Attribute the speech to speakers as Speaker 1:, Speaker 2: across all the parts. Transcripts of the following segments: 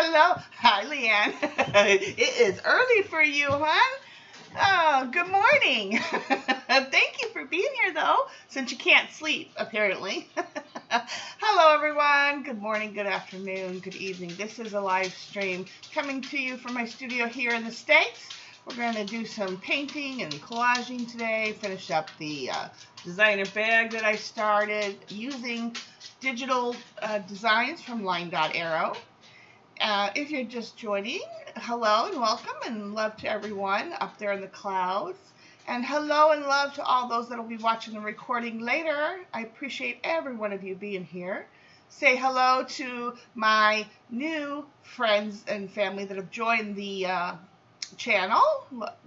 Speaker 1: Hello. Hi, Leanne. It is early for you, huh? Oh, good morning. Thank you for being here, though, since you can't sleep, apparently. Hello, everyone. Good morning, good afternoon, good evening. This is a live stream coming to you from my studio here in the States. We're going to do some painting and collaging today, finish up the designer bag that I started using digital designs from Line Dot Arrow. If you're just joining, hello and welcome and love to everyone up there in the clouds. And hello and love to all those that will be watching the recording later. I appreciate every one of you being here. Say hello to my new friends and family that have joined the channel.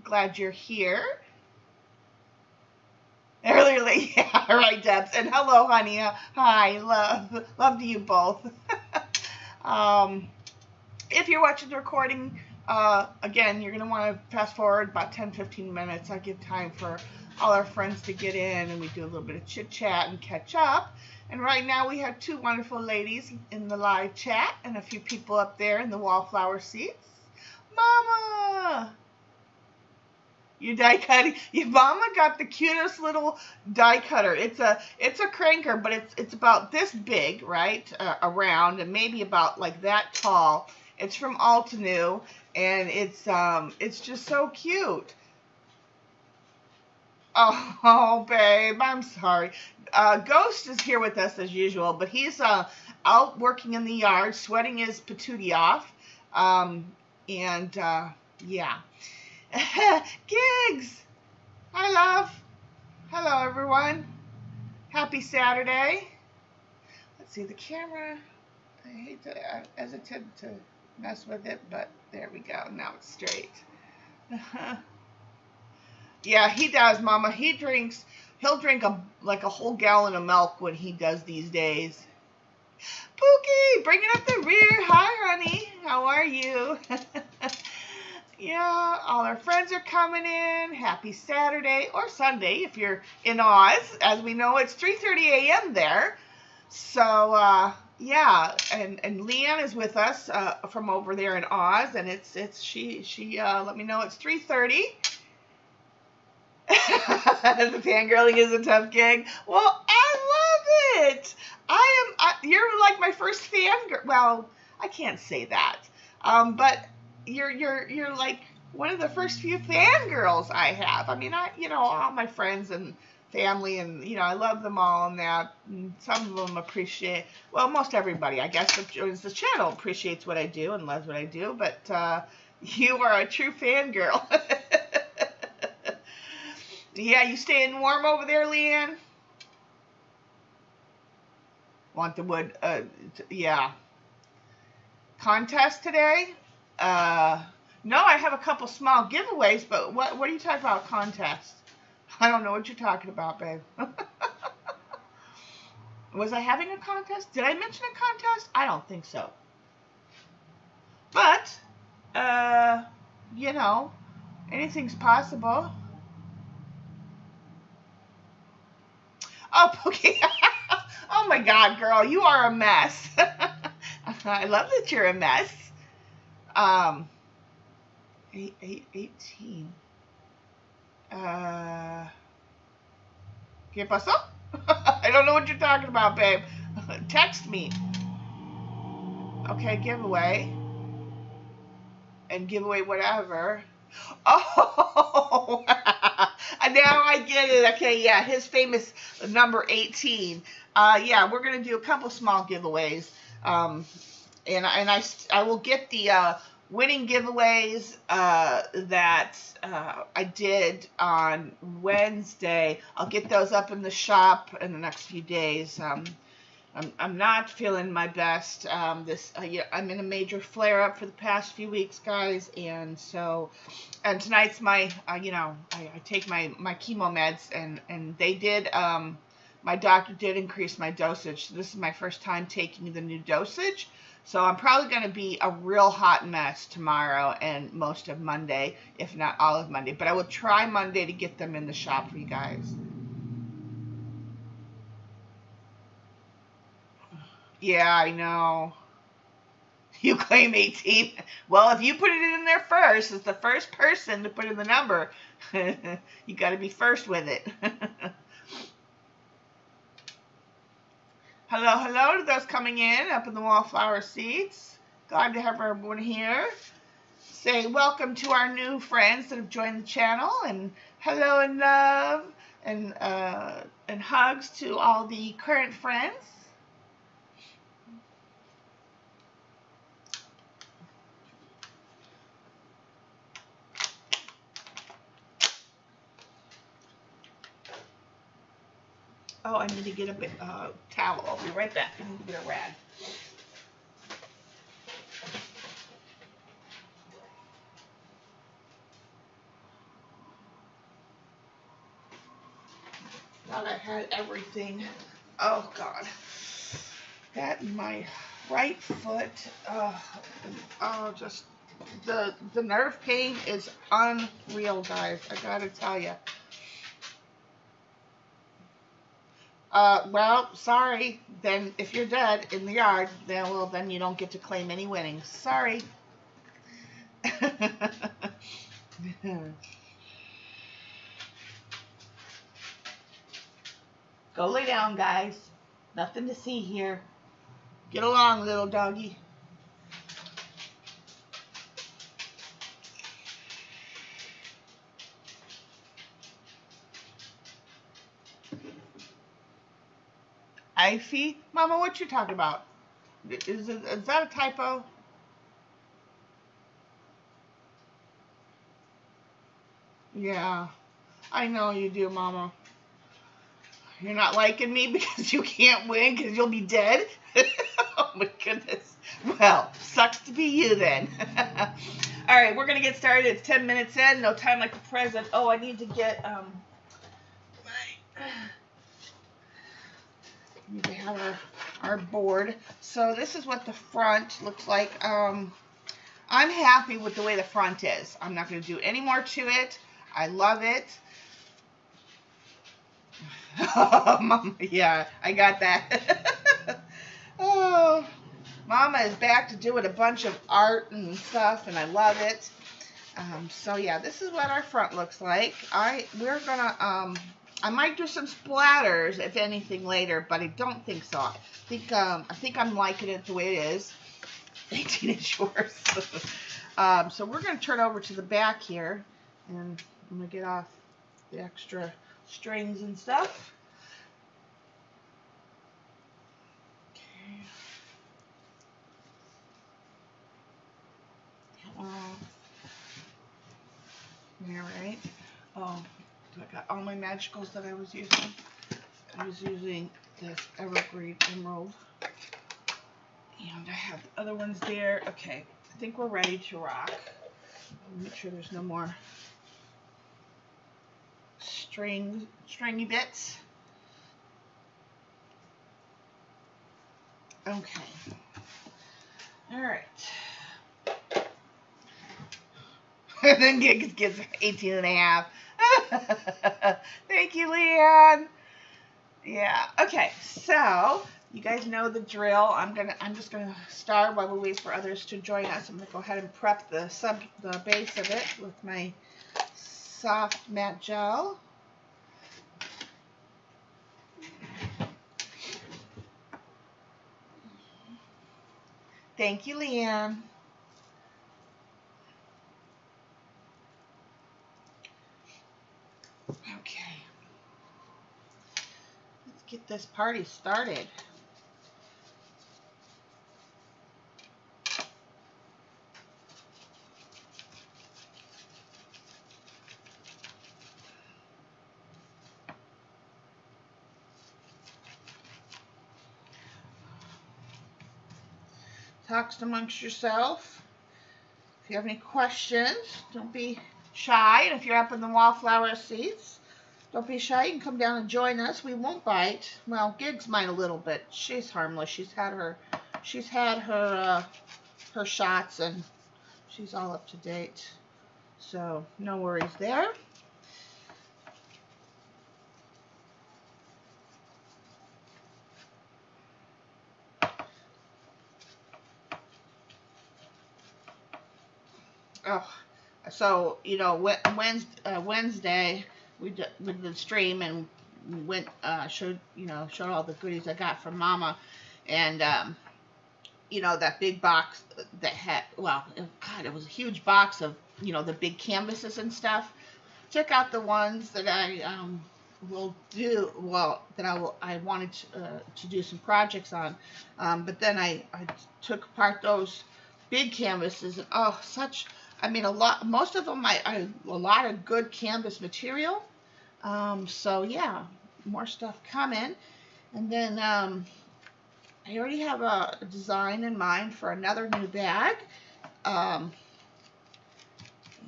Speaker 1: Glad you're here. Early, yeah, right, Debs. And hello, honey. Hi, love to you both. If you're watching the recording, again, you're going to want to fast forward about 10-15 minutes. I give time for all our friends to get in, and we do a little bit of chit-chat and catch up. And right now we have two wonderful ladies in the live chat and a few people up there in the wallflower seats. Mama! You die cutting. Your mama got the cutest little die cutter. It's a cranker, but it's about this big, right? Around, and maybe about like that tall. It's from Altenew, and it's just so cute. Oh, babe, I'm sorry. Ghost is here with us as usual, but he's out working in the yard, sweating his patootie off. Yeah. Gigs! Hi, love. Hello, everyone. Happy Saturday. Let's see the camera. I hate to, I hesitate to mess with it, but there we go. Now it's straight. Yeah, he does, Mama. He'll drink like a whole gallon of milk when he does these days. Pookie, bringing up the rear. Hi, honey. How are you? Yeah, all our friends are coming in. Happy Saturday or Sunday if you're in Oz. As we know, it's 3:30 a.m. there. So, yeah, and Leanne is with us from over there in Oz, and she let me know it's 3:30. The fangirling is a tough gig. Well, I love it. You're like my first fangirl. Well, I can't say that. But you're like one of the first few fangirls I have. I mean, all my friends and family, and I love them all, and that. And some of them appreciate. Well, most everybody, I guess, that joins the channel appreciates what I do and loves what I do. But you are a true fangirl. Yeah, you staying warm over there, Leanne? Want the wood? Yeah. Contest today? No, I have a couple small giveaways, but what are you talking about, contest? I don't know what you're talking about, babe. Was I having a contest? Did I mention a contest? I don't think so. But, anything's possible. Oh, Pookie. Oh my God, girl, you are a mess. I love that you're a mess. 18. ¿Qué pasó? I don't know what you're talking about, babe. Text me. Okay, giveaway. And giveaway whatever. Oh, now I get it. Okay, yeah, his famous number 18. Yeah, we're gonna do a couple small giveaways. And I will get the winning giveaways that I did on Wednesday. I'll get those up in the shop in the next few days. I'm not feeling my best. I'm in a major flare up for the past few weeks, guys, and tonight's my I take my chemo meds, and they did my doctor did increase my dosage. So this is my first time taking the new dosage. So I'm probably going to be a real hot mess tomorrow and most of Monday, if not all of Monday. But I will try Monday to get them in the shop for you guys. Yeah, I know. You claim 18. Well, if you put it in there first, as the first person to put in the number, you got to be first with it. Hello, hello to those coming in up in the wallflower seats. Glad to have everyone here. Say welcome to our new friends that have joined the channel, and hello and love and hugs to all the current friends. Oh, I need to get a towel. I'll be right back. I need to get a rag. Thought I had everything. Oh, God. That and my right foot. Oh, just the nerve pain is unreal, guys. I gotta tell you. Well, sorry. Then if you're dead in the yard, then you don't get to claim any winnings. Sorry. Go lay down, guys. Nothing to see here. Get along, little doggy. Icy? Mama, what you talking about? Is that a typo? Yeah, I know you do, Mama. You're not liking me because you can't win because you'll be dead? Oh my goodness. Well, sucks to be you then. All right, we're going to get started. It's 10 minutes in. No time like the present. Oh, I need to get we need to have our board. So this is what the front looks like. I'm happy with the way the front is. I'm not going to do any more to it. I love it. Mama, yeah, I got that. Oh, Mama is back to doing a bunch of art and stuff, and I love it. So yeah, this is what our front looks like. We're gonna I might do some splatters if anything later, but I don't think so. I think I'm liking it the way it is. 18 inch yours. So we're gonna turn over to the back here, and I'm gonna get off the extra strings and stuff. Okay. All right. Oh, I got all my magicals that I was using. I was using this Evergreen Emerald, and I have the other ones there. Okay, I think we're ready to rock. Make sure there's no more stringy bits. Okay. All right. And then gets 18 and a half. Thank you, Leanne. Yeah. Okay. So you guys know the drill. I'm just gonna start while we wait for others to join us. I'm gonna go ahead and prep the base of it with my soft matte gel. Thank you, Leanne. Okay. Let's get this party started. Talk amongst yourself. If you have any questions, don't be shy. And if you're up in the wallflower seats, don't be shy. You can come down and join us. We won't bite. Well, Gigs might a little bit. She's harmless. She's had her shots, and she's all up to date. So no worries there. Oh, so you know, Wednesday we did the stream and went showed all the goodies I got from Mama, and you know, that big box that had, well, God, it was a huge box of, you know, the big canvases and stuff. Check out the ones that I will do, well, that I wanted to do some projects on. But then I took apart those big canvases, and oh, such, I mean, most of them, a lot of good canvas material. So yeah, more stuff coming. And then I already have a design in mind for another new bag.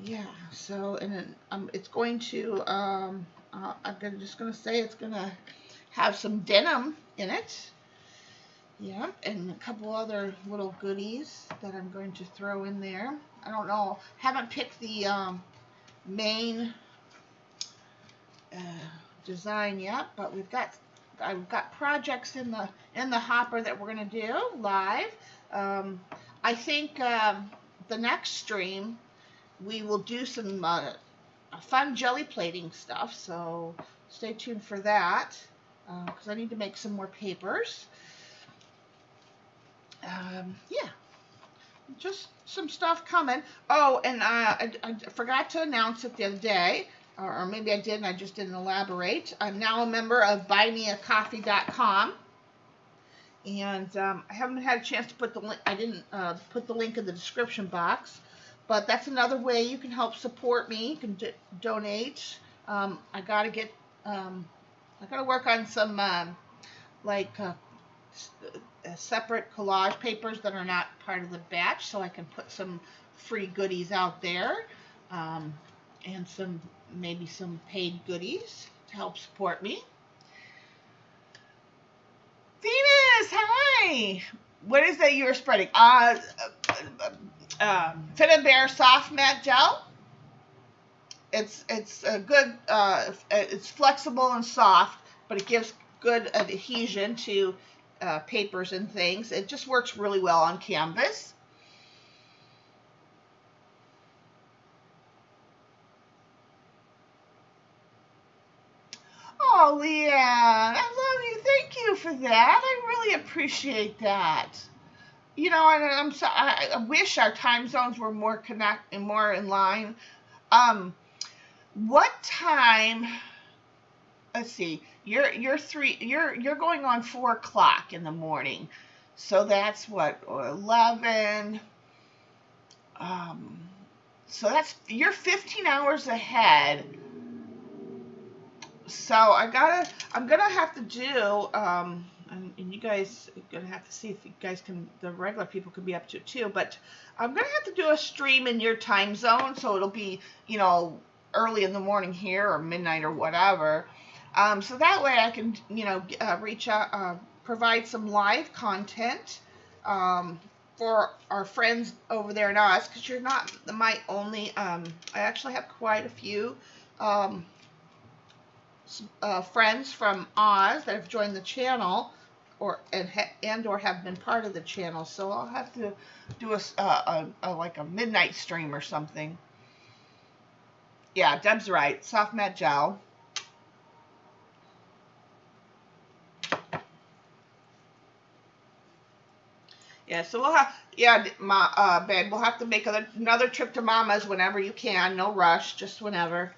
Speaker 1: Yeah, so, and then it's going to, I'm just going to say it's going to have some denim in it. Yeah, and a couple other little goodies that I'm going to throw in there. I don't know, haven't picked the main design yet, but I've got projects in the hopper that we're going to do live. I think the next stream we will do some fun jelly plating stuff, so stay tuned for that, because I need to make some more papers. Yeah, just some stuff coming. Oh, and I forgot to announce it the other day, or maybe I did and I just didn't elaborate. I'm now a member of buymeacoffee.com, and I haven't had a chance to put the link. I didn't put the link in the description box, but that's another way you can help support me. You can donate. I gotta work on some separate collage papers that are not part of the batch, so I can put some free goodies out there, and maybe some paid goodies to help support me. Venus, hi! What is that you were spreading? Fit and Bear Soft Matte Gel. It's a good, it's flexible and soft, but it gives good adhesion to papers and things. It just works really well on canvas. Oh, Leanne, I love you. Thank you for that. I really appreciate that. You know, and I wish our time zones were more in line. What time? Let's see. You're going on 4 o'clock in the morning, so that's what, 11. So you're 15 hours ahead. So I'm gonna have to do and you guys are gonna have to see if you guys can, the regular people can be up to it too, but I'm gonna have to do a stream in your time zone, so it'll be, you know, early in the morning here or midnight or whatever, so that way I can, you know, reach out, provide some live content for our friends over there in Oz, because you're not my only, I actually have quite a few friends from Oz that have joined the channel, or have been part of the channel. So I'll have to do like a midnight stream or something. Yeah, Deb's right. Soft matte gel. Yeah, so we'll have, yeah, babe, we'll have to make another trip to Mama's whenever you can. No rush, just whenever.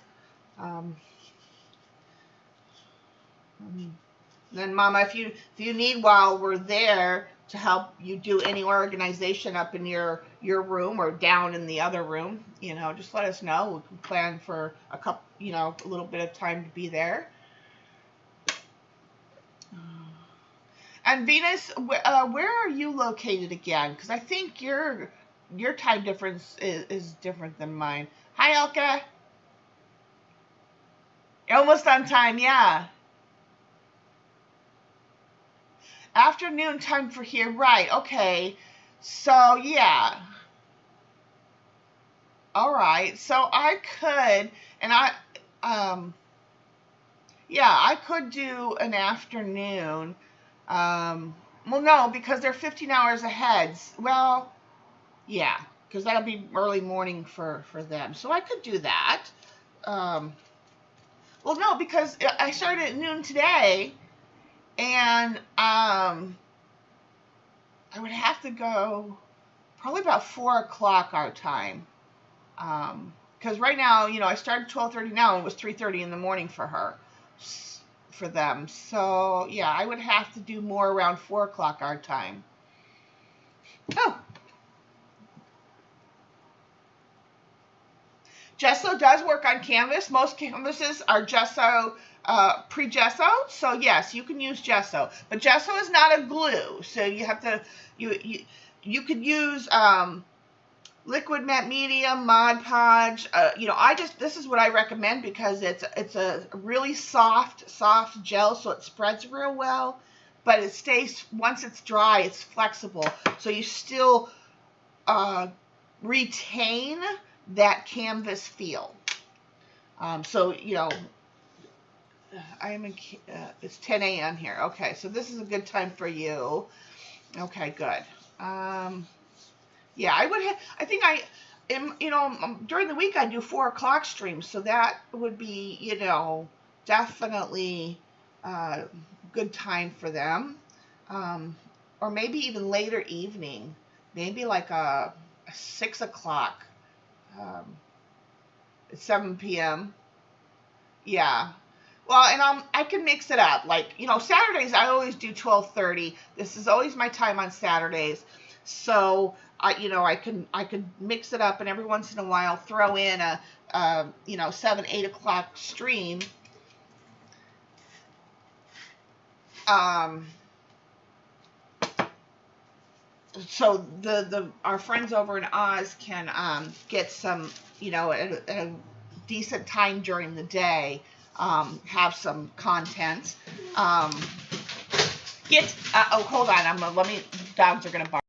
Speaker 1: Then, Mama, if you need while we're there to help you do any organization up in your room or down in the other room, you know, just let us know. We can plan for a little bit of time to be there. And Venus, where are you located again? Because I think your time difference is different than mine. Hi, Elka. You're almost on time, yeah. Afternoon time for here, right? Okay, so yeah. All right, so I could, and yeah, I could do an afternoon. Well, no, because they're 15 hours ahead. Well, yeah. because that'll be early morning for them. So I could do that. Well, no, because I started at noon today, and I would have to go probably about 4 o'clock our time. Because right now, you know, I started 12:30 now, and it was 3:30 in the morning for them. So yeah, I would have to do more around 4 o'clock our time. Oh. Gesso does work on canvas. Most canvases are gesso, pre-gesso. So yes, you can use gesso, but gesso is not a glue. So you have to, you could use liquid matte medium, Mod Podge. You know, this is what I recommend because it's a really soft gel, so it spreads real well, but it stays, once it's dry, it's flexible, so you still retain that canvas feel. So, you know, it's 10 a.m. here. Okay, so this is a good time for you. Okay, good. Yeah, you know, during the week I do 4 o'clock streams, so that would be, you know, definitely good time for them. Or maybe even later evening, maybe like a 6 o'clock. It's 7 p.m. Yeah. Well, and I can mix it up. Like, you know, Saturdays I always do 12:30. This is always my time on Saturdays. So, you know, I can mix it up, and every once in a while throw in a you know, 7, 8 o'clock stream. So our friends over in Oz can get some, you know, at a decent time during the day, have some content. Oh, hold on, dogs are gonna bark.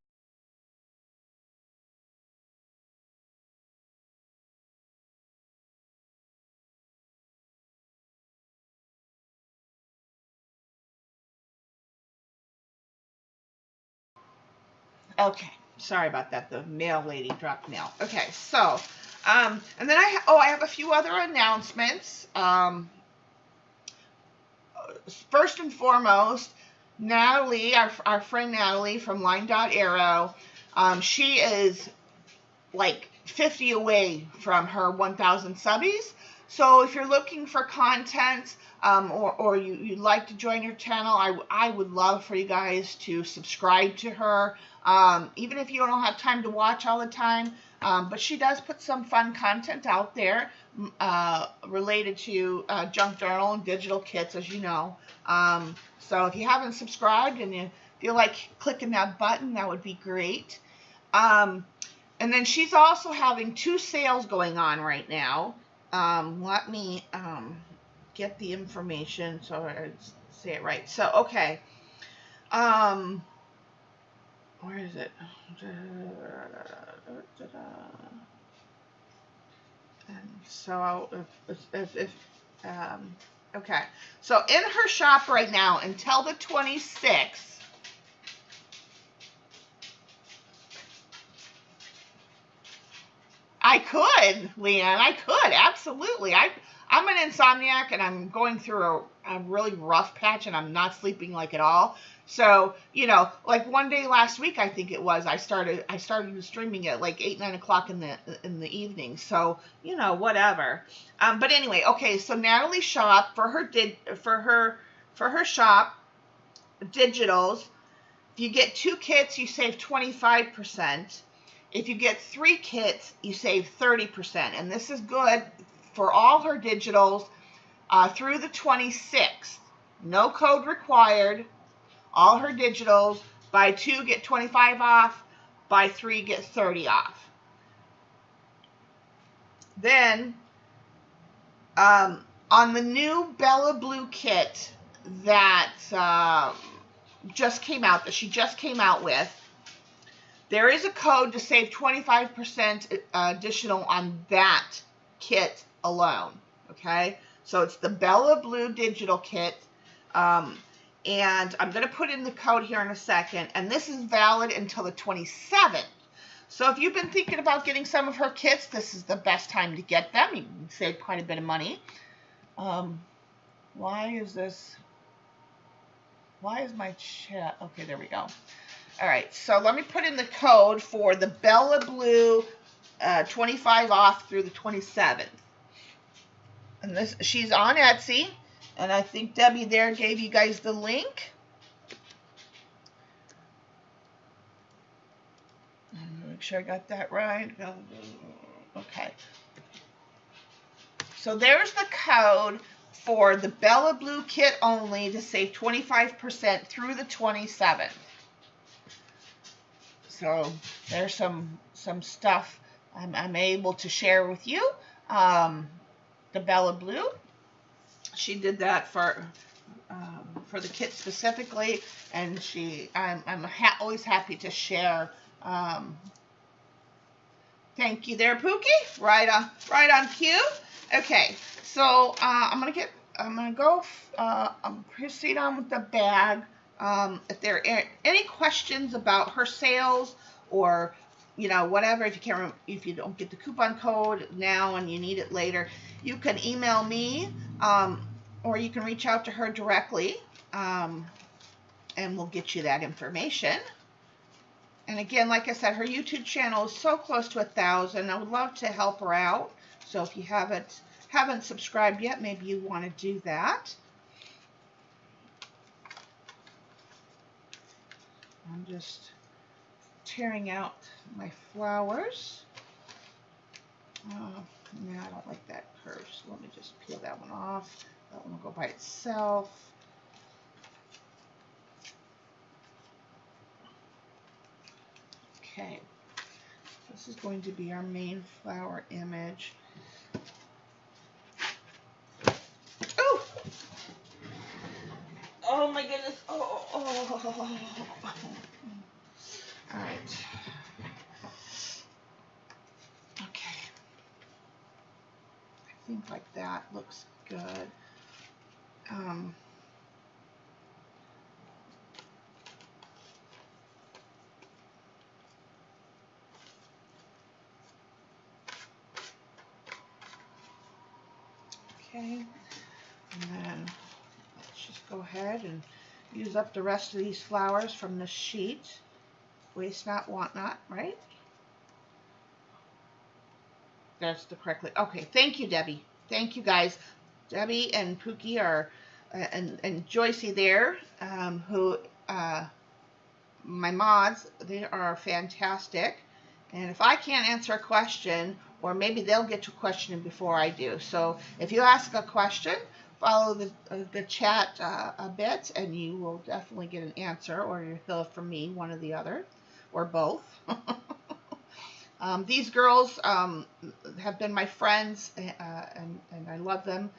Speaker 1: Okay, sorry about that. The mail lady dropped mail. Okay, so, and then I have a few other announcements. First and foremost, Natalie, our friend Natalie from Line.Arrow, she is like 50 away from her 1,000 subbies. So if you're looking for content, or you'd like to join her channel, I would love for you guys to subscribe to her, even if you don't have time to watch all the time. But she does put some fun content out there related to junk journal and digital kits, as you know. So if you haven't subscribed and you feel like clicking that button, that would be great. And then she's also having 2 sales going on right now. Let me get the information so I say it right. So, okay. Where is it? And so okay. So in her shop right now until the 26th, I could, Leanne. I could, absolutely. I'm an insomniac, and I'm going through a really rough patch, and I'm not sleeping like at all. So, you know, like one day last week, I think it was, I started streaming at like 8, 9 o'clock in the evening. So, you know, whatever. But anyway, okay. So Natalie's shop for her shop digitals. If you get 2 kits, you save 25%. If you get 3 kits, you save 30%. And this is good for all her digitals through the 26th. No code required. All her digitals. Buy 2, get 25 off. Buy 3, get 30 off. Then, on the new Bella Blue kit that just came out, that she just came out with, there is a code to save 25% additional on that kit alone, okay? So it's the Bella Blue Digital Kit, and I'm going to put in the code here in a second, and this is valid until the 27th. So if you've been thinking about getting some of her kits, this is the best time to get them. You can save quite a bit of money. Why is my chat? Okay, there we go. All right, so let me put in the code for the Bella Blue 25 off through the 27th. And she's on Etsy, and I think Debbie there gave you guys the link. Make sure I got that right. Okay. So there's the code for the Bella Blue kit only to save 25% through the 27th. So there's some stuff I'm able to share with you. The Bella Blue, she did that for the kit specifically, and I'm always happy to share. Thank you there, Pookie. Right on cue. Okay, so I'm gonna go proceed on with the bag. If there are any questions about her sales, or whatever, if you don't get the coupon code now and you need it later, you can email me, or you can reach out to her directly, and we'll get you that information. And again, like I said, her YouTube channel is so close to 1,000. I would love to help her out. So if you haven't subscribed yet, maybe you want to do that. I'm just tearing out my flowers. No, I don't like that curve, so let me just peel that one off. That one will go by itself. Okay, this is going to be our main flower image. Oh! Oh my goodness! Oh. All right. Okay. I think like that looks good. Okay, and then let's just go ahead and use up the rest of these flowers from this sheet. Waste not, want not, right? That's the correctly. Okay, thank you, Debbie. Thank you, guys. Debbie and Pookie are, and Joycey there, who, my mods, they are fantastic. And if I can't answer a question, or maybe they'll get to a question before I do. So if you ask a question, follow the chat a bit, and you will definitely get an answer, or you'll hear from me, one or the other, or both. These girls have been my friends, and I love them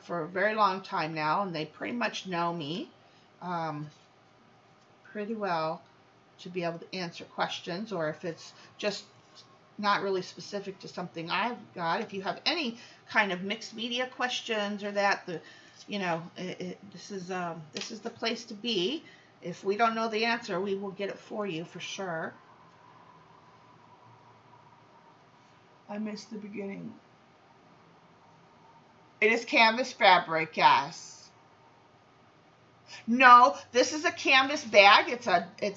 Speaker 1: for a very long time now, and they pretty much know me pretty well to be able to answer questions, or if it's just not really specific to something I've got. If you have any kind of mixed media questions or that, this is the place to be. If we don't know the answer, we will get it for you for sure. I missed the beginning. It is canvas fabric, yes. No, this is a canvas bag. It's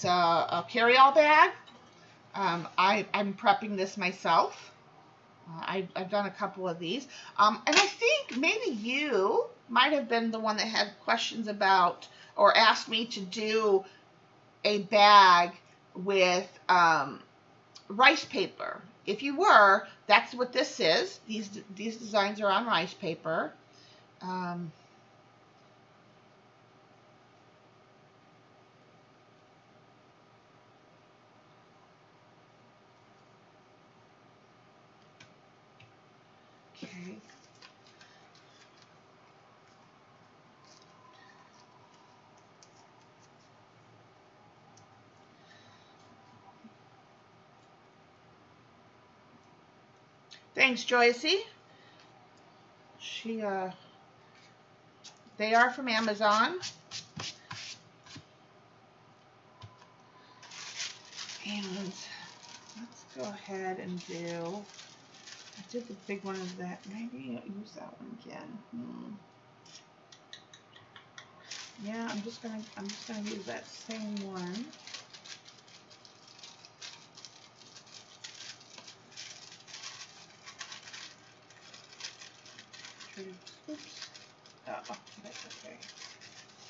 Speaker 1: a carry-all bag. I'm prepping this myself. I've done a couple of these. And I think maybe you might have been the one that had questions about, or asked me to do a bag with rice paper. If you were, that's what this is. These designs are on rice paper. Okay. Thanks, Joycey. They are from Amazon. And let's go ahead and do, I did the big one of that. Maybe I'll use that one again. Yeah, I'm just gonna use that same one. Oops. Oh, that's okay.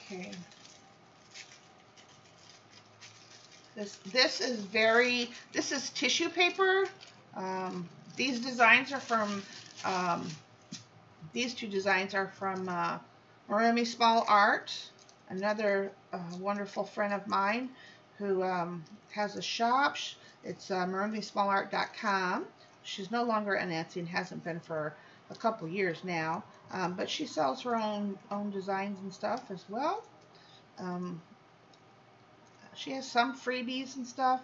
Speaker 1: Okay. This is tissue paper. These designs are from, these two designs are from Marumi Small Art, another wonderful friend of mine who has a shop. It's marumysmallart.com. She's no longer at Etsy and hasn't been for a couple years now, but she sells her own designs and stuff as well. She has some freebies and stuff,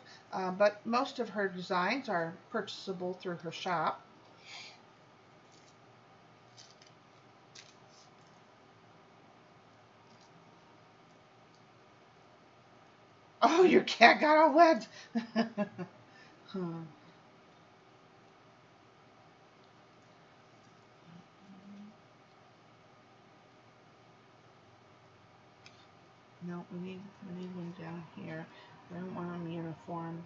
Speaker 1: but most of her designs are purchasable through her shop. Oh, your cat got all wet. No, we need one down here. I don't want them uniform.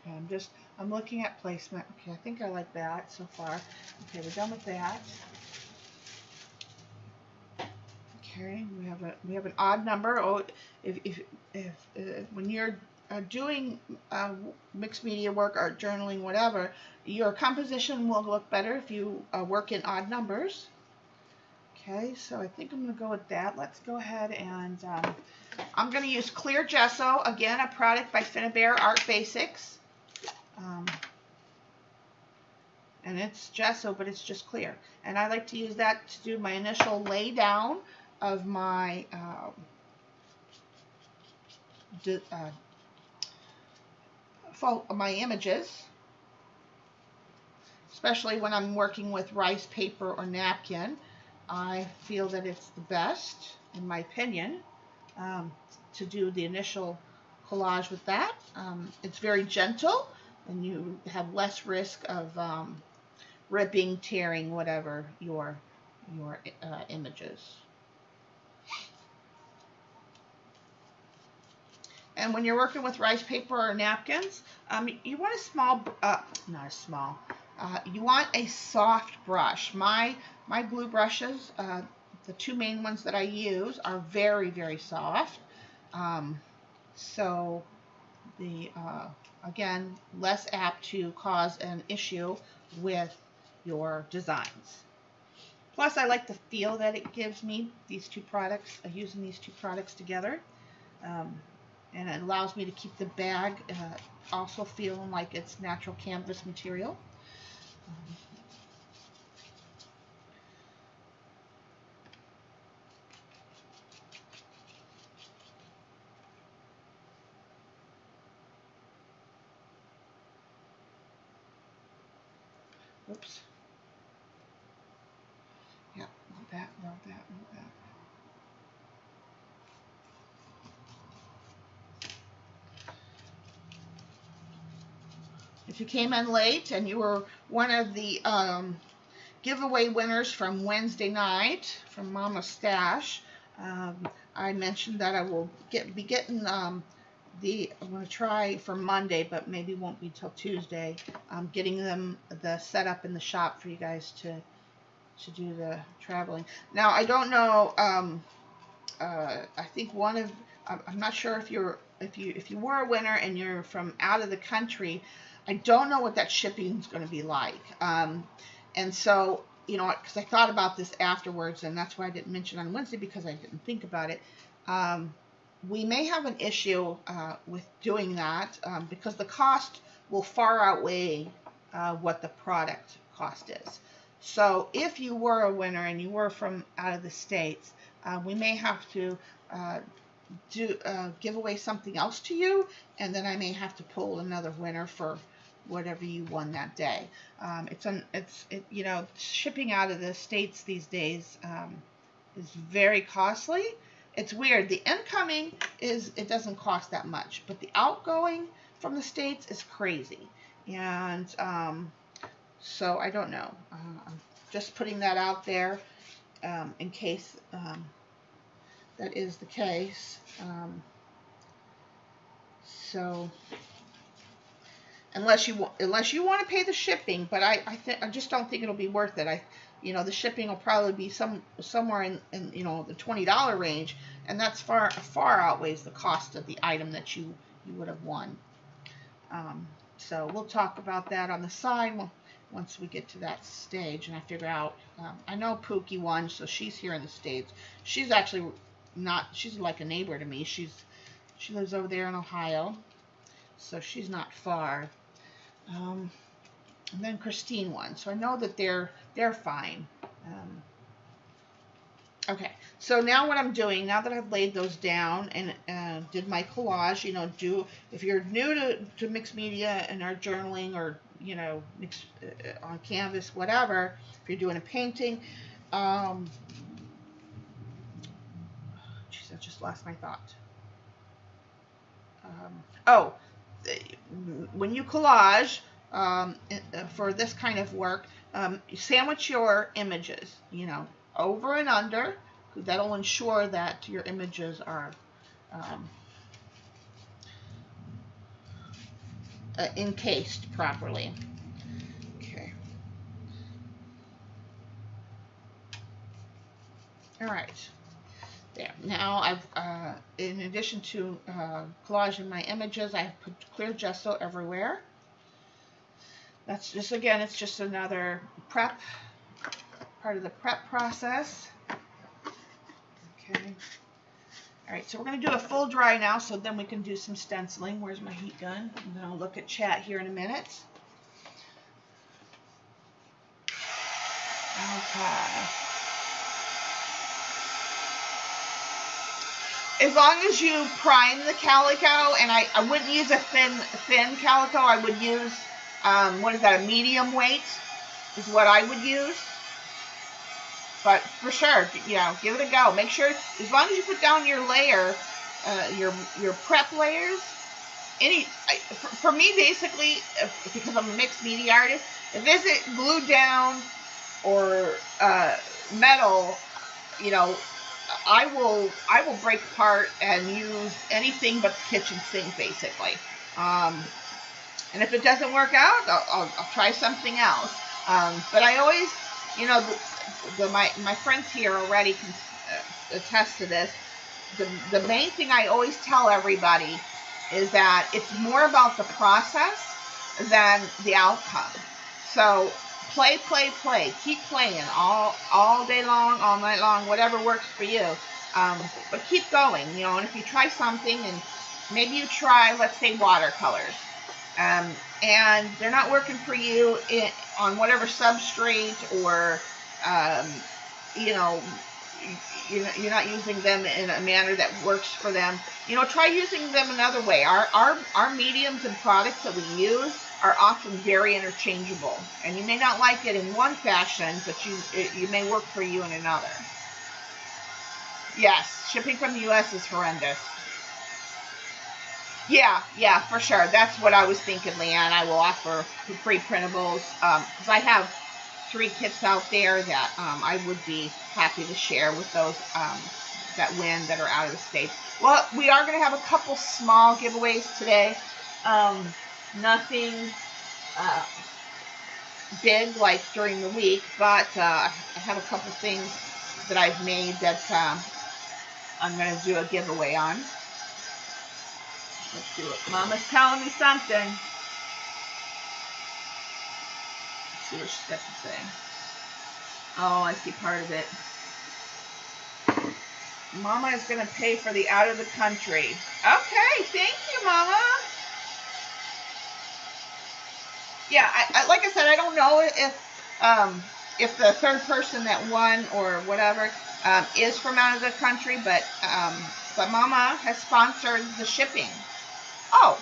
Speaker 1: Okay, I'm looking at placement. Okay, I think I like that so far. Okay, we're done with that. Okay, we have an odd number. Oh, if when you're doing mixed media work or journaling, whatever, your composition will look better if you work in odd numbers. Okay, so I think I'm going to go with that. Let's go ahead and I'm going to use clear gesso, again, a product by Finnabair Art Basics. And it's gesso, but it's just clear. And I like to use that to do my initial lay down of my my images, especially when I'm working with rice paper or napkin. I feel that it's the best, in my opinion, to do the initial collage with that. It's very gentle, and you have less risk of ripping, tearing, whatever your images. And when you're working with rice paper or napkins, you want a small, not a small, you want a soft brush. My glue brushes, the two main ones that I use, are very, very soft. So again, less apt to cause an issue with your designs. Plus, I like the feel that it gives me, these two products, using these two products together. And it allows me to keep the bag also feeling like it's natural canvas material. Oops. Yeah, love that, love that, love that. If you came in late and you were one of the giveaway winners from Wednesday night from Mama's Stash, I mentioned that I will be getting I'm going to try for Monday, but maybe won't be till Tuesday. Getting them the setup in the shop for you guys to do the traveling. Now I don't know. I think I'm not sure if you were a winner and you're from out of the country. I don't know what that shipping is going to be like. And so, you know, because I thought about this afterwards, and that's why I didn't mention on Wednesday, because I didn't think about it. We may have an issue with doing that because the cost will far outweigh what the product cost is. So if you were a winner and you were from out of the States, we may have to give away something else to you, and then I may have to pull another winner for whatever you won that day. You know, shipping out of the States these days is very costly. It's weird. The incoming it doesn't cost that much, but the outgoing from the States is crazy. And so I don't know. I'm just putting that out there in case that is the case. So unless you want to pay the shipping, but I just don't think it'll be worth it. The shipping will probably be somewhere in the $20 range, and that's far outweighs the cost of the item that you would have won. So we'll talk about that on the side once we get to that stage, and I figure out. I know Pookie won, so she's here in the States. She's actually not. She's like a neighbor to me. She lives over there in Ohio, so she's not far. And then Christine won, so I know that they're fine. Okay, so now what I'm doing, now that I've laid those down and did my collage, if you're new to mixed media and are journaling or mix on canvas, whatever, if you're doing a painting, geez, I just lost my thought. When you collage for this kind of work, sandwich your images, over and under, because that'll ensure that your images are encased properly. Okay. All right. There. Now I've, in addition to collaging my images, I've put clear gesso everywhere. That's just, again, it's just another part of the prep process. Okay. All right, so we're going to do a full dry now, so then we can do some stenciling. Where's my heat gun? And then I'll look at chat here in a minute. Okay. As long as you prime the calico, and I wouldn't use a thin calico, I would use, what is that, a medium weight is what I would use. But for sure, give it a go. Make sure, as long as you put down your layer, your prep layers, for me, basically, because I'm a mixed media artist, if this is glued down or metal, I will break apart and use anything but the kitchen sink, basically. And if it doesn't work out, I'll try something else. But I always, my friends here already can attest to this. The main thing I always tell everybody is that it's more about the process than the outcome. So play. Keep playing all day long, all night long, whatever works for you. But keep going, and if you try something, and maybe you try, let's say, watercolors, and they're not working for you on whatever substrate, or, you're not using them in a manner that works for them, try using them another way. Our mediums and products that we use are often very interchangeable, and you may not like it in one fashion, but you may work for you in another. Yes, shipping from the U.S. is horrendous. Yeah, for sure. That's what I was thinking, Leanne. I will offer free printables, because I have 3 kits out there that I would be happy to share with those that win, that are out of the States. Well, we are going to have a couple small giveaways today. Nothing big like during the week, but I have a couple things that I've made that I'm going to do a giveaway on. Let's do it. Mama's telling me something. Let's see what she's got to say. Oh, I see part of it. Mama is going to pay for the out of the country. Okay, thank you, Mama. Yeah, I like I said, I don't know if the third person that won or whatever is from out of the country, but Mama has sponsored the shipping. Oh,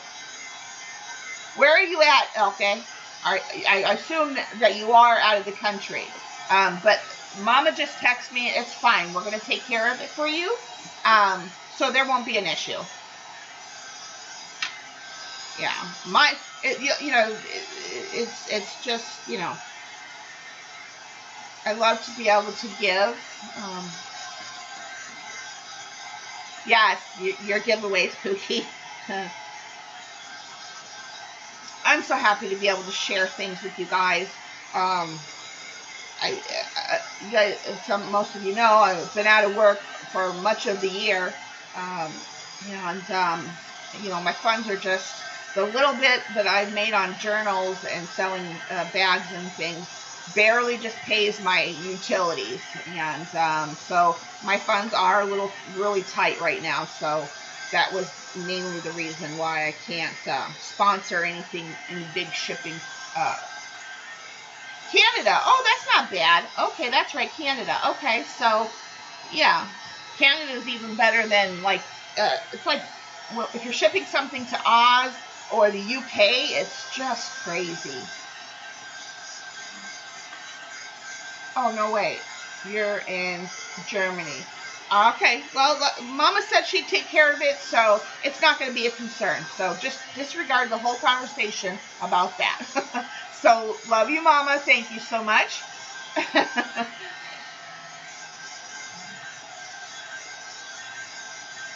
Speaker 1: where are you at, Elke? I assume that you are out of the country, but Mama just texted me. It's fine. We're going to take care of it for you. So there won't be an issue. Yeah. It's just, I love to be able to give. Yes, your giveaway, Pookie. I'm so happy to be able to share things with you guys. You guys, most of you know, I've been out of work for much of the year, and my funds are just the little bit that I've made on journals and selling bags and things barely just pays my utilities, and so my funds are really tight right now. So that was mainly the reason why I can't sponsor any big shipping. Canada. Oh, that's not bad. Okay, that's right, Canada. Okay, so yeah, Canada is even better than it's like, well, if you're shipping something to Oz or the UK, it's just crazy. Oh, no, wait. You're in Germany. Okay, well, Mama said she'd take care of it, so it's not going to be a concern. So just disregard the whole conversation about that. So, love you, Mama. Thank you so much.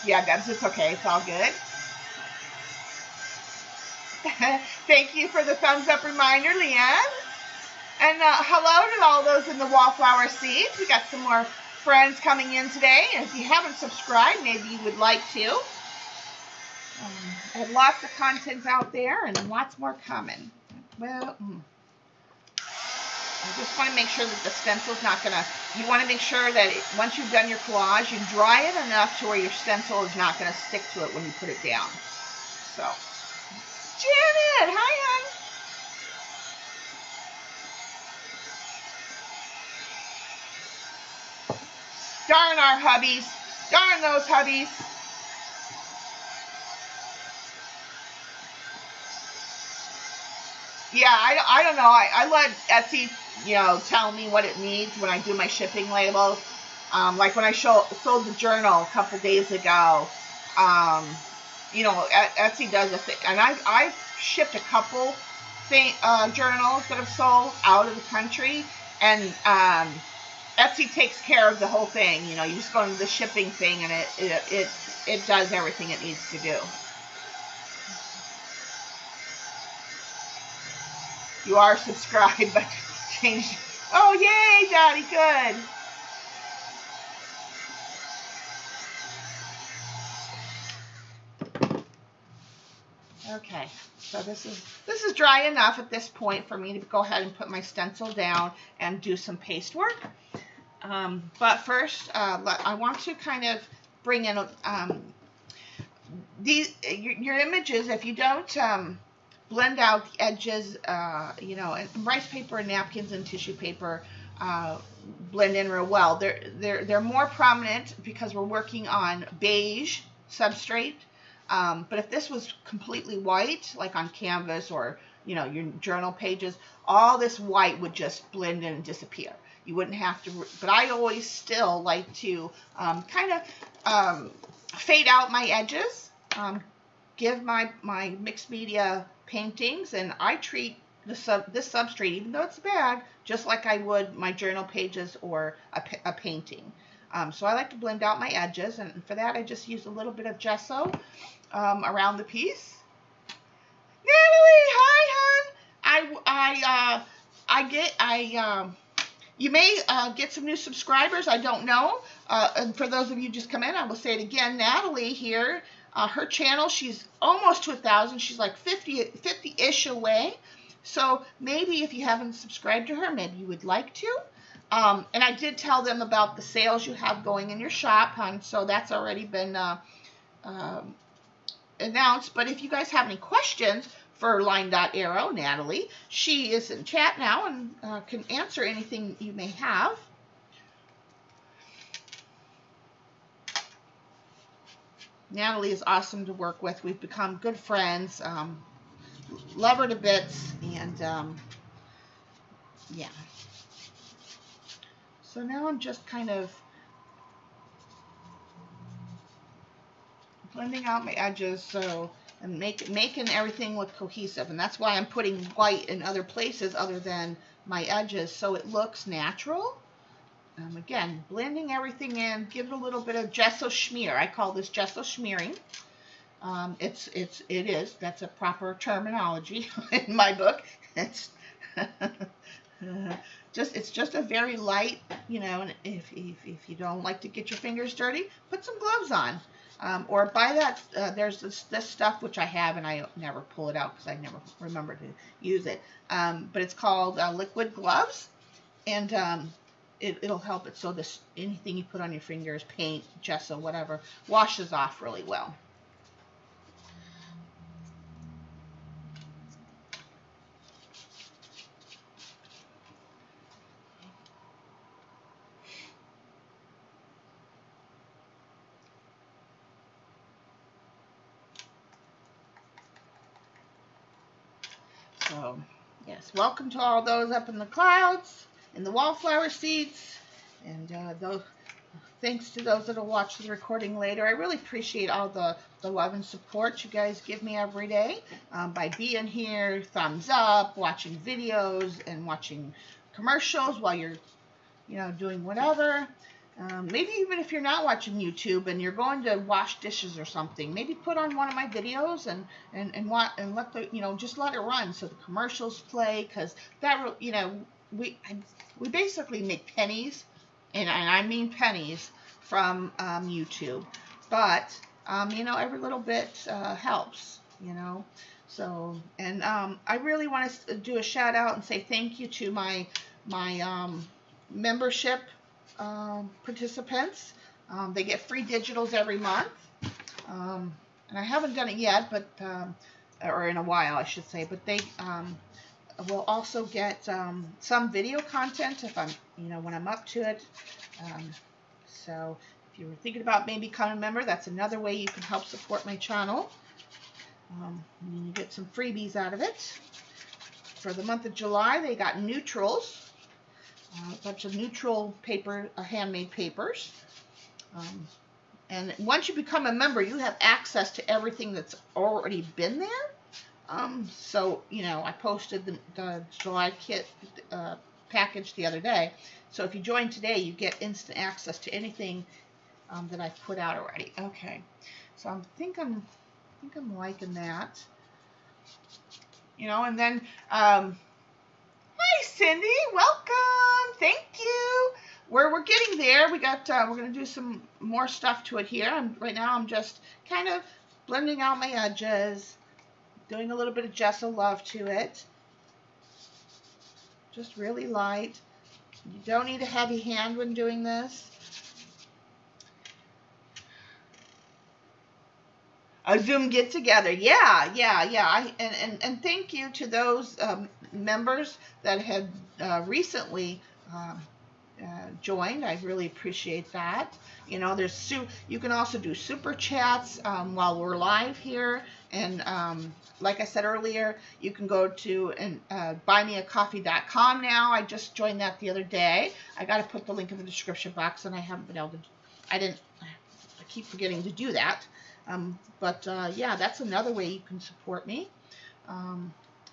Speaker 1: Yeah, Debs, it's okay. It's all good. Thank you for the thumbs up reminder, Leanne. And hello to all those in the Wallflower Seeds. We got some more friends coming in today. And if you haven't subscribed, maybe you would like to. I have lots of content out there and lots more coming. Well, I just want to make sure that the stencil's not going to... You want to make sure that once you've done your collage, you dry it enough to where your stencil is not going to stick to it when you put it down. So, Janet, hi, hon. Darn our hubbies. Darn those hubbies. Yeah, I don't know. I let Etsy, tell me what it needs when I do my shipping labels. Like when I sold the journal a couple days ago, Etsy does a thing. And I've shipped a couple journals that have sold out of the country. And Etsy takes care of the whole thing. You just go into the shipping thing and it does everything it needs to do. You are subscribed, but change. Oh, yay, Daddy, good. Okay, so this is dry enough at this point for me to go ahead and put my stencil down and do some paste work. But first, I want to kind of bring in your images. If you don't blend out the edges, and rice paper and napkins and tissue paper blend in real well. They're more prominent because we're working on beige substrate. But if this was completely white, like on canvas or your journal pages, all this white would just blend in and disappear. You wouldn't have to. But I always still like to kind of fade out my edges. Give my mixed media paintings, and I treat this substrate, even though it's a bag, just like I would my journal pages or a painting. So I like to blend out my edges, and for that I just use a little bit of gesso around the piece. Natalie, hi, hon. You may get some new subscribers. I don't know. And for those of you just come in, I will say it again. Natalie here. Her channel, she's almost to 1,000. She's like 50-ish away. So maybe if you haven't subscribed to her, maybe you would like to. And I did tell them about the sales you have going in your shop, hon. So that's already been announced. But if you guys have any questions for Line.Arrow, Natalie, she is in chat now and can answer anything you may have. Natalie is awesome to work with. We've become good friends. Love her to bits. And, yeah. So now I'm just kind of blending out my edges, so and making everything look cohesive, and that's why I'm putting white in other places other than my edges, so it looks natural. Again, blending everything in, give it a little bit of gesso smear. I call this gesso smearing. That's a proper terminology in my book. It's just a very light, you know, and if you don't like to get your fingers dirty, put some gloves on. Or buy that, there's this stuff which I have and I never pull it out because I never remember to use it. But it's called liquid gloves, and it'll help it so this anything you put on your fingers, paint, gesso, whatever, washes off really well. So, yes, welcome to all those up in the clouds, in the wallflower seeds, and thanks to those that will watch the recording later. I really appreciate all the love and support you guys give me every day by being here, thumbs up, watching videos, and watching commercials while you're, you know, doing whatever. Maybe even if you're not watching YouTube and you're going to wash dishes or something, maybe put on one of my videos and let the, you know, just let it run so the commercials play, because that, you know, we basically make pennies, and I mean pennies, from YouTube, but you know, every little bit helps, you know. So, and I really want to do a shout out and say thank you to my membership participants. They get free digitals every month, and I haven't done it yet, but or in a while I should say, but they will also get some video content if I'm, you know, when I'm up to it. So if you were thinking about maybe becoming a member, that's another way you can help support my channel. And you get some freebies out of it. For the month of July, they got neutrals. A bunch of neutral paper, handmade papers. And once you become a member, you have access to everything that's already been there. So, you know, I posted the July kit package the other day. So if you join today, you get instant access to anything that I've put out already. Okay, so I think I'm liking that. You know, and then hi Cindy, welcome. Thank you. We're getting there. We got we're gonna do some more stuff to it here. Right now I'm just kind of blending out my edges, doing a little bit of gesso love to it. Just really light. You don't need a heavy hand when doing this. A Zoom get together, yeah. And thank you to those members that had recently joined. I really appreciate that. You know, you can also do super chats while we're live here, and like I said earlier, you can go to buymeacoffee.com now. I just joined that the other day. I got to put the link in the description box, and I haven't been able to. I keep forgetting to do that. But yeah, that's another way you can support me.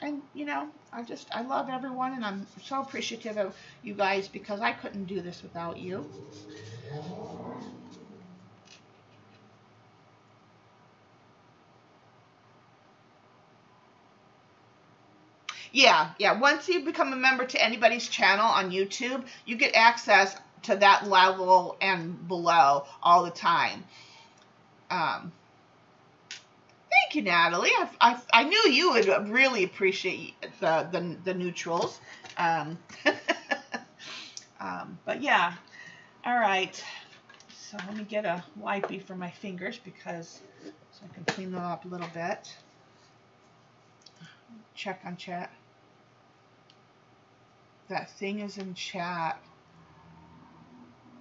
Speaker 1: And you know, I love everyone, and I'm so appreciative of you guys, because I couldn't do this without you. Yeah. Once you become a member to anybody's channel on YouTube, you get access to that level and below all the time. Thank you, Natalie. I knew you would really appreciate the neutrals. But yeah. All right. So let me get a wipey for my fingers, so I can clean them up a little bit. Check on chat. That thing is in chat.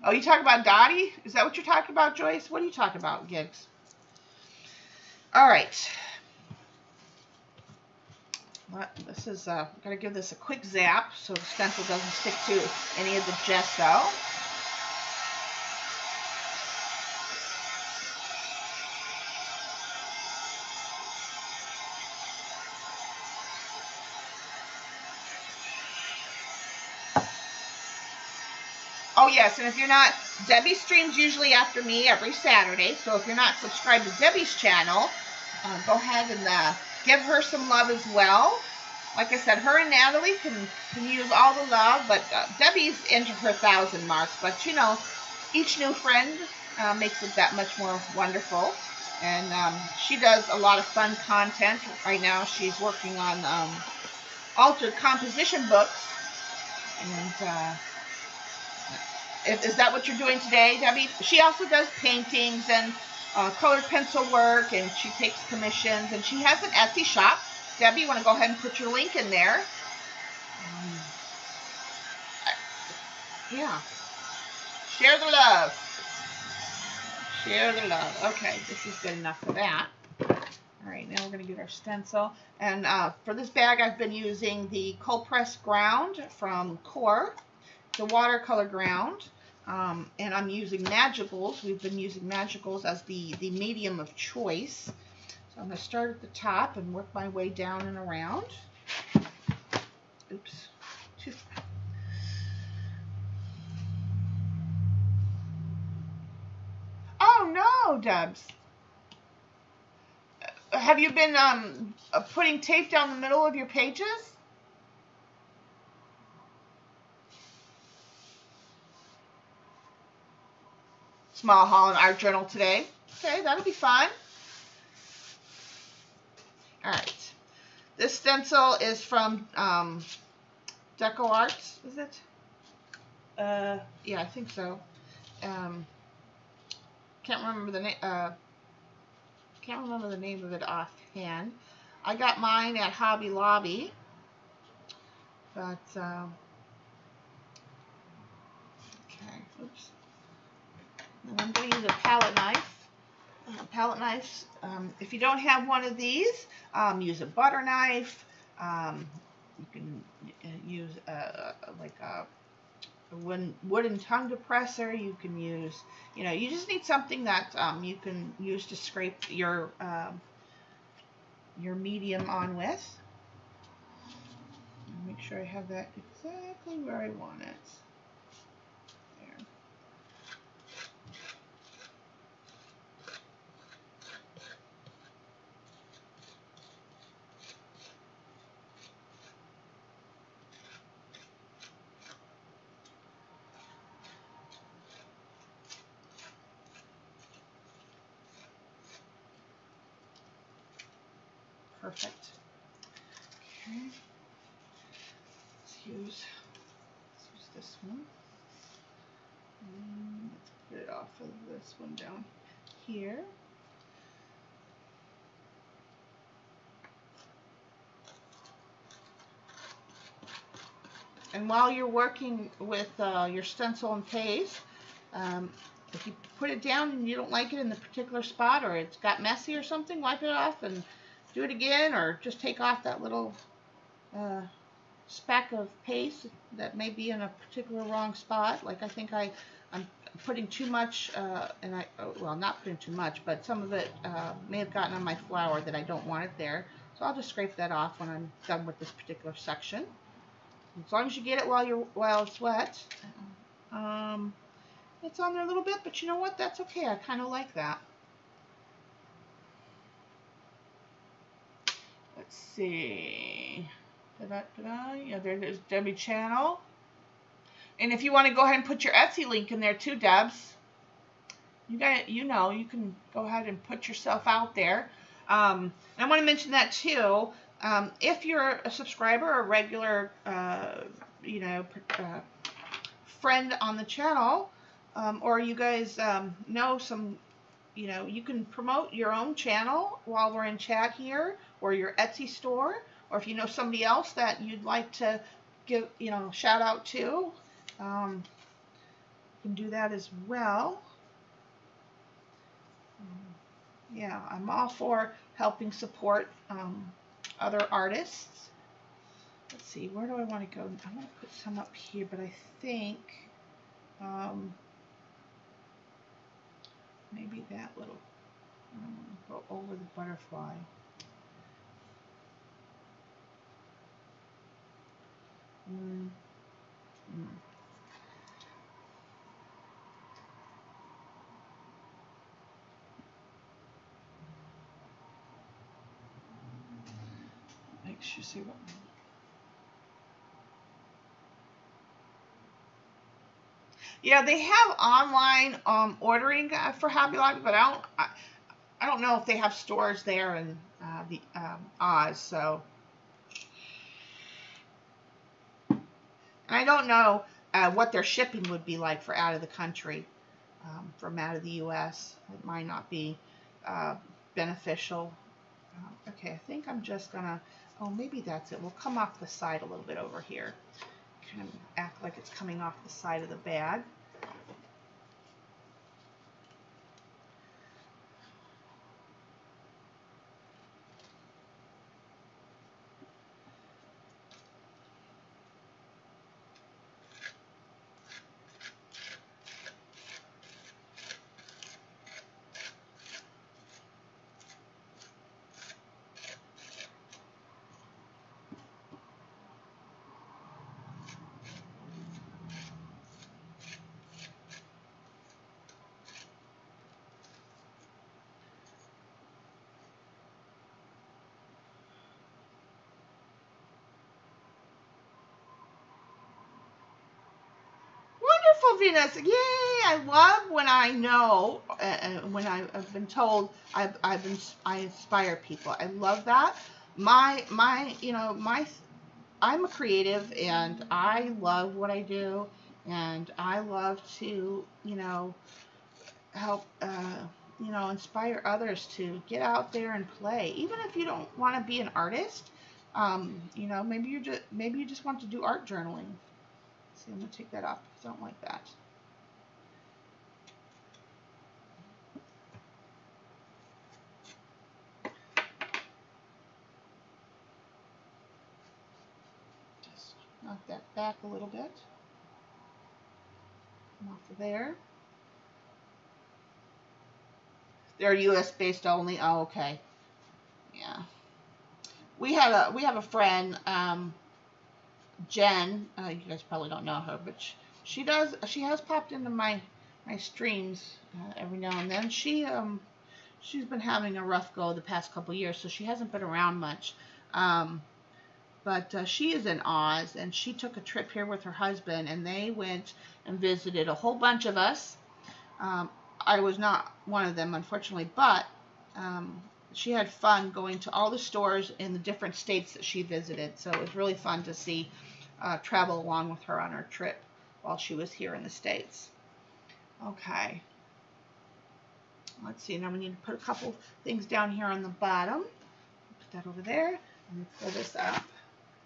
Speaker 1: Oh, you talking about Dottie? Is that what you're talking about, Joyce? What are you talking about, Gigs? All right. This is, I'm going to give this a quick zap so the stencil doesn't stick to any of the gesso. Oh, yes, and if you're not, Debbie streams usually after me every Saturday, so if you're not subscribed to Debbie's channel, go ahead and give her some love as well. Like I said, her and Natalie can use all the love, but Debbie's into her 1,000 mark. But, you know, each new friend makes it that much more wonderful. And she does a lot of fun content. Right now she's working on altered composition books. And is that what you're doing today, Debbie? She also does paintings and colored pencil work, and she takes commissions, and she has an Etsy shop. Debbie, you want to go ahead and put your link in there? Yeah. Share the love. Share the love. Okay, this is good enough for that. All right, now we're going to get our stencil. And for this bag, I've been using the cold pressed ground from Core, the watercolor ground. And I'm using Magicals. We've been using Magicals as the medium of choice. So I'm going to start at the top and work my way down and around. Oops. Oh no, Debs. Have you been putting tape down the middle of your pages? Small Holland Art Journal today. Okay, that'll be fun. All right. This stencil is from Deco Arts, is it? Yeah, I think so. Can't remember the name. Can't remember the name of it offhand. I got mine at Hobby Lobby, but okay. Oops. And I'm going to use a palette knife. Palette knives. If you don't have one of these, use a butter knife. You can use like a wooden tongue depressor. You can use, you know, you just need something that you can use to scrape your medium on with. Make sure I have that exactly where I want it. There. Perfect. Okay. Let's use this one. And let's put it off of this one down here. And while you're working with your stencil and paste, if you put it down and you don't like it in the particular spot, or it's got messy or something, wipe it off and do it again, or just take off that little speck of paste that may be in a particular wrong spot. Like I think I'm putting too much, well, not putting too much, but some of it may have gotten on my flower that I don't want it there. So I'll just scrape that off when I'm done with this particular section. As long as you get it while it's wet. It's on there a little bit, but you know what? That's okay. I kind of like that. Let's see. Yeah, there's Debbie channel. And if you want to go ahead and put your Etsy link in there too, Debs, you can go ahead and put yourself out there. And I want to mention that too. If you're a subscriber or a regular, friend on the channel, or you guys know some, you can promote your own channel while we're in chat here, or your Etsy store, or if you know somebody else that you'd like to give, shout out to, you can do that as well. Yeah, I'm all for helping support other artists. Let's see, where do I want to go? I want to put some up here, but I think maybe that little, go over the butterfly. Makes you see what. Yeah, they have online ordering for Hobby Lobby, but I don't know if they have stores there in the Oz. So I don't know what their shipping would be like for out of the country, from out of the U.S. It might not be beneficial. Okay, I think I'm just gonna. Oh, maybe that's it. We'll come off the side a little bit over here. Kind of act like it's coming off the side of the bag. Wonderful, Venus. Yay! I love when I know, when I've been told I inspire people. I love that. I'm a creative and I love what I do, and I love to, help, inspire others to get out there and play. Even if you don't want to be an artist, maybe you just want to do art journaling. See, I'm gonna take that off. I don't like that. Just knock that back a little bit. Come off of there. They're US based only. Oh, okay. Yeah. We have a friend, Jen. You guys probably don't know her, but she does. She has popped into my streams every now and then. She's been having a rough go the past couple years, so she hasn't been around much. But she is in Oz, and she took a trip here with her husband, and they went and visited a whole bunch of us. I was not one of them, unfortunately, but she had fun going to all the stores in the different states that she visited. So it was really fun to see, travel along with her on her trip while she was here in the States. Okay. Let's see, now we need to put a couple things down here on the bottom. Put that over there, and pull this up.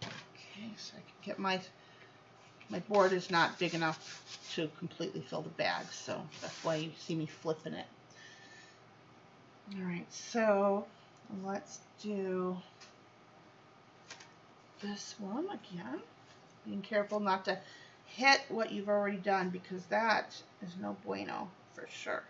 Speaker 1: Okay, so I can get my board is not big enough to completely fill the bag, so that's why you see me flipping it. All right, so let's do this one again. Being careful not to hit what you've already done, because that is no bueno for sure.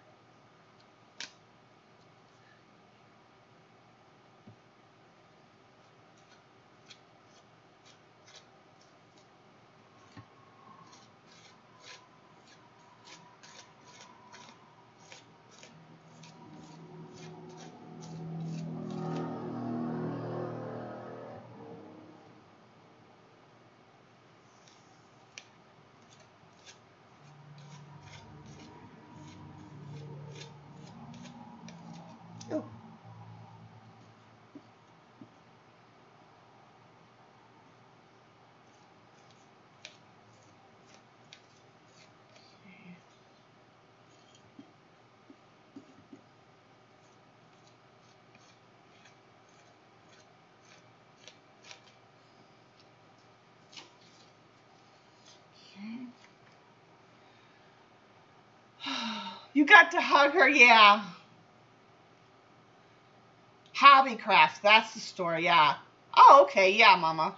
Speaker 1: Oh. You got to hug her, yeah. Hobbycraft, that's the store, yeah. Oh, okay, yeah, Mama.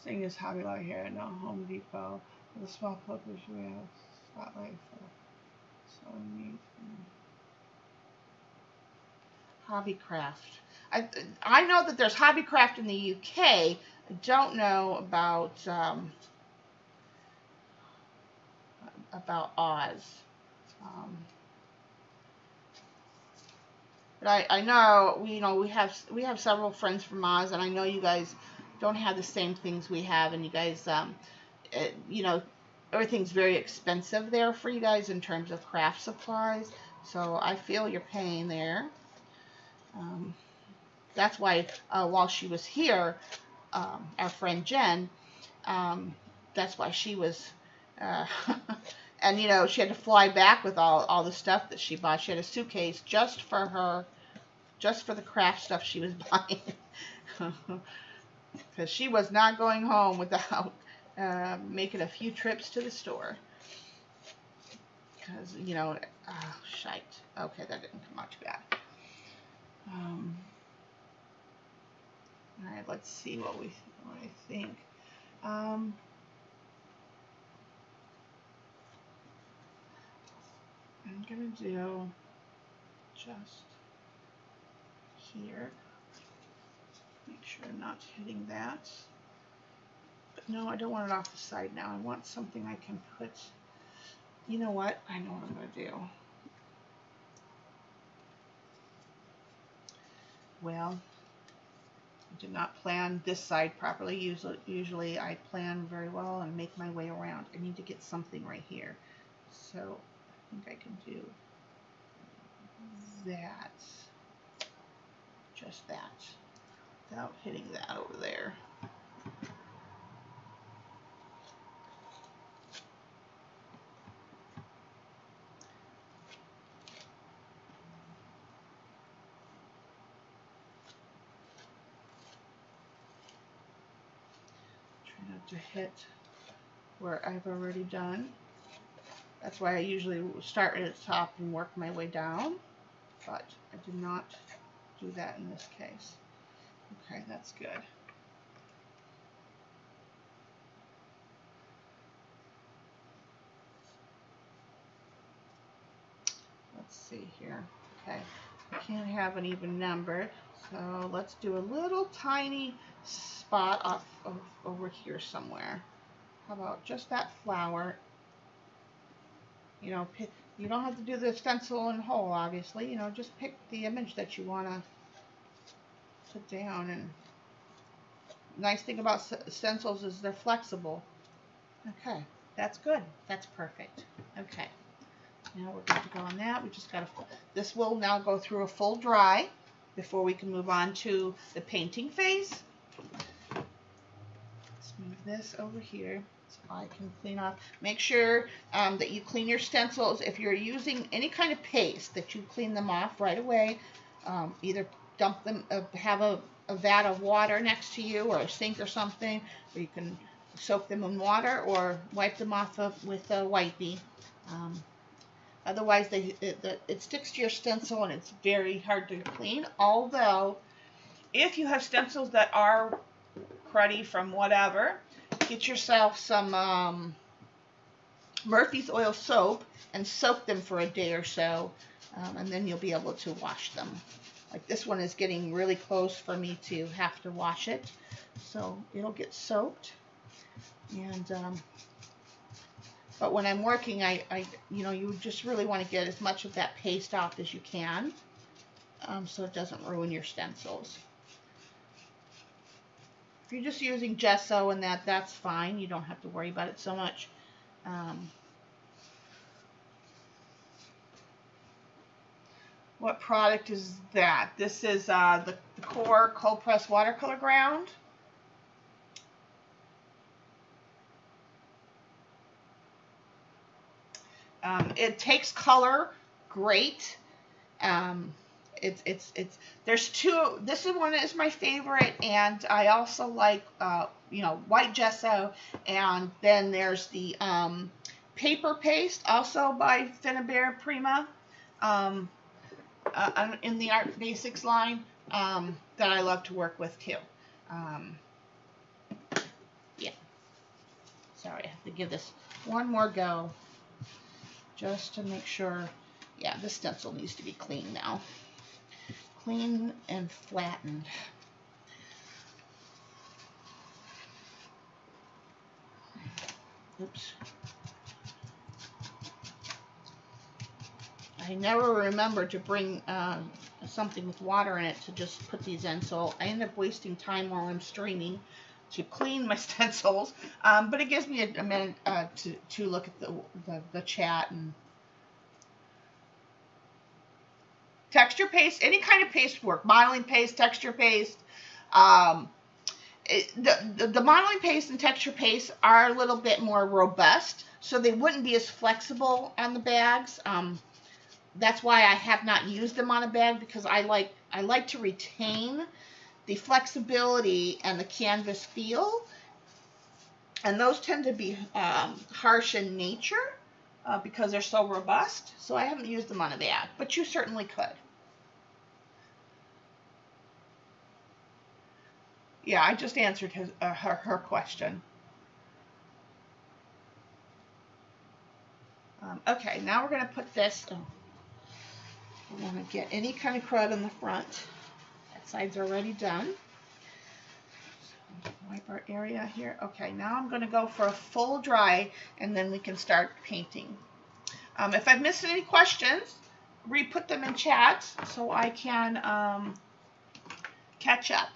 Speaker 1: Seeing as Hobby Lobby here at Home Depot, with a small clippers, we have spotlight for so neat. Hobbycraft. I know that there's Hobbycraft in the UK. I don't know about Oz. But I know we have several friends from Oz, and I know you guys don't have the same things we have, and you guys you know, everything's very expensive there for you guys in terms of craft supplies. So I feel your pain there. That's why while she was here, our friend Jen, that's why she was, and you know, she had to fly back with all the stuff that she bought. She had a suitcase just for her, just for the craft stuff she was buying, because she was not going home without making a few trips to the store. Because you know, oh, shite. Okay, that didn't come out too bad. All right, let's see what I think. I'm gonna do just here. Make sure I'm not hitting that. But no, I don't want it off the side now. I want something I can put. You know what? I know what I'm gonna do. Well, I did not plan this side properly. Usually I plan very well and make my way around. I need to get something right here. So I think I can do that. Just that. Without hitting that over there. Try not to hit where I've already done. That's why I usually start at the top and work my way down, but I did not do that in this case. Okay, that's good. Let's see here. Okay, I can't have an even number, so let's do a little tiny spot off of over here somewhere. How about just that flower? You know, you don't have to do the stencil and whole, obviously. You know, just pick the image that you want to put down. And nice thing about stencils is they're flexible. Okay, that's good. That's perfect. Okay, now we're good to go on that. We just got to. This will now go through a full dry before we can move on to the painting phase. Let's move this over here. So I can clean off. Make sure that you clean your stencils. If you're using any kind of paste, that you clean them off right away. Either dump them, have a vat of water next to you or a sink or something, where you can soak them in water or wipe them off with a wipey. Otherwise, it sticks to your stencil and it's very hard to clean. Although, if you have stencils that are cruddy from whatever, get yourself some Murphy's oil soap and soak them for a day or so, and then you'll be able to wash them. Like this one is getting really close for me to have to wash it, so it'll get soaked. And but when I'm working, you know, you just really want to get as much of that paste off as you can, so it doesn't ruin your stencils. If you're just using gesso and that's fine. You don't have to worry about it so much. What product is that? This is the Core Cold Press Watercolor Ground. It takes color great. There's two. This one is my favorite, and I also like you know, white gesso, and then there's the paper paste, also by Finnabair Prima, in the Art Basics line, that I love to work with too. Yeah. Sorry, I have to give this one more go, just to make sure. Yeah, this stencil needs to be clean now. Clean and flattened. Oops. I never remember to bring a something with water in it to just put these in. So I end up wasting time while I'm streaming to clean my stencils. But it gives me a minute to look at the chat. And texture paste, any kind of paste work, modeling paste, texture paste. The modeling paste and texture paste are a little bit more robust, so they wouldn't be as flexible on the bags. That's why I have not used them on a bag, because I like to retain the flexibility and the canvas feel, and those tend to be harsh in nature because they're so robust. So I haven't used them on a bag, but you certainly could. Yeah, I just answered her question. Okay, now we're going to put this. We want to get any kind of crud in the front. That side's already done. So wipe our area here. Okay, now I'm going to go for a full dry, and then we can start painting. If I've missed any questions, re-put them in chat so I can catch up.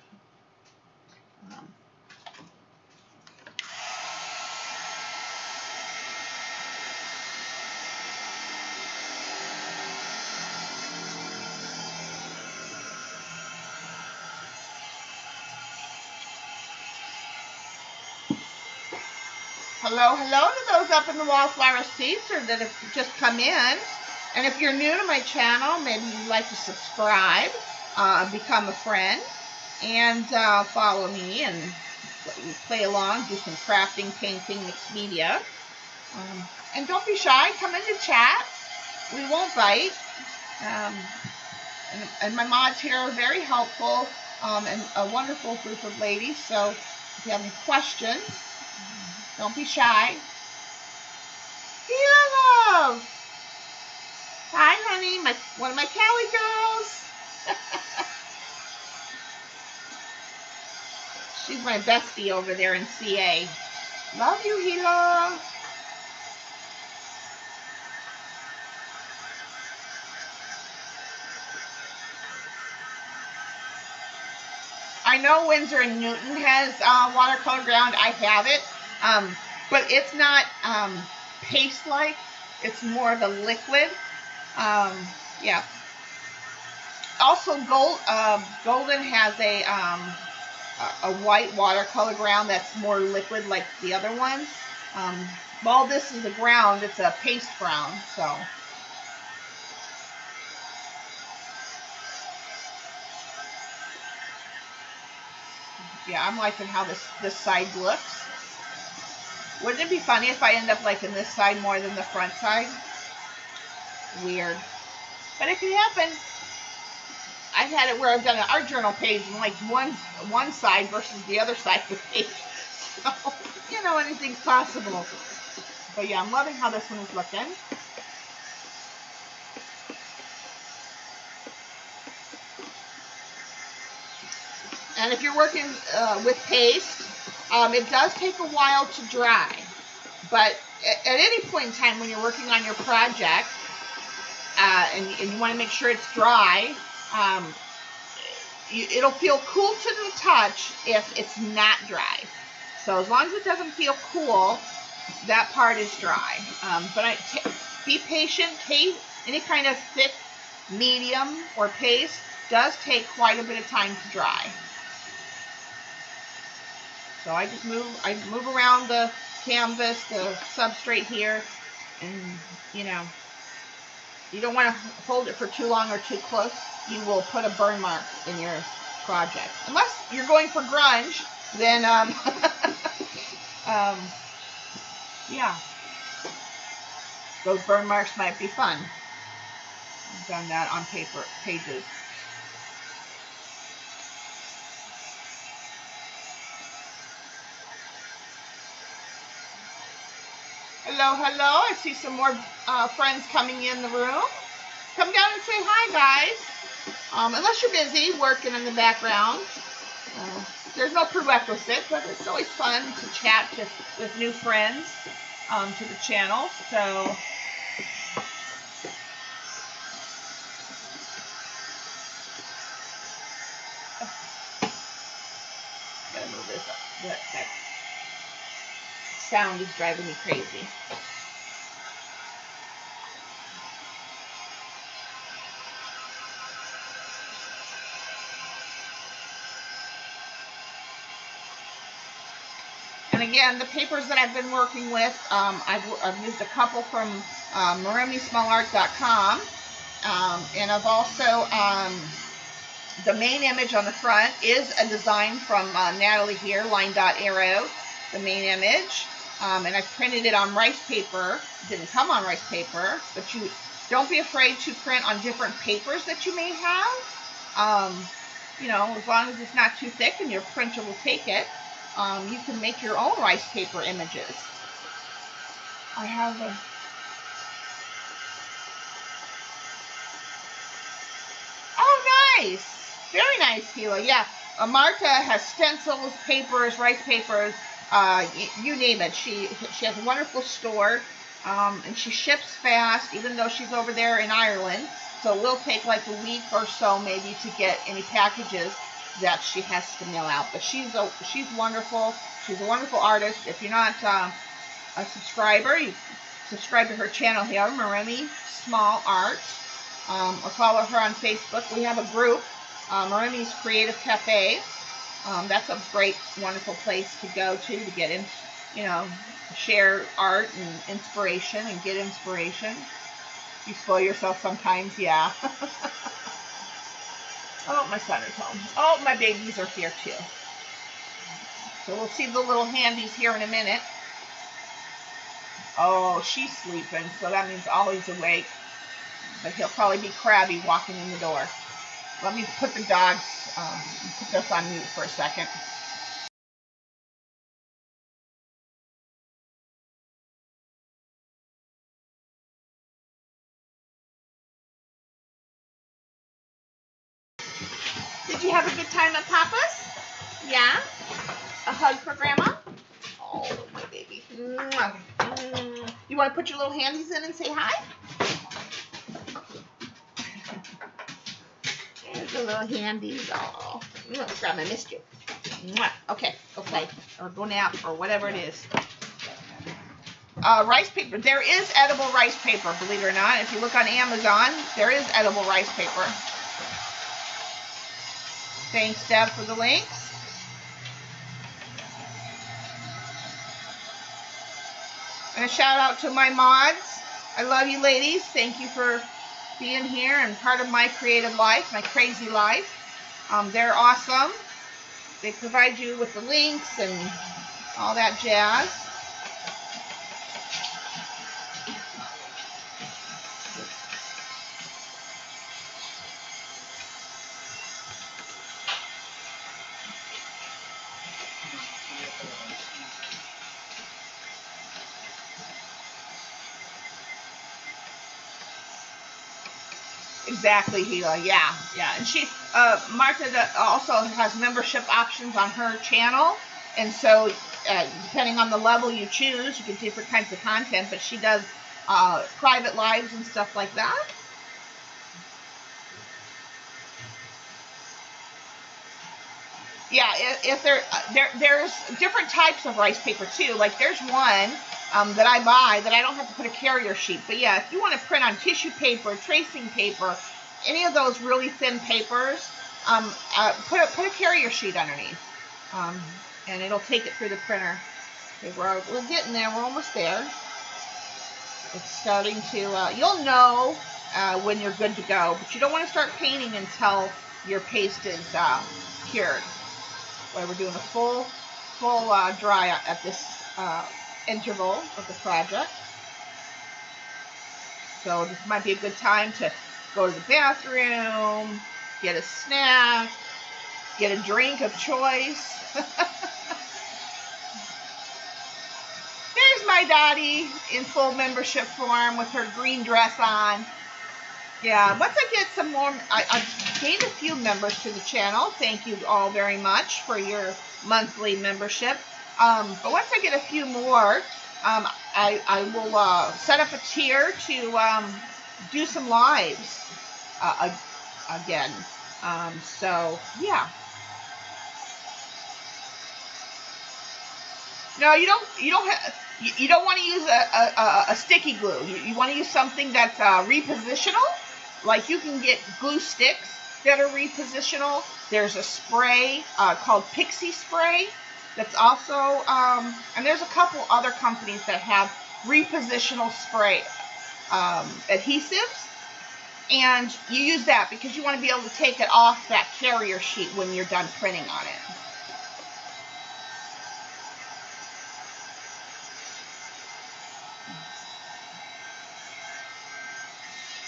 Speaker 1: Hello, hello to those up in the wallflower seats or that have just come in. And if you're new to my channel, maybe you'd like to subscribe, become a friend, and follow me and play along, do some crafting, painting, mixed media. And don't be shy, come into chat. We won't bite. And my mods here are very helpful and a wonderful group of ladies. So if you have any questions, don't be shy. Hello, love. Hi, honey. One of my Cali girls. She's my bestie over there in CA. Love you, Hila. I know Windsor and Newton has watercolor ground. I have it. But it's not paste-like. It's more of a liquid. Yeah. Also, Golden has a white watercolor ground that's more liquid like the other ones. While this is a ground, it's a paste brown. So. Yeah, I'm liking how this side looks. Wouldn't it be funny if I end up liking this side more than the front side? Weird. But it can happen. I've had it where I've done an art journal page and like one side versus the other side of the page. So, you know, anything's possible. But yeah, I'm loving how this one is looking. And if you're working with paste, it does take a while to dry. But at any point in time when you're working on your project, and you want to make sure it's dry, it'll feel cool to the touch if it's not dry. So as long as it doesn't feel cool, that part is dry. But be patient. Any kind of thick, medium, or paste does take quite a bit of time to dry. So I just move around the canvas, the substrate here, and you know, you don't want to hold it for too long or too close. You will put a burn mark in your project. Unless you're going for grunge, then yeah, those burn marks might be fun. I've done that on pages. Hello, hello. I see some more friends coming in the room. Come down and say hi, guys. Unless you're busy working in the background. There's no prerequisite, but it's always fun to chat with new friends to the channel. So, Gotta move this up. That sound is driving me crazy. And again, the papers that I've been working with, I've used a couple from MoremiSmallArt.com, and I've also, the main image on the front is a design from Natalie here, Line Dot Arrow, the main image, and I printed it on rice paper. It didn't come on rice paper, but you don't be afraid to print on different papers that you may have. You know, as long as it's not too thick and your printer will take it. You can make your own rice paper images. I have a... Oh, nice. Very nice, Gila. Yeah, Marta has stencils, papers, rice papers, you name it. She has a wonderful store, and she ships fast, even though she's over there in Ireland. So it will take like a week or so maybe to get any packages that she has to mail out. But she's wonderful. She's a wonderful artist. If you're not a subscriber, you subscribe to her channel here, Moremi Small Art, or follow her on Facebook. We have a group, Moremi's Creative Cafe. That's a great, wonderful place to go to get in, you know, share art and inspiration and get inspiration. You spoil yourself sometimes, yeah. Oh, my son is home. Oh, my babies are here too. So we'll see the little handies here in a minute. Oh, she's sleeping, so that means Ollie's awake. But he'll probably be crabby walking in the door. Let me put the dogs, put this on mute for a second. Did you have a good time at Papa's? Yeah? A hug for Grandma? Oh, my baby. You want to put your little handies in and say hi? There's the little handies. Oh, Grandma missed you. Okay, go play. Or go nap, or whatever it is. Rice paper. There is edible rice paper, believe it or not. If you look on Amazon, there is edible rice paper. Thanks, Deb, for the links. And a shout out to my mods. I love you, ladies. Thank you for being here and part of my creative life, my crazy life. They're awesome. They provide you with the links and all that jazz. Exactly, Gila. Yeah. And she, Marta also has membership options on her channel, and so depending on the level you choose, you get different kinds of content. But she does private lives and stuff like that. Yeah, if there's different types of rice paper too. Like there's one that I buy that I don't have to put a carrier sheet. But yeah, if you want to print on tissue paper, tracing paper, any of those really thin papers, put a carrier sheet underneath, and it'll take it through the printer. Okay, we're getting there. We're almost there. It's starting to. You'll know when you're good to go, but you don't want to start painting until your paste is cured. We're doing a full dry at this interval of the project. So this might be a good time to go to the bathroom, get a snack, get a drink of choice. There's my Dottie in full membership form with her green dress on. Yeah, once I get some more, I've gained a few members to the channel. Thank you all very much for your monthly membership. But once I get a few more, I will set up a tier to do some lives again. So, yeah. No, you don't. You don't want to use a sticky glue. You want to use something that's repositional. Like you can get glue sticks that are repositional. There's a spray called Pixie Spray that's also, and there's a couple other companies that have repositional spray adhesives. And you use that because you want to be able to take it off that carrier sheet when you're done printing on it.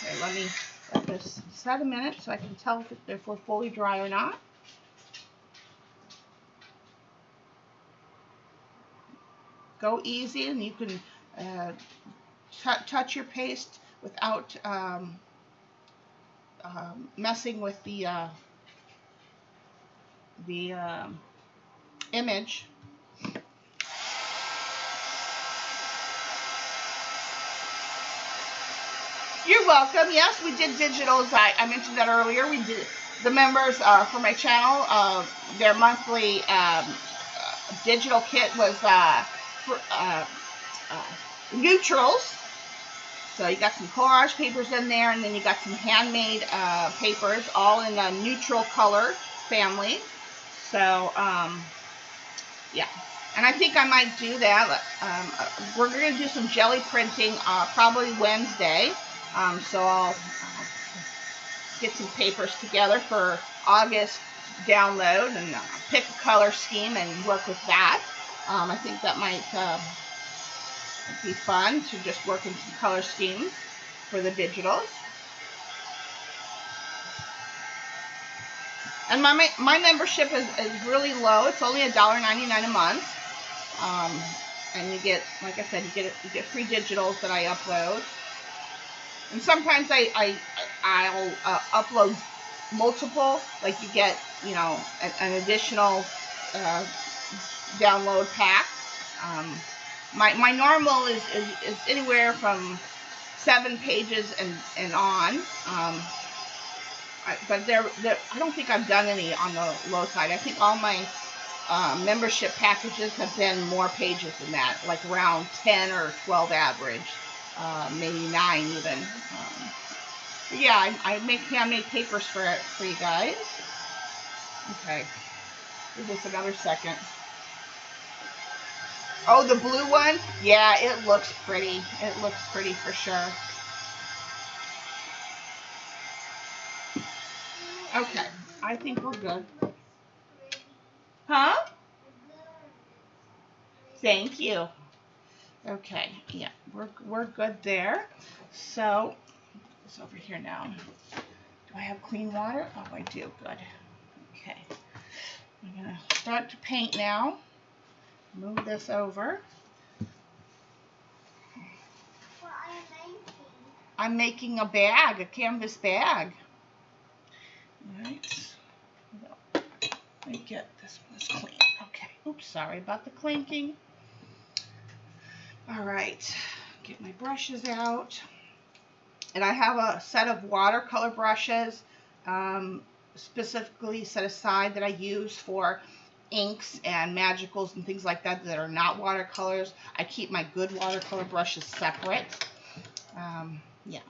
Speaker 1: Okay, let me let this set a minute so I can tell if we're fully dry or not. Go easy, and you can touch your paste without messing with the image. You're welcome. Yes, we did digitals. I mentioned that earlier. We did the members for my channel. Their monthly digital kit was for, neutrals. So you got some collage papers in there, and then you got some handmade papers, all in a neutral color family. So yeah, and I think I might do that. We're going to do some jelly printing probably Wednesday. So I'll get some papers together for August download and pick a color scheme and work with that. I think that might be fun to just work in some color schemes for the digitals. And my membership is really low. It's only $1.99 a month. And you get, like I said, you get free digitals that I upload. And sometimes I'll upload multiple, like you get, you know, an additional download pack. My normal is anywhere from 7 pages and on. But I don't think I've done any on the low side. I think all my membership packages have been more pages than that, like around 10 or 12 average. Maybe 9 even. But yeah, I make handmade papers for you guys. Okay, give this another second. Oh, the blue one? Yeah, it looks pretty. It looks pretty for sure. Okay, I think we're good. Huh? Thank you. Okay, yeah, we're good there. So, it's over here now. Do I have clean water? Oh, I do. Good. Okay. I'm gonna start to paint now. Move this over. What are you making? I'm making a bag, a canvas bag. All right. Let me get this one clean. Okay. Oops, sorry about the clinking. All right, get my brushes out. And I have a set of watercolor brushes specifically set aside that I use for inks and magicals and things like that that are not watercolors. I keep my good watercolor brushes separate. Yeah.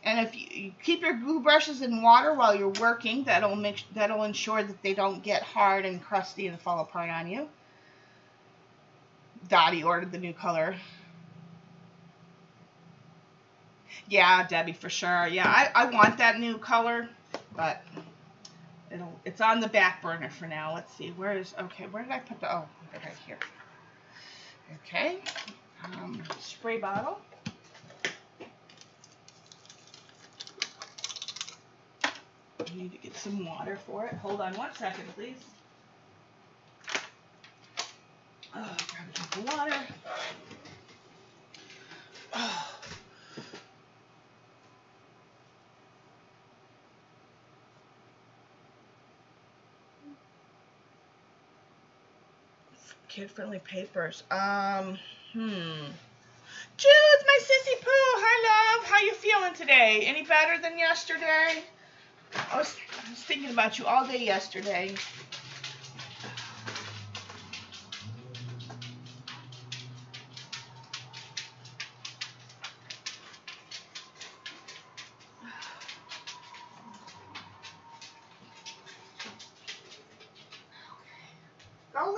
Speaker 1: And if you keep your glue brushes in water while you're working, that'll ensure that they don't get hard and crusty and fall apart on you. Dottie ordered the new color. Yeah, Debbie, for sure. Yeah, I want that new color, but it's on the back burner for now. Let's see. Where did I put the, oh, right here. Okay. Spray bottle. I need to get some water for it. Hold on 1 second, please. Oh, grab a drink of water. Oh. Kid-friendly papers. Jude, my sissy poo. Hi, love. How you feeling today? Any better than yesterday? I was thinking about you all day yesterday.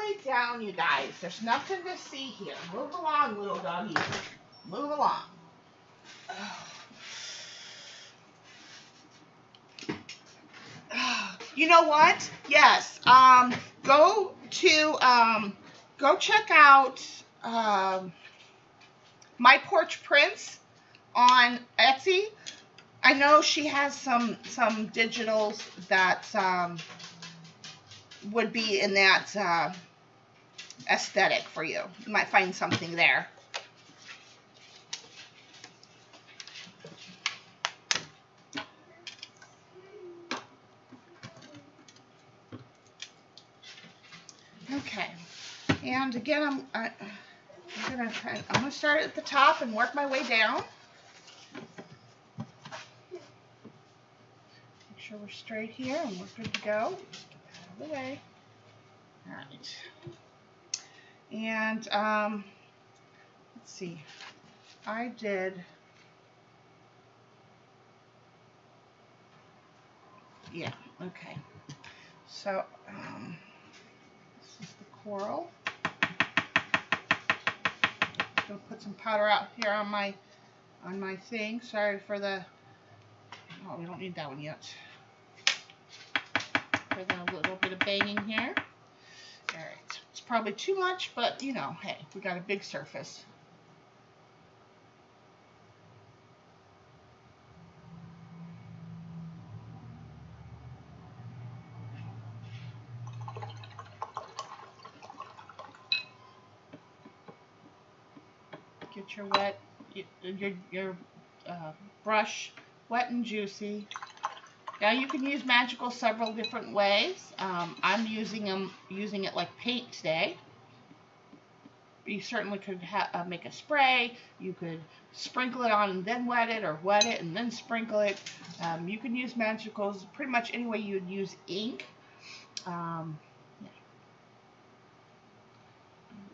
Speaker 1: way down, you guys. There's nothing to see here. Move along, little doggy. Move along. You know what? Yes. Go check out My Porch Prints on Etsy. I know she has some digitals that would be in that aesthetic for you. You might find something there. Okay, and again, I'm gonna start at the top and work my way down. Make sure we're straight here and we're good to go. Out of the way. All right. And let's see. I did. Yeah. Okay. So this is the coral. I'm gonna put some powder out here on my thing. Sorry for the. Oh, we don't need that one yet. For the little bit of banging here. All right. It's probably too much, but you know, hey, we got a big surface. Get your brush wet and juicy. Now you can use Magical several different ways. I'm using it like paint today. You certainly could make a spray. You could sprinkle it on and then wet it, or wet it and then sprinkle it. You can use Magicals pretty much any way you would use ink. Yeah.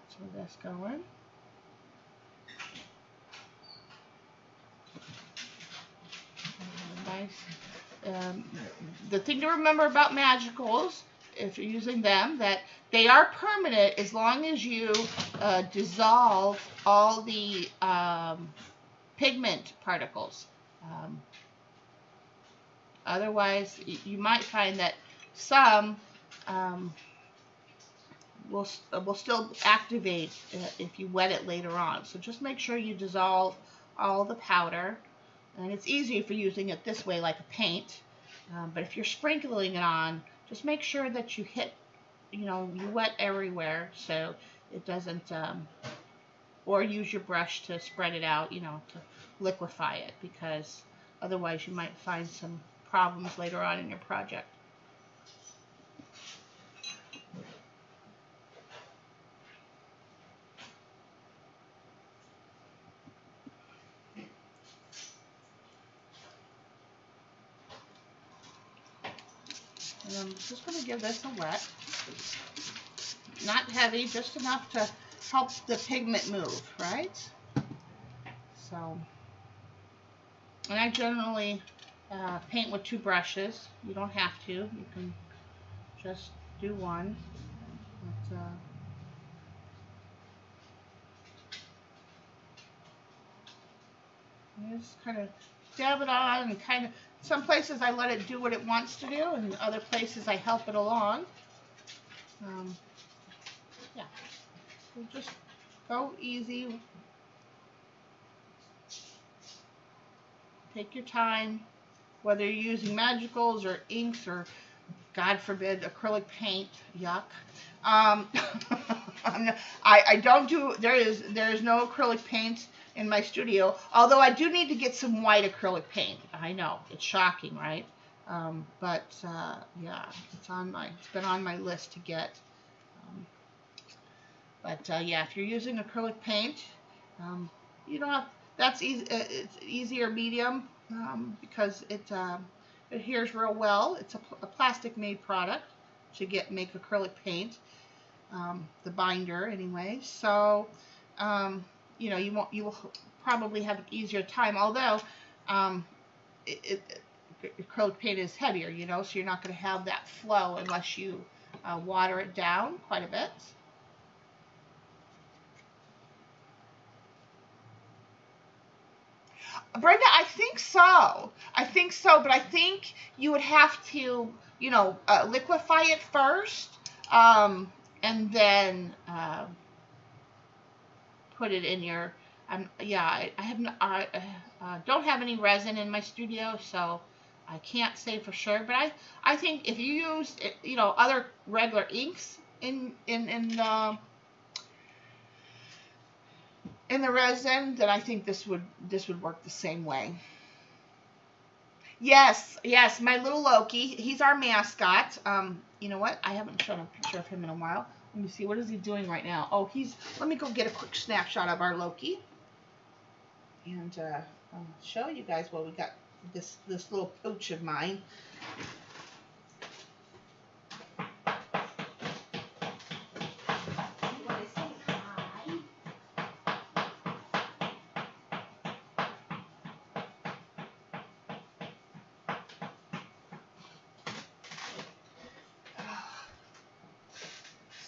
Speaker 1: So that's going. Nice. The thing to remember about Magicals, if you're using them, that they are permanent as long as you dissolve all the pigment particles. Otherwise, you might find that some will still activate if you wet it later on. So just make sure you dissolve all the powder. And it's easy if you're using it this way, like a paint. But if you're sprinkling it on, just make sure that you hit, you wet everywhere so it doesn't, or use your brush to spread it out, to liquefy it, because otherwise you might find some problems later on in your project. And I'm just going to give this a wet. Not heavy, just enough to help the pigment move, right? So, and I generally paint with 2 brushes. You don't have to. You can just do one. But, you just kind of dab it on, and kind of, some places I let it do what it wants to do, and other places I help it along. Yeah, so just go easy. Take your time, whether you're using Magicals or inks or, God forbid, acrylic paint. Yuck. I don't do. There is no acrylic paint in my studio, although I do need to get some white acrylic paint. I know, it's shocking, right? Yeah, it's been on my list to get. Yeah, if you're using acrylic paint, you don't have, that's easy. It's easier medium because it adheres real well. It's a plastic made product to make acrylic paint, the binder anyway. So you will probably have an easier time, although acrylic paint is heavier, so you're not going to have that flow unless you water it down quite a bit. Brenda, I think so. I think so, but I think you would have to, you know, liquefy it first, and then put it in your. Yeah, I have don't have any resin in my studio, so I can't say for sure. But I think if you use, you know, other regular inks in the resin, then I think this would work the same way. Yes, yes, my little Loki. He's our mascot. You know what? I haven't shown a picture of him in a while. Let me see. What is he doing right now? Oh, let me go get a quick snapshot of our Loki, and I'll show you guys what we got. This little pooch of mine.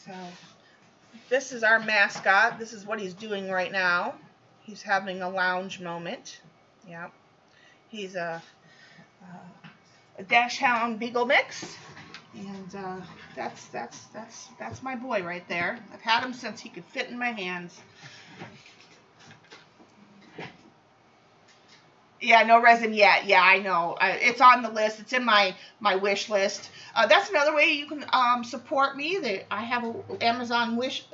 Speaker 1: So this is our mascot. This is what he's doing right now. He's having a lounge moment. Yeah. He's a Dachshund Beagle mix. And that's my boy right there. I've had him since he could fit in my hands. Yeah, no resin yet. Yeah, I know. It's on the list. It's in my wish list. That's another way you can support me. I have an Amazon wish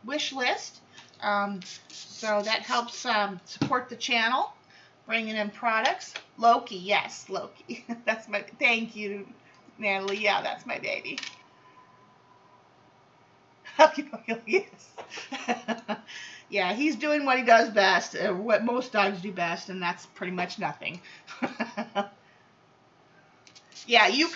Speaker 1: list. So that helps support the channel, bringing in products. Loki, yes, Loki. That's my. Thank you, Natalie. Yeah, that's my baby. Yes. Yeah, he's doing what he does best, what most dogs do best, and that's pretty much nothing. Yeah, you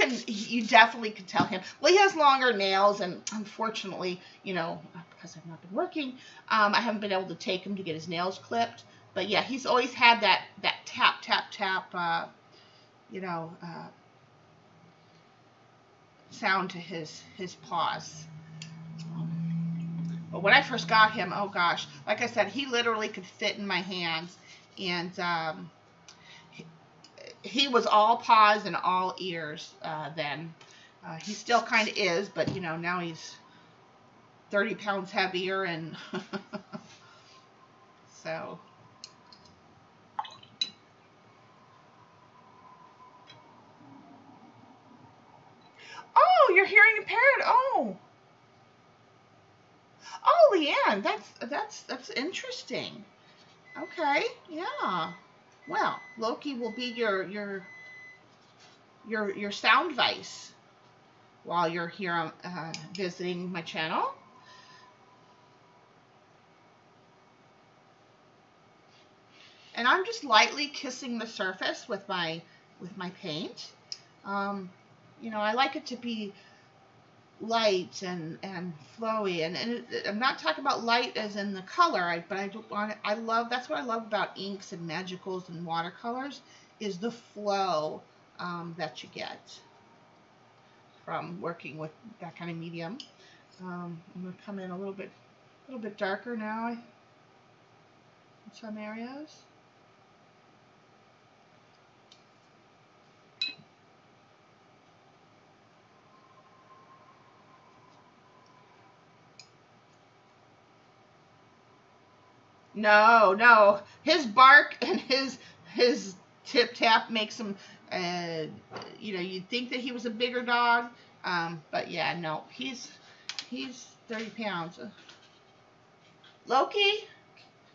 Speaker 1: definitely can tell him. Well, he has longer nails, and unfortunately, you know, because I've not been working, I haven't been able to take him to get his nails clipped. But yeah, he's always had that tap, tap, tap, you know, sound to his paws. But when I first got him, oh gosh, like I said, he literally could fit in my hands, and he was all paws and all ears then. He still kind of is, but you know, now he's 30 pounds heavier, and so. Oh, you're hearing impaired. Oh, Leanne, that's interesting. Okay, yeah. Well, Loki will be your sound vice while you're here visiting my channel. And I'm just lightly kissing the surface with my paint. You know, I like it to be light and flowy, and I'm not talking about light as in the color, but I don't want it. That's what I love about inks and magicals and watercolors, is the flow that you get from working with that kind of medium. I'm gonna come in a little bit darker now in some areas. No. His bark and his tip tap makes him, you know, you'd think that he was a bigger dog, but yeah, no, he's 30 pounds. Loki,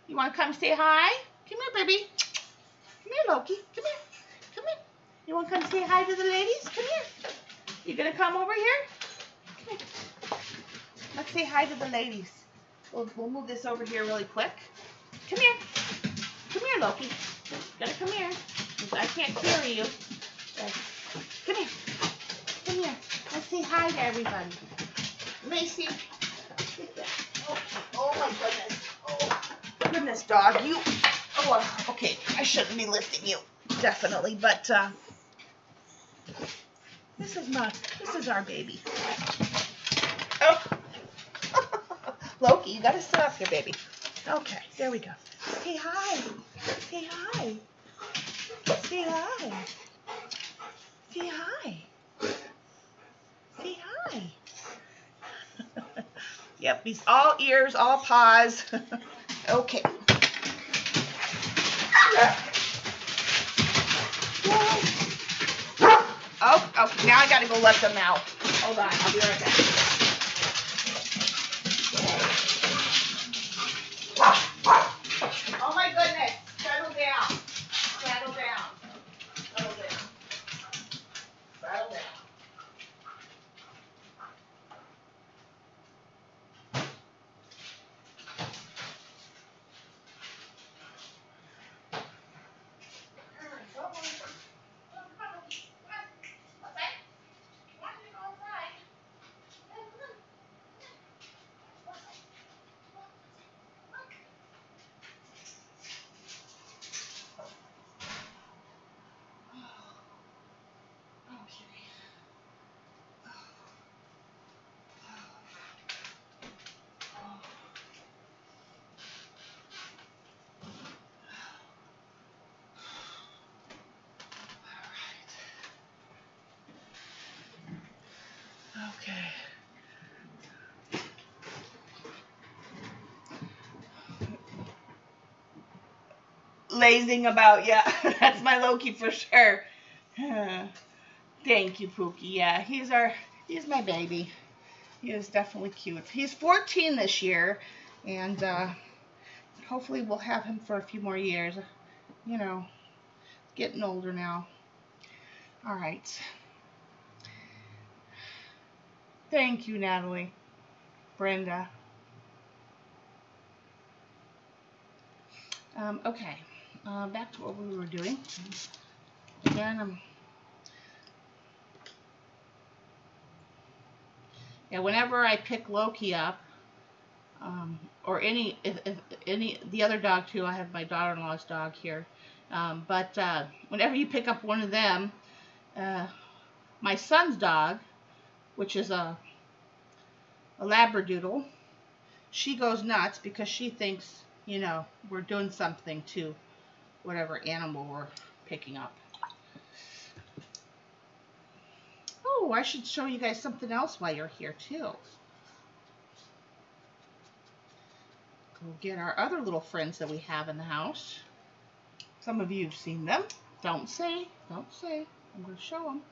Speaker 1: you want to come say hi? Come here, baby. Come here, Loki. Come here. You want to come say hi to the ladies? Come here. You gonna come over here? Come here. Let's say hi to the ladies. We'll move this over here really quick. Come here. Come here, Loki. You gotta come here. I can't carry you. Come here. Come here. Let's say hi to everybody. Macy. Oh my goodness. Oh goodness, dog. You. Oh, okay. I shouldn't be lifting you. Definitely, but this is our baby. Oh. Loki, you gotta sit up here, baby. Okay, there we go. Say hi. Say hi. Say hi. Say hi. Say hi. Yep, he's all ears, all paws. Okay. Oh, okay, now I gotta go let them out. Hold on, I'll be right back. Oh my goodness, settle down. Settle down. Settle down. Settle down. Okay. Lazing about, yeah. That's my Loki for sure. Thank you, Pookie. Yeah, he's my baby. He is definitely cute. He's 14 this year, and hopefully we'll have him for a few more years. You know, getting older now. All right. Thank you, Natalie. Brenda. Okay. Back to what we were doing. Again, yeah, whenever I pick Loki up, or any, if any, the other dog too, I have my daughter-in-law's dog here, but whenever you pick up one of them, my son's dog, which is a Labradoodle, she goes nuts because she thinks, you know, we're doing something to whatever animal we're picking up. Oh, I should show you guys something else while you're here too. Go get our other little friends that we have in the house. Some of you have seen them. Don't say. Don't say. I'm going to show them.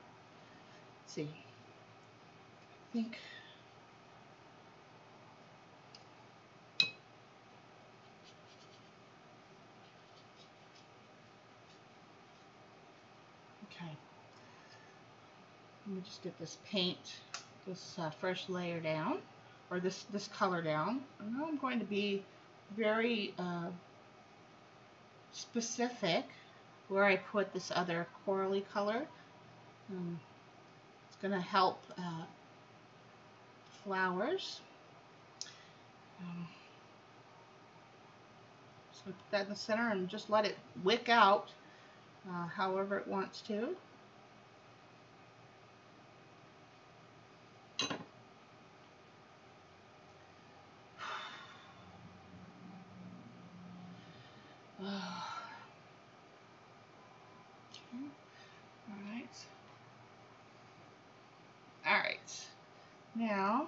Speaker 1: Let's see. I think. Okay. Let me just get this paint, this first layer down, or this color down. And now I'm going to be very specific where I put this other corally color. It's going to help flowers. So put that in the center and just let it wick out however it wants to. Alright. Now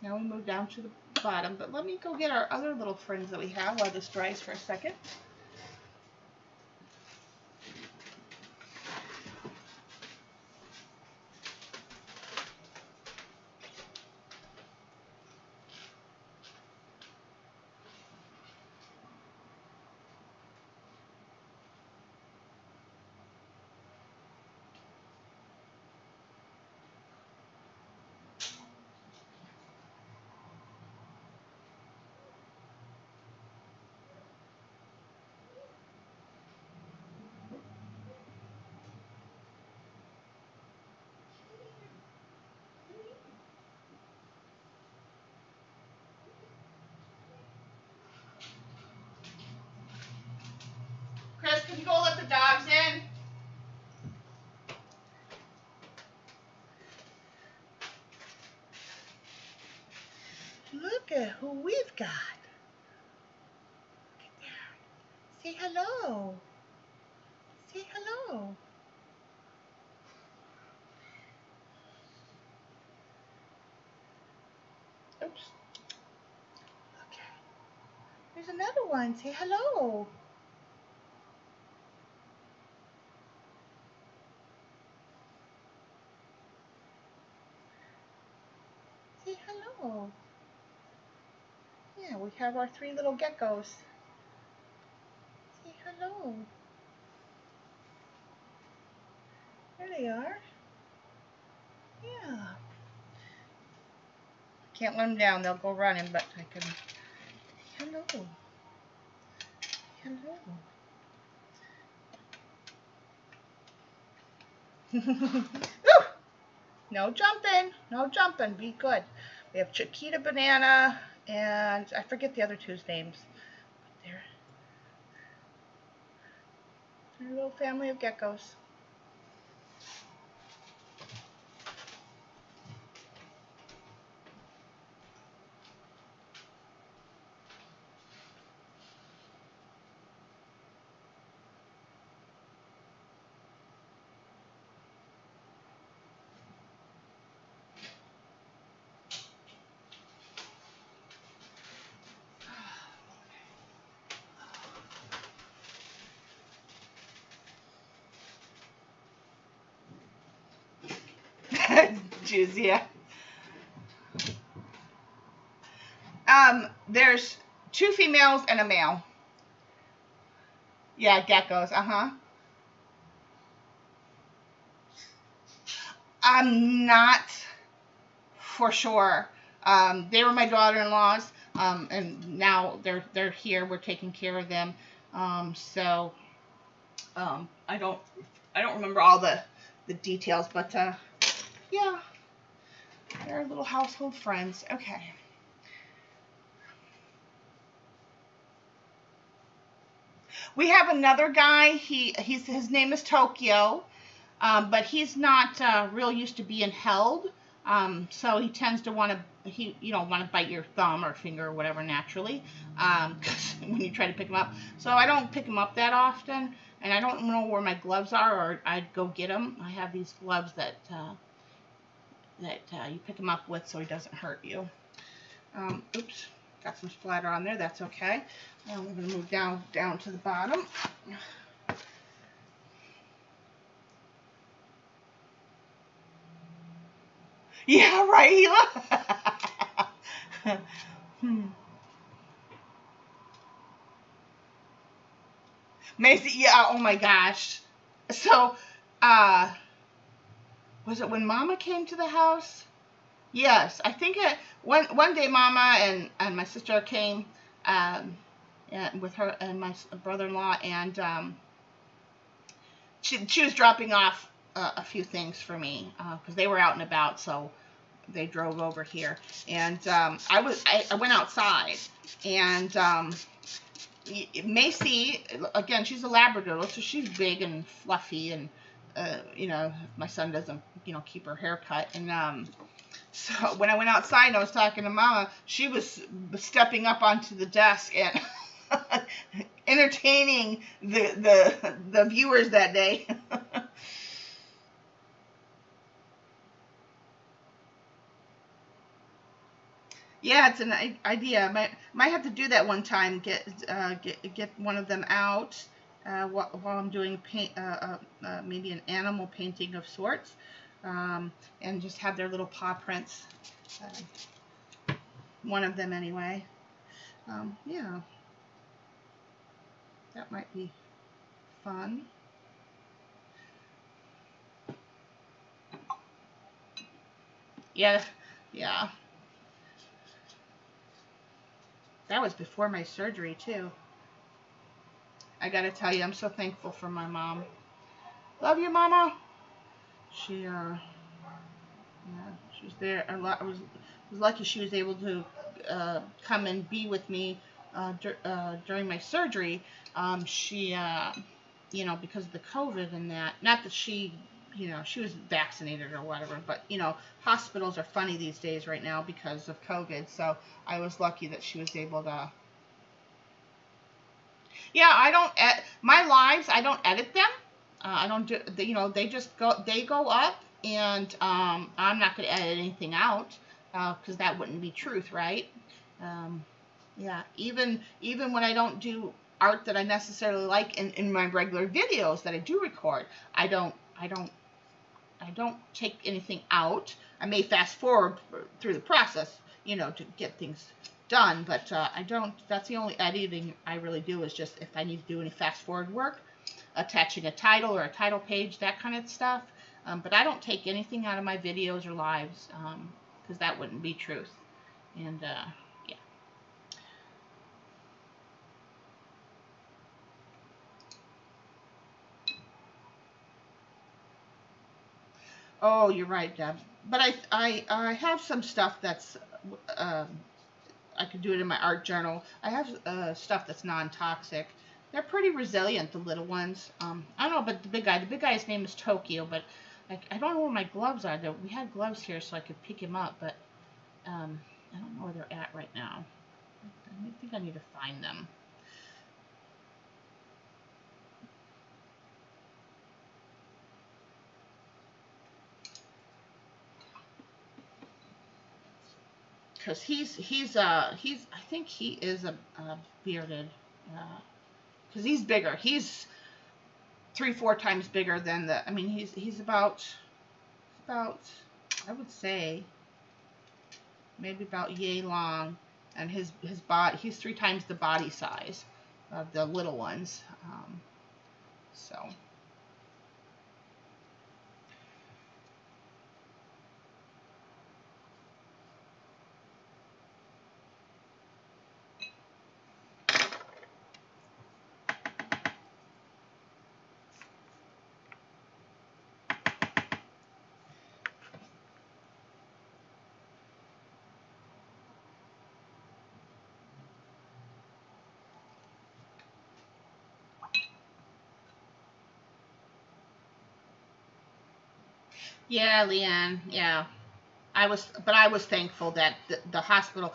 Speaker 1: we move down to the bottom, but let me go get our other little friends that we have while this dries for a second. Chris, can you go let the dogs in? Look at who we've got. Say hello. Say hello. Oops. Okay. There's another one. Say hello. Say hello. Yeah, we have our 3 little geckos. Say hello. There they are. Yeah. Can't let them down. They'll go running, but I can. Hello. Hello. No jumping. No jumping. Be good. We have Chiquita Banana and I forget the other two's names. They're a little family of geckos. Jizya. There's 2 females and a male. Yeah, geckos. I'm not for sure. They were my daughter-in-laws, and now they're here. We're taking care of them. So I don't remember all the details, but yeah, they're little household friends. Okay. We have another guy. His name is Tokyo, but he's not real used to being held. So he tends to want to bite your thumb or finger or whatever naturally, when you try to pick him up. So I don't pick him up that often, and I don't know where my gloves are, or I'd go get them. I have these gloves that you pick him up with so he doesn't hurt you. Oops, got some splatter on there. That's okay. We're going to move down to the bottom. Yeah, right. Macy, yeah, oh my gosh. So, was it when Mama came to the house? Yes, I think one day Mama and my sister came, with her and my brother-in-law, and she was dropping off a few things for me, because they were out and about, so they drove over here, and I went outside, and Macy, again, she's a Labrador, so she's big and fluffy, and my son doesn't keep her hair cut, and so when I went outside and I was talking to Mama, she was stepping up onto the desk and entertaining the viewers that day. Yeah, it's an idea. Might have to do that one time. Get one of them out while I'm doing paint, maybe an animal painting of sorts, and just have their little paw prints. One of them anyway. Yeah, that might be fun. Yeah, yeah. That was before my surgery too. I gotta tell you, I'm so thankful for my mom. Love you, Mama. She she was there a lot. I was lucky she was able to come and be with me during my surgery. She because of the COVID and that. Not that she she was vaccinated or whatever, but hospitals are funny these days right now because of COVID. So I was lucky that she was able to. Yeah, I don't my lives. I don't edit them. I don't do. You know, they just go. They go up, and I'm not going to edit anything out because that wouldn't be truth, right? Um, yeah. Even when I don't do art that I necessarily like in my regular videos that I do record, I don't take anything out. I may fast forward through the process, you know, to get things done, but I don't. That's the only editing I really do is just if I need to do any fast forward work, attaching a title or a title page, that kind of stuff. But I don't take anything out of my videos or lives because that wouldn't be truth. And yeah. Oh, you're right, Deb. But I have some stuff that's um, I could do it in my art journal. I have stuff that's non-toxic. They're pretty resilient, the little ones. I don't know, but the big guy's name is Tokyo, but I don't know where my gloves are. We had gloves here so I could pick him up, but I don't know where they're at right now. I think I need to find them. Because I think he is a bearded, because he's bigger. He's 3-4 times bigger than the. I mean, he's about I would say maybe about yay long, and his body, he's 3 times the body size of the little ones. So. Yeah, Leanne. Yeah, I was thankful that the hospital,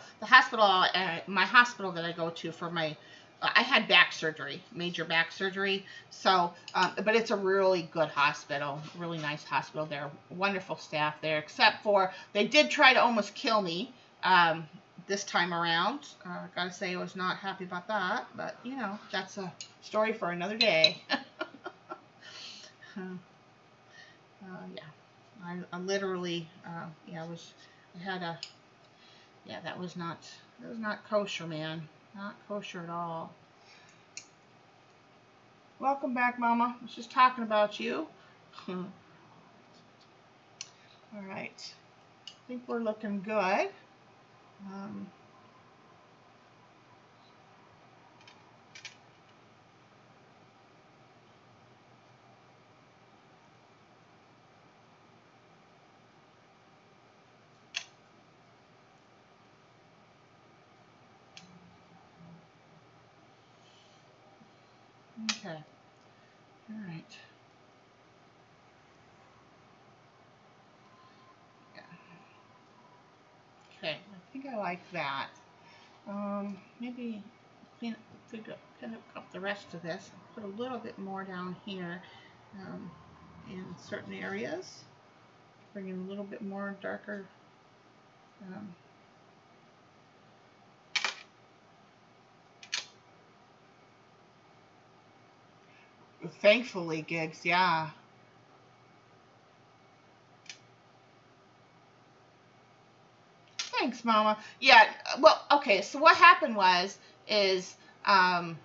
Speaker 1: my hospital that I go to for my, I had back surgery, major back surgery. So, but it's a really good hospital, really nice hospital. They're wonderful staff there, except for they did try to almost kill me this time around. Gotta say, I was not happy about that, but you know, that's a story for another day. Yeah. I literally, yeah, I had a, yeah, that was not kosher, man. Not kosher at all. Welcome back, Mama. I was just talking about you. All right. I think we're looking good. Um, okay. All right. Yeah. Okay. I think I like that. Maybe clean up the rest of this. Put a little bit more down here um, in certain areas. Bring in a little bit more darker. Um, Thankfully, gigs, yeah. Thanks, Mama. Yeah, well, okay, so what happened is, um,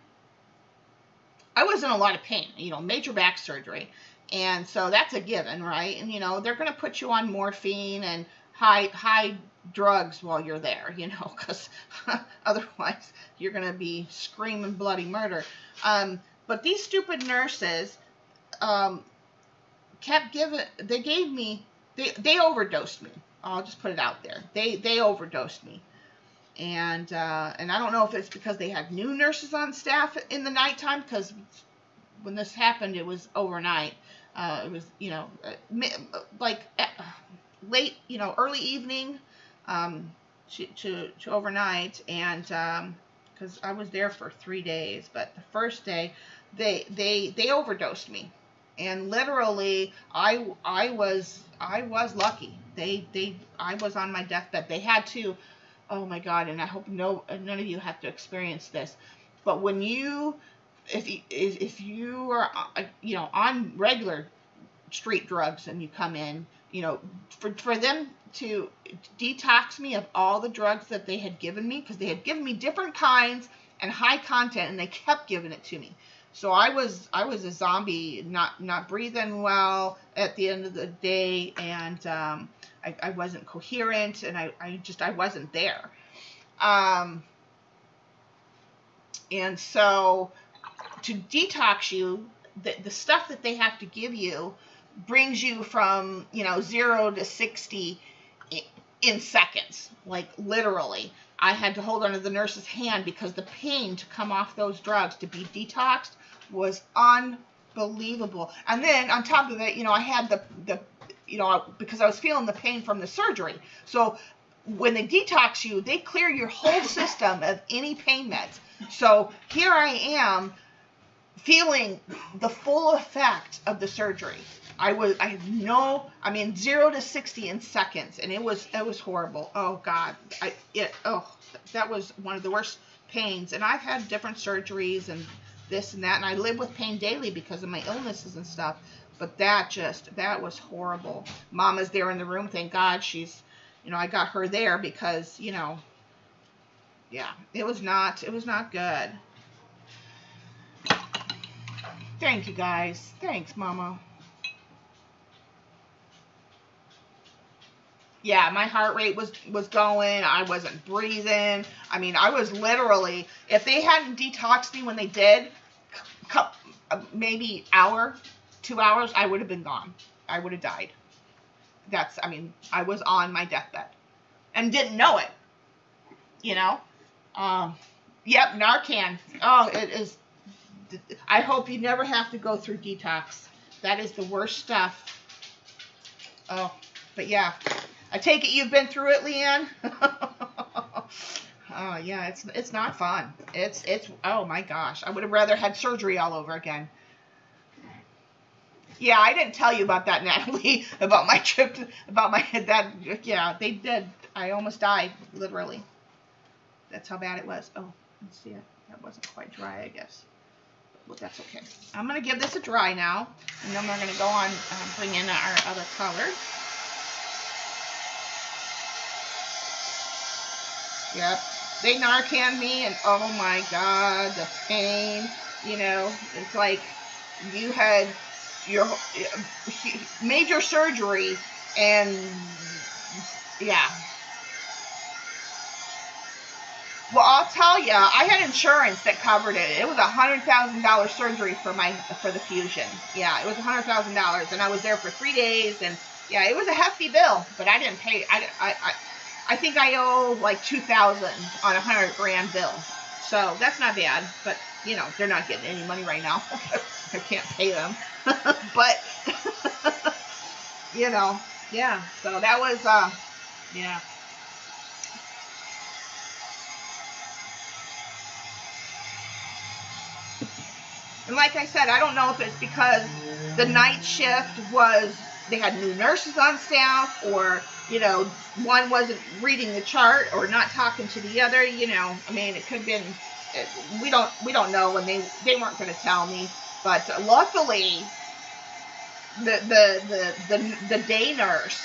Speaker 1: I was in a lot of pain, you know, major back surgery. And so that's a given, right? And, you know, they're going to put you on morphine and high drugs while you're there, you know, because otherwise you're going to be screaming bloody murder. But these stupid nurses, um, they gave me, they overdosed me. I'll just put it out there. They overdosed me. And I don't know if it's because they had new nurses on staff in the nighttime, because when this happened, it was overnight. It was, you know, like late, you know, early evening to overnight, and because I was there for 3 days. But the first day, they overdosed me, and literally I was lucky. I was on my deathbed. They had to. Oh my God! And I hope none of you have to experience this. But when you, if you are on regular street drugs and you come in, for them to detox me of all the drugs that they had given me, because they had given me different kinds and high content, and they kept giving it to me. So I was a zombie, not breathing well at the end of the day, and I wasn't coherent, and I wasn't there. And so to detox you, the stuff that they have to give you brings you from 0 to 60 in seconds, like literally. I had to hold onto the nurse's hand because the pain to come off those drugs, to be detoxed, was unbelievable. And then on top of it, I had the because I was feeling the pain from the surgery. So when they detox you, they clear your whole system of any pain meds. So here I am feeling the full effect of the surgery. I had 0 to 60 in seconds, and it was horrible. Oh God, that was one of the worst pains. And I've had different surgeries and this and that, and I live with pain daily because of my illnesses and stuff. But that was horrible. Mama's there in the room. Thank God she's, I got her there because, yeah, it was not good. Thank you guys. Thanks, Mama. Yeah, my heart rate was going. I wasn't breathing. I was literally, if they hadn't detoxed me when they did, maybe hour, 2 hours, I would have been gone. I would have died. I was on my deathbed and didn't know it. Yep, Narcan. Oh, it is. I hope you never have to go through detox. That is the worst stuff. Oh, but yeah. I take it you've been through it, Leanne? Oh, yeah, it's not fun. It's oh my gosh. I would have rather had surgery all over again. Yeah, I didn't tell you about that, Natalie, about my trip, yeah, they did. I almost died, literally. That's how bad it was. Oh, let's see it. That wasn't quite dry, I guess. Well, that's okay. I'm going to give this a dry now, and then we're going to go on, bring in our other color. Yep. They Narcan me, and oh my God, the pain, it's like you had your major surgery, and yeah. Well, I'll tell you, I had insurance that covered it. It was a $100,000 surgery for the fusion. Yeah, it was $100,000, and I was there for 3 days, and yeah, it was a hefty bill, but I didn't pay. I think I owe like $2,000 on a $100,000 bill, so that's not bad. But they're not getting any money right now. I can't pay them. But yeah. So that was yeah. And like I said, I don't know if it's because the night shift they had new nurses on staff, or one wasn't reading the chart or not talking to the other. It could have been. We don't know, and they weren't going to tell me. But luckily, the day nurse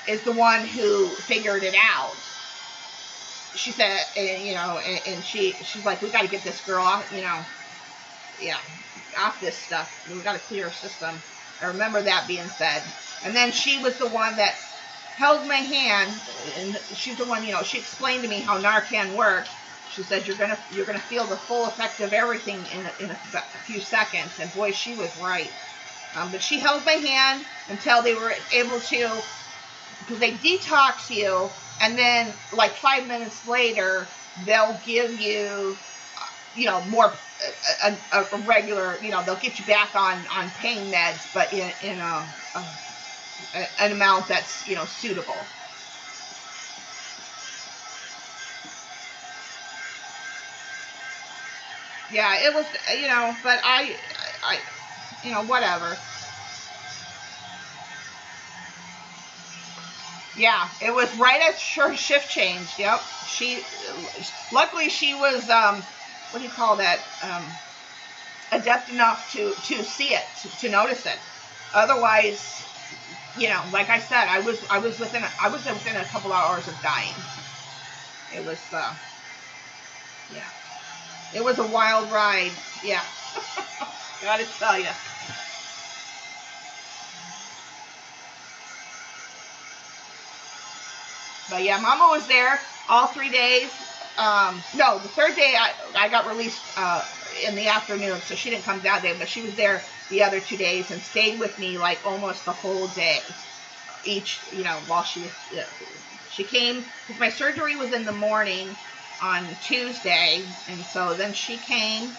Speaker 1: is the one who figured it out. She said, and she's like, we got to get this girl off, off this stuff. We got to clear her system. I remember that being said. And then she was the one that held my hand, and she's the one, she explained to me how Narcan worked. She said, you're gonna feel the full effect of everything in a few seconds. And boy, she was right. But she held my hand until they were able to, because they detox you, and then like 5 minutes later, they'll give you, more a regular, they'll get you back on pain meds, but in an amount that's, suitable. Yeah, it was, but I, whatever. Yeah, it was right as her shift changed. Yep. Luckily she was, what do you call that? Adept enough to see it, to notice it. Otherwise, like I said, I was within a couple hours of dying. It was, yeah, it was a wild ride. Yeah, gotta tell you. But yeah, Mama was there all 3 days. No, the third day I got released in the afternoon, so she didn't come that day, but she was there the other 2 days and stayed with me like almost the whole day. Each, while she came, because my surgery was in the morning on Tuesday, and so then she came,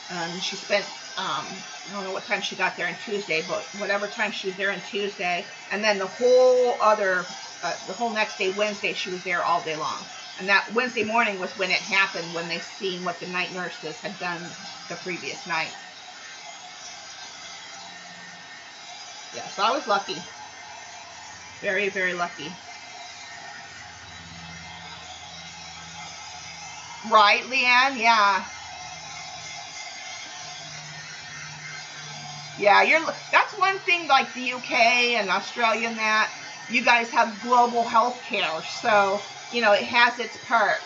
Speaker 1: and she spent, I don't know what time she got there on Tuesday, but whatever time she was there on Tuesday, and then the whole next day, Wednesday, she was there all day long. And that Wednesday morning was when it happened, when they seen what the night nurses had done the previous night. Yeah, so I was lucky. Very, very lucky. Right, Leanne? Yeah. Yeah, that's one thing, like the UK and Australia and that, you guys have global health care, so, it has its perks.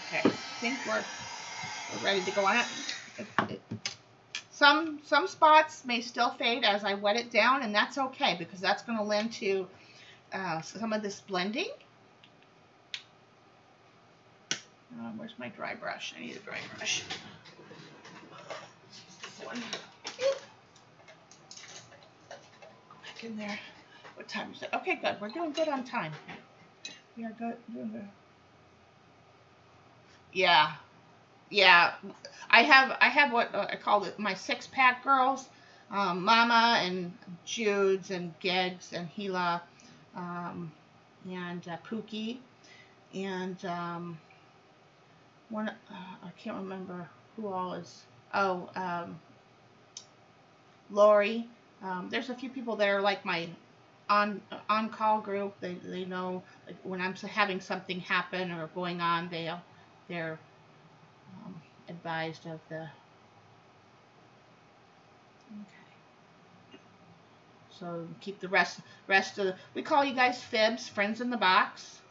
Speaker 1: Okay, I think we're ready to go on it. Some spots may still fade as I wet it down, and that's okay, because that's going to lend to some of this blending. Where's my dry brush? I need a dry brush. This one. Back in there. What time is it? Okay, good. We're doing good on time. We are good. Doing good. Yeah. Yeah. I have what I call it my 6-pack girls. Mama and Jude's and Geg's and Gila and Pookie and one I can't remember who all is. Oh, Lori. There's a few people that are like my on call group. They know, like, when I'm having something happen or going on, they're advised of the. Okay. So keep the rest of we call you guys fibs, friends in the box.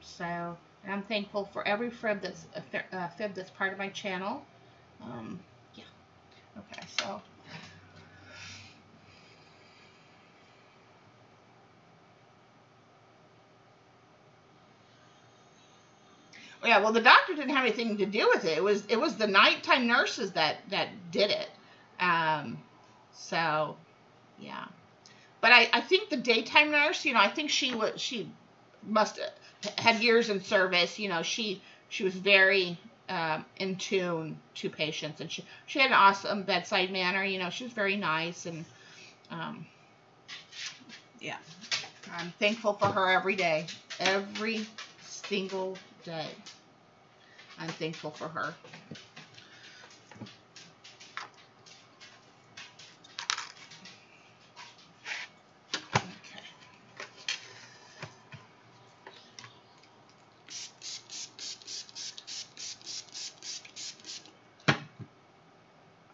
Speaker 1: So, and I'm thankful for every fib that's part of my channel. Yeah. Okay. So. Yeah, well, the doctor didn't have anything to do with it. It was the nighttime nurses that did it. So, yeah. But I think the daytime nurse, I think she must have had years in service. She was very in tune to patients, and she had an awesome bedside manner. She was very nice, and yeah, I'm thankful for her every day, every single day. I'm thankful for her.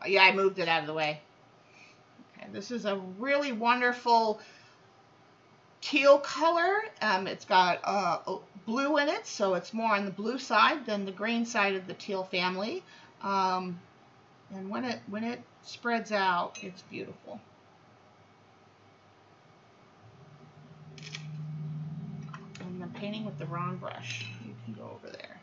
Speaker 1: Yeah, I moved it out of the way. Okay, this is a really wonderful teal color. It's got blue in it, so it's more on the blue side than the green side of the teal family. And when it spreads out, it's beautiful. And I'm painting with the wrong brush. You can go over there.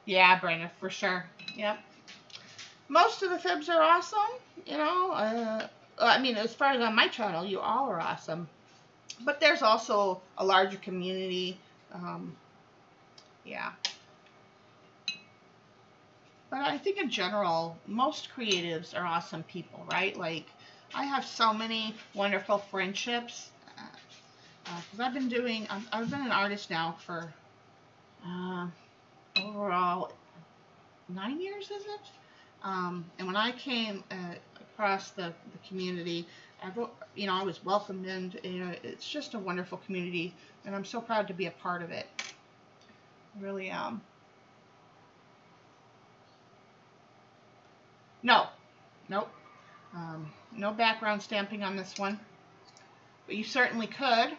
Speaker 1: Yeah, Brenda, for sure. Yep. Most of the fibs are awesome, you know. I mean, as far as on my channel, you all are awesome. But there's also a larger community. Um, yeah. But I think in general, most creatives are awesome people, right? Like, I have so many wonderful friendships. Because I've been an artist now for uh, overall 9 years, is it? And when I came across the community, I was welcomed in. It's just a wonderful community, and I'm so proud to be a part of it. I really am. No, nope. No background stamping on this one, but you certainly could.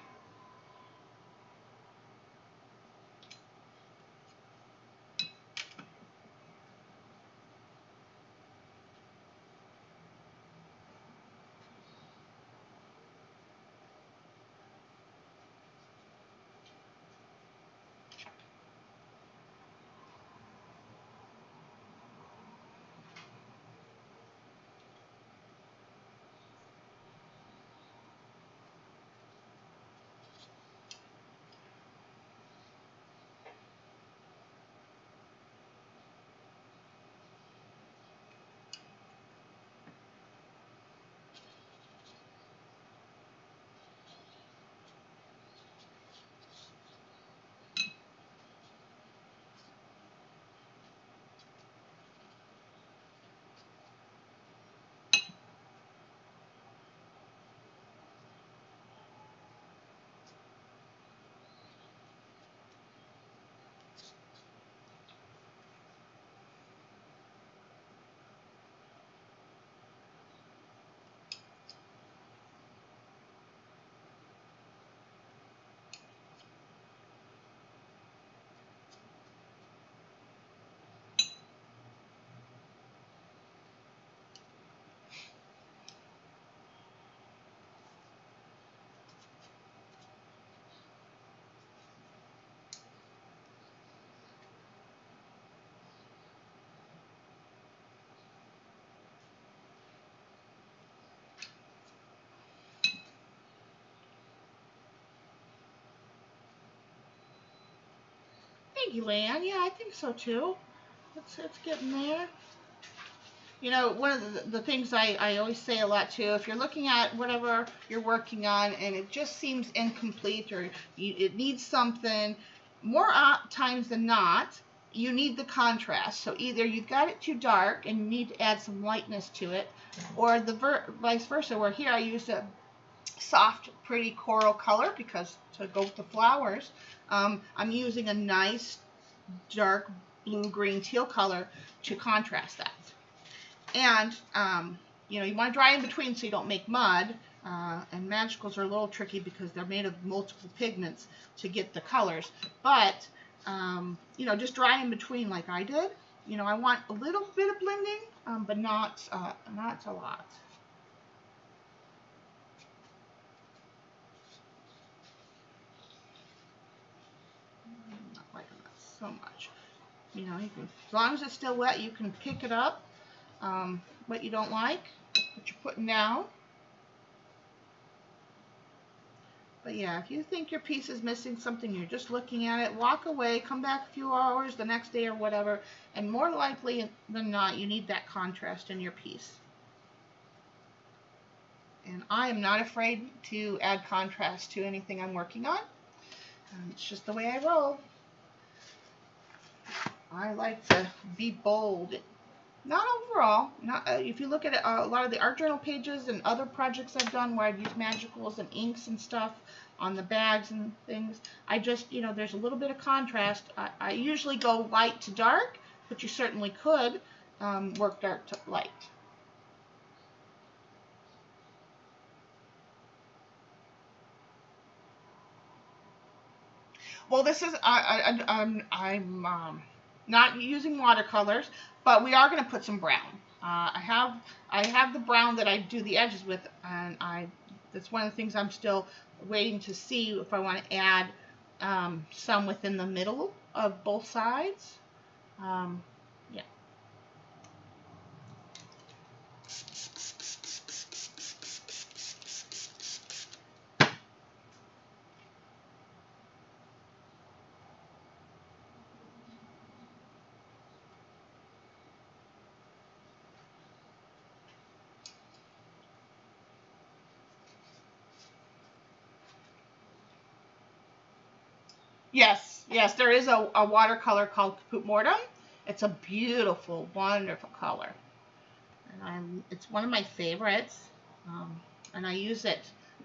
Speaker 1: Thank you, Lan. Yeah, I think so too. It's getting there. One of the things I always say a lot too, if you're looking at whatever you're working on and it just seems incomplete or it needs something, more times than not, you need the contrast. So either you've got it too dark and you need to add some lightness to it, or the vice versa, where here I used a soft, pretty coral color because to go with the flowers, I'm using a nice dark blue, green, teal color to contrast that. And, you want to dry in between so you don't make mud. And magicals are a little tricky because they're made of multiple pigments to get the colors. But, just dry in between like I did. I want a little bit of blending, but not a lot. Not liking that so much. As long as it's still wet, you can pick it up. What you don't like, what you're putting down. But yeah, if you think your piece is missing something, you're just looking at it, walk away, come back a few hours the next day or whatever, and more likely than not, you need that contrast in your piece. And I am not afraid to add contrast to anything I'm working on. It's just the way I roll. I like to be bold. Not overall. If you look at a lot of the art journal pages and other projects I've done where I've used magicals and inks and stuff on the bags and things, I just, there's a little bit of contrast. I usually go light to dark, but you certainly could work dark to light. Well, this is I'm not using watercolors, but we are going to put some brown. I have the brown that I do the edges with, and that's one of the things I'm still waiting to see if I want to add some within the middle of both sides. Yeah. Yes, yes, there is a watercolor called Caput Mortem. It's a beautiful, wonderful color, and it's one of my favorites, um, and I use it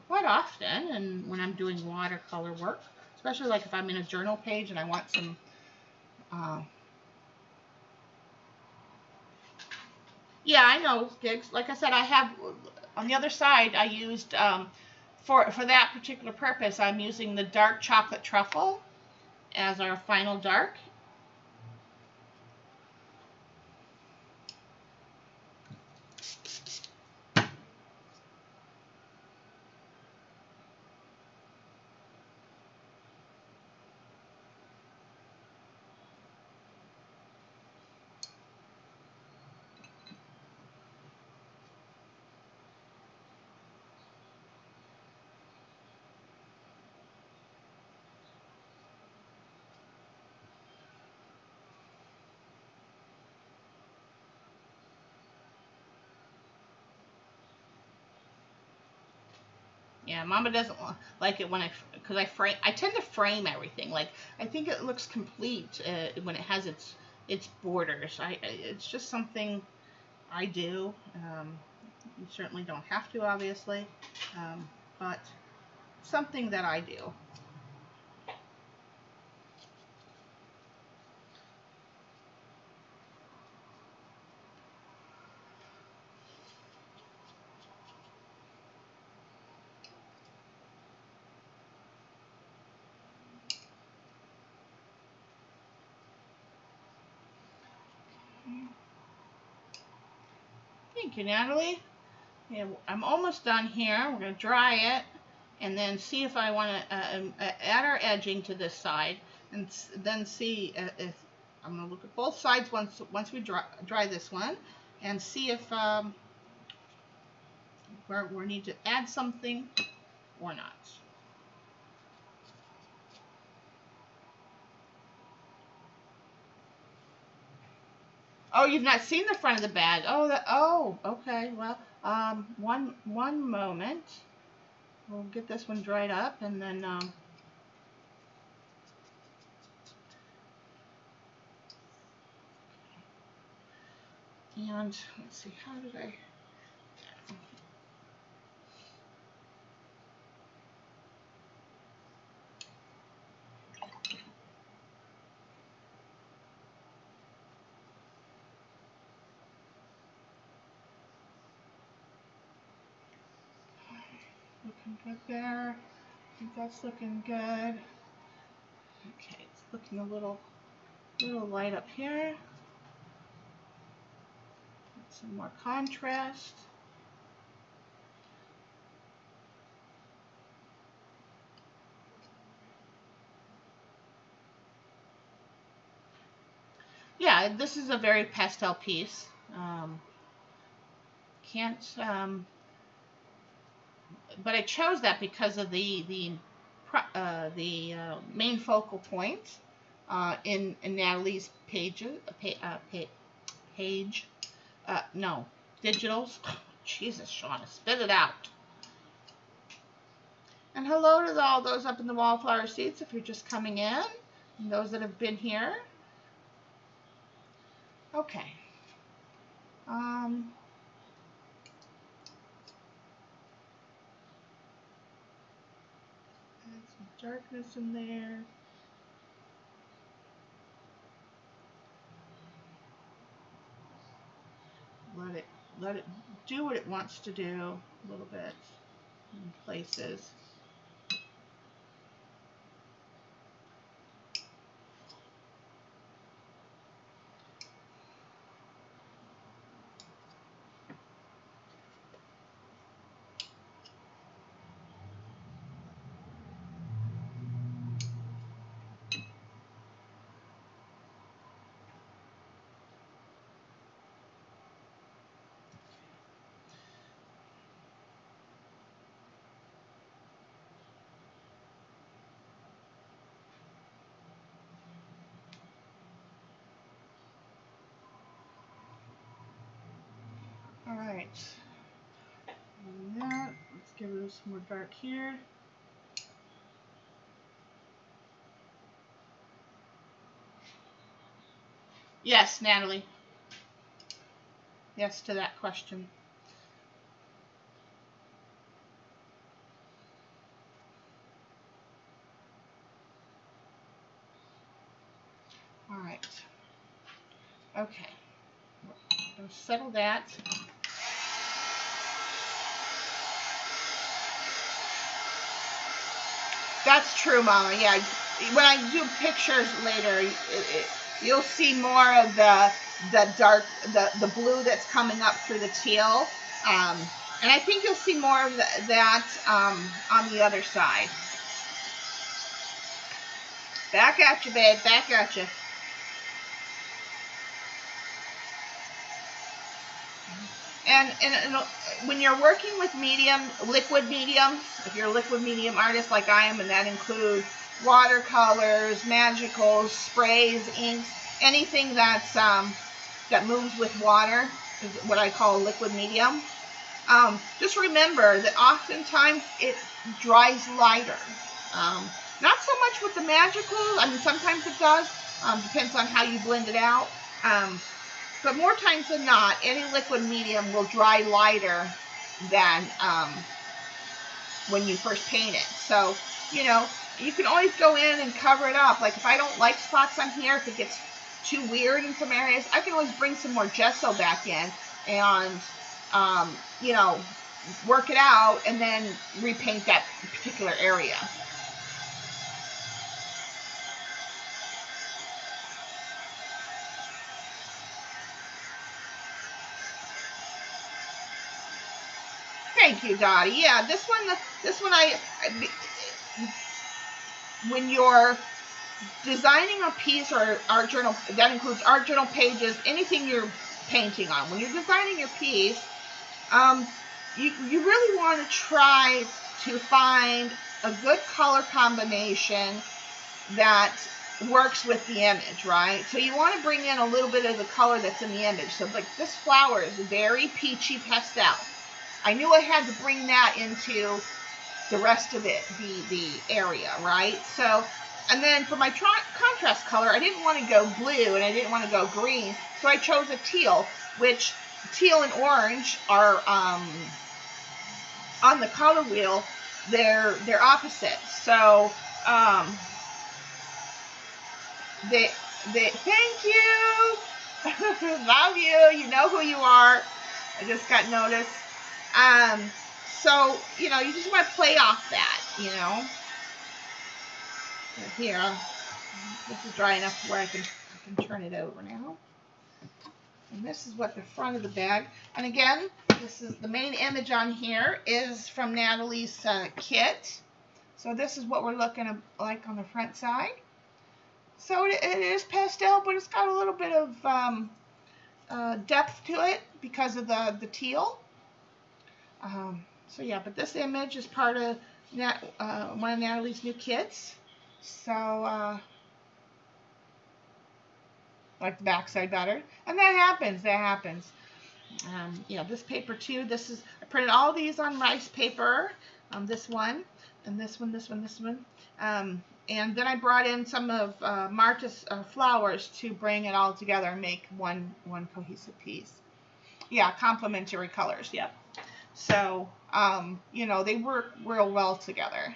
Speaker 1: quite often. And when I'm doing watercolor work, especially like if I'm in a journal page and I want some. Uh, yeah, I know, Gigs. Like I said, I have on the other side. I used for that particular purpose. I'm using the dark chocolate truffle as our final dark. Yeah, Mama doesn't like it when because I frame. I tend to frame everything. Like I think it looks complete when it has its borders. It's just something I do. You certainly don't have to, obviously, but something that I do. Thank you, Natalie. Yeah, I'm almost done here. We're gonna dry it and then see if I want to add our edging to this side, and then see if I'm gonna look at both sides once we dry this one, and see if we need to add something or not. Oh, you've not seen the front of the bag. Oh, okay. Well, one moment. We'll get this one dried up, and then and let's see, how did I? Looking good there. I think that's looking good. Okay, it's looking a little light up here. Some more contrast. Yeah, this is a very pastel piece. Can't, but I chose that because of the main focal point in Natalie's page. No, digitals. Jesus, Shauna, spit it out. And hello to all those up in the wallflower seats if you're just coming in, and those that have been here. Okay. Add some darkness in there. Let it do what it wants to do a little bit in places. right. And that. Let's give it some more dark here. Yes, Natalie. Yes to that question. All right. Okay. I'll settle that. That's true, Mama. Yeah. When I do pictures later, you'll see more of the dark, the blue that's coming up through the teal. And I think you'll see more of that on the other side. Back at you, babe. Back at you. And when you're working with liquid mediums, if you're a liquid medium artist like I am, and that includes watercolors, magicals, sprays, inks, anything that's that moves with water is what I call a liquid medium. Just remember that oftentimes it dries lighter. Not so much with the magicals. I mean, sometimes it does. Depends on how you blend it out. But more times than not, any liquid medium will dry lighter than when you first paint it. So, you know, you can always go in and cover it up. Like if I don't like spots on here, if it gets too weird in some areas, I can always bring some more gesso back in and, you know, work it out and then repaint that particular area. Thank you, Dottie. Yeah, this one when you're designing a piece or art journal, that includes art journal pages, anything you're painting on. When you're designing your piece, you really want to try to find a good color combination that works with the image, right? So you want to bring in a little bit of the color that's in the image. So like this flower is very peachy pastel. I knew I had to bring that into the rest of it, the area, right? So, and then for my contrast color, I didn't want to go blue and I didn't want to go green, so I chose a teal, which teal and orange are on the color wheel. They're opposite. So they thank you, love you. You know who you are. I just got notice. So, you know, you just want to play off that, you know. Here, this is dry enough where I can turn it over now. And this is what the front of the bag. And again, this is the main image on here is from Natalie's kit. So this is what we're looking like on the front side. So it is pastel, but it's got a little bit of depth to it because of the teal. So yeah, but this image is part of one of Natalie's new kits. So like the backside better, and that happens. You know, this paper too. I printed all these on rice paper. This one, and this one. And then I brought in some of Marta's flowers to bring it all together and make one cohesive piece. Yeah, complementary colors. Yep. So, you know, they work real well together.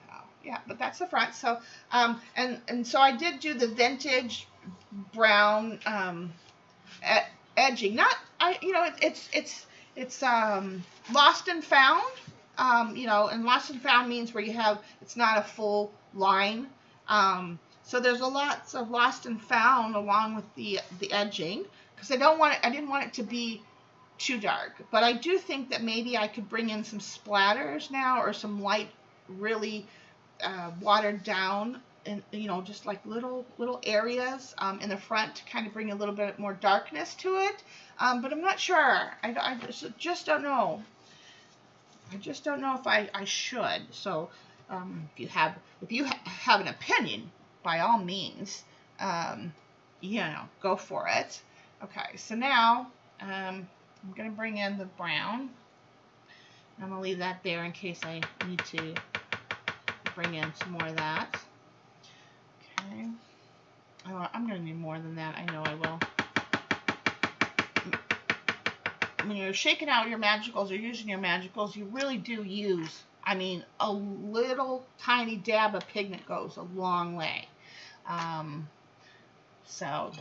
Speaker 1: So, yeah, but that's the front. So, and so I did do the vintage brown edging. You know, it's lost and found. You know, and lost and found means where it's not a full line. So there's a lot of lost and found along with the edging, because I didn't want it to be too dark. But I do think that maybe I could bring in some splatters now, or some light, really watered down, and you know, just like little areas in the front to kind of bring a little bit more darkness to it. But I'm not sure. I just don't know. I just don't know if I should. So if you have an opinion, by all means, you know, go for it. Okay, so now I'm going to bring in the brown. I'm going to leave that there in case I need to bring in some more of that. Okay. Oh, I'm going to need more than that. I know I will. When you're shaking out your magicals or using your magicals, you really do use, I mean, a little tiny dab of pigment goes a long way. So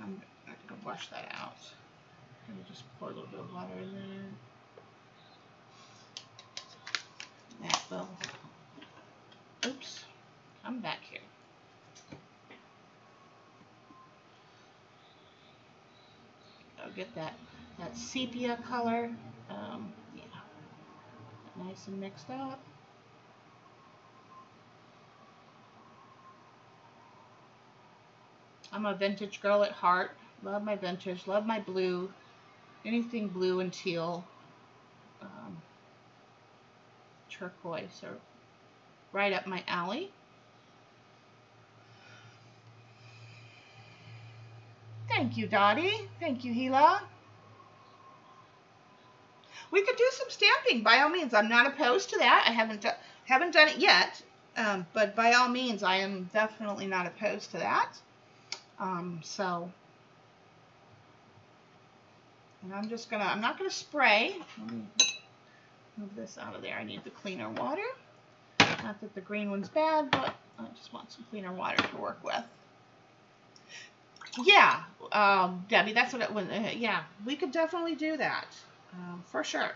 Speaker 1: I'm going to wash that out. Let me just pour a little bit of water in there. That will, oops, come back here. I'll get that sepia color, yeah, nice and mixed up. I'm a vintage girl at heart. Love my vintage, love my blue, anything blue and teal, turquoise are right up my alley. Thank you, Dottie. Thank you, Gila. We could do some stamping, by all means. I'm not opposed to that. I haven't done it yet, but by all means, I am definitely not opposed to that. So, and I'm not gonna spray. Let me move this out of there. I need the cleaner water. Not that the green one's bad, but I just want some cleaner water to work with. Yeah, Debbie, that's what it was. Yeah, we could definitely do that, for sure.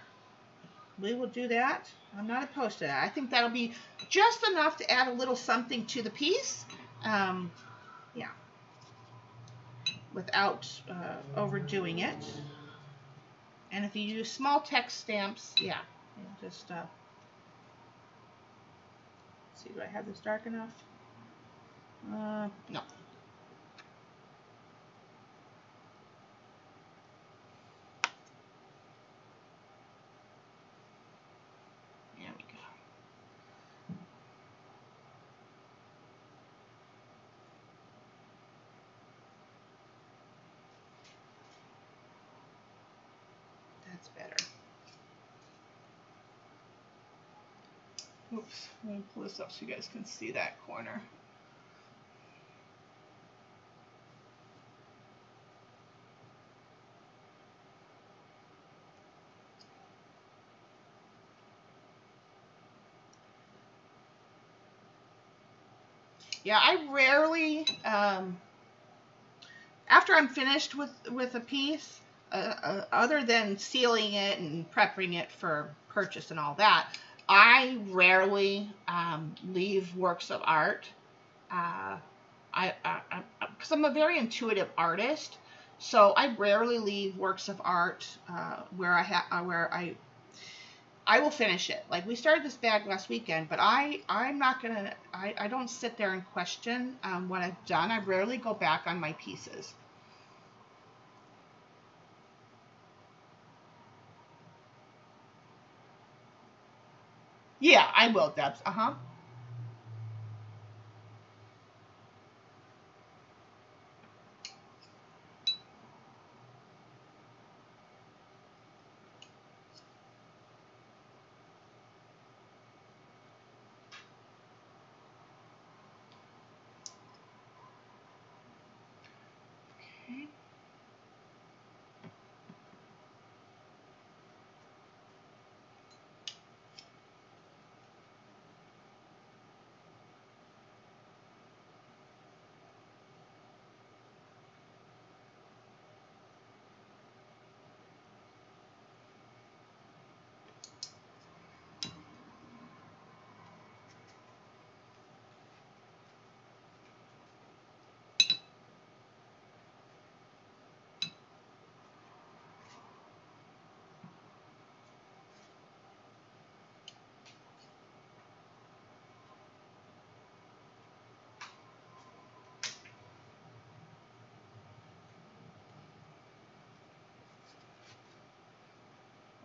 Speaker 1: We will do that. I'm not opposed to that. I think that'll be just enough to add a little something to the piece. Yeah, without overdoing it. And if you use small text stamps, yeah, just see, do I have this dark enough? No. There we go. That's better. Oops, let me pull this up so you guys can see that corner. Yeah, I rarely, after I'm finished with a piece, other than sealing it and prepping it for purchase and all that, I rarely leave works of art. Because I'm a very intuitive artist, so I rarely leave works of art where I will finish it. Like, we started this bag last weekend, but I'm not gonna, I don't sit there and question what I've done. I rarely go back on my pieces. Yeah, I will, Debs. Okay.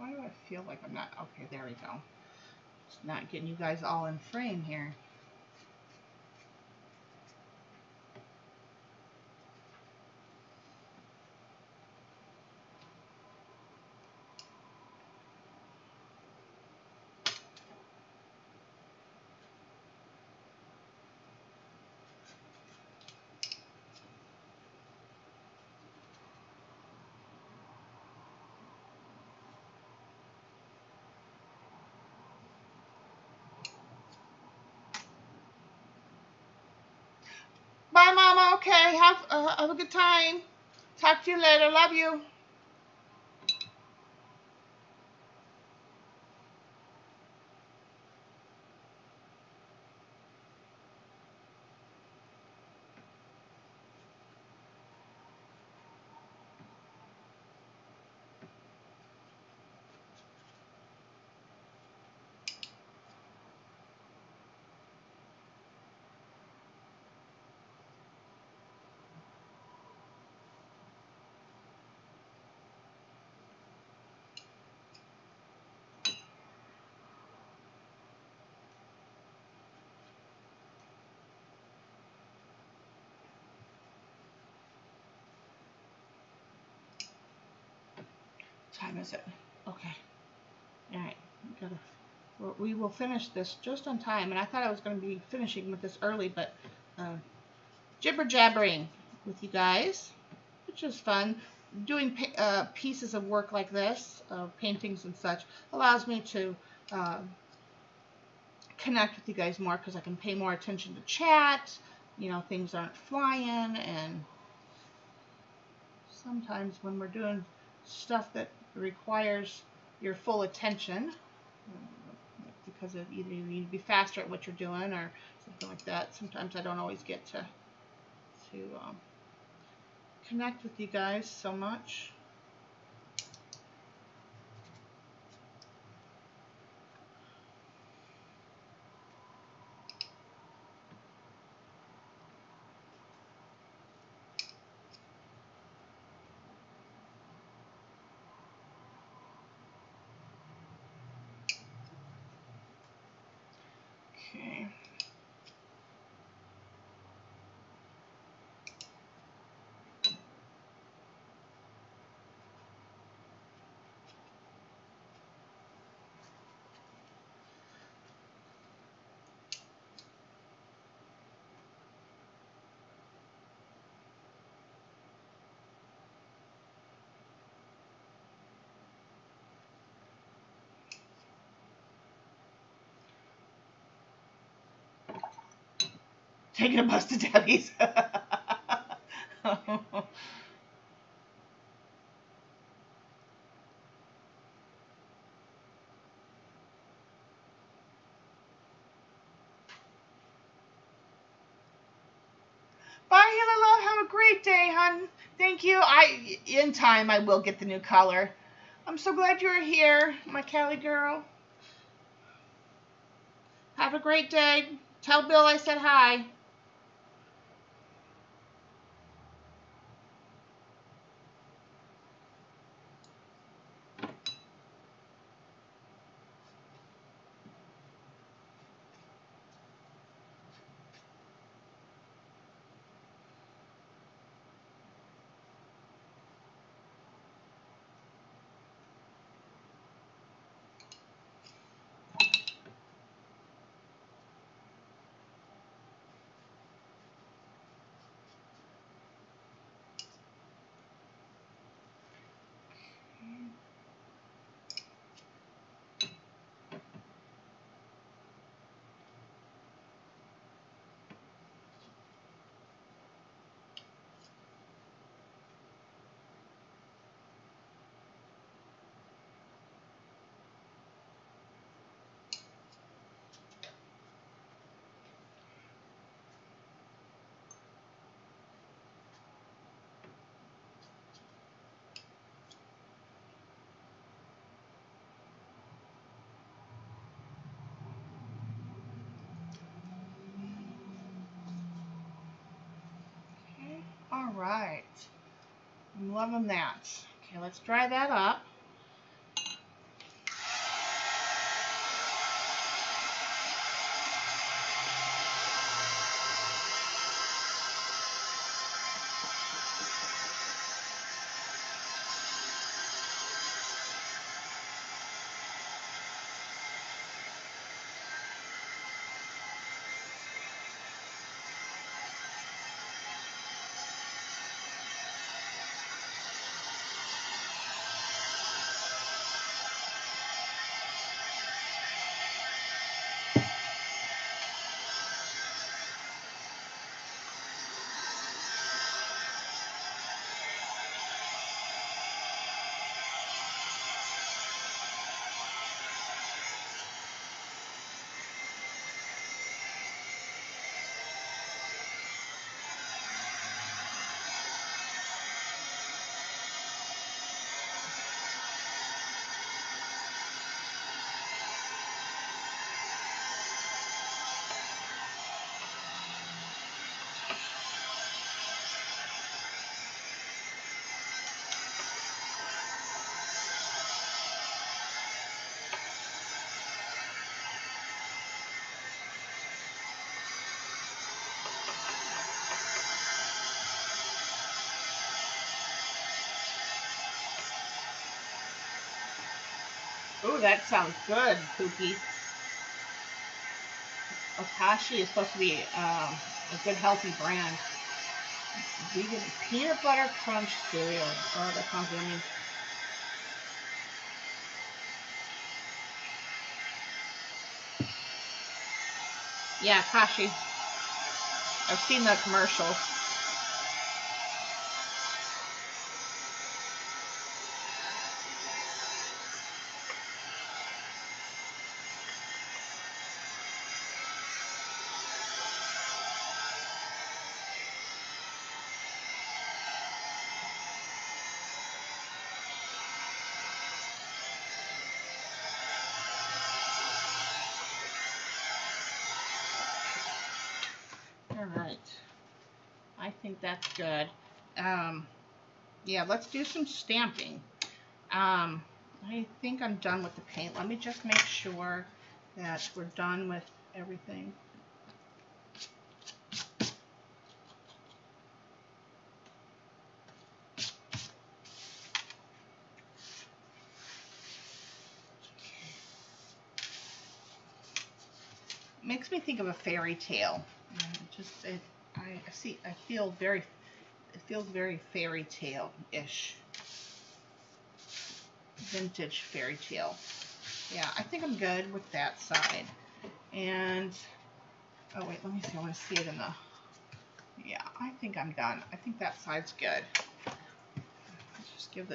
Speaker 1: Why do I feel like I'm not? Okay, there we go. Just not getting you guys all in frame here. Bye, Mama. Okay, have a good time. Talk to you later. Love you. What time is it? Okay. All right. We will finish this just on time. And I thought I was going to be finishing with this early, but jibber jabbering with you guys, which is fun. Doing pieces of work like this, paintings and such, allows me to connect with you guys more because I can pay more attention to chat. You know, things aren't flying, and sometimes when we're doing stuff that requires your full attention, because of either you need to be faster at what you're doing or something like that, sometimes I don't always get to connect with you guys so much. Okay. Taking a bus to Debbie's. Bye, Hilala. Have a great day, hon. Thank you. In time, I will get the new color. I'm so glad you're here, my Cali girl. Have a great day. Tell Bill I said hi. All right. I'm loving that. Okay, let's dry that up. Ooh, that sounds good, Pookie. Okashi is supposed to be a good, healthy brand. Vegan peanut butter crunch cereal. Oh, that sounds yummy. Yeah, Kashi. I've seen the commercials. All right. I think that's good. Yeah, let's do some stamping. I think I'm done with the paint. Let me just make sure that we're done with everything. Makes me think of a fairy tale. I feel very, it feels very fairy tale-ish. Vintage fairy tale. Yeah, I think I'm good with that side. And, oh wait, let me see. I want to see it in the, yeah, I think I'm done. I think that side's good. Just give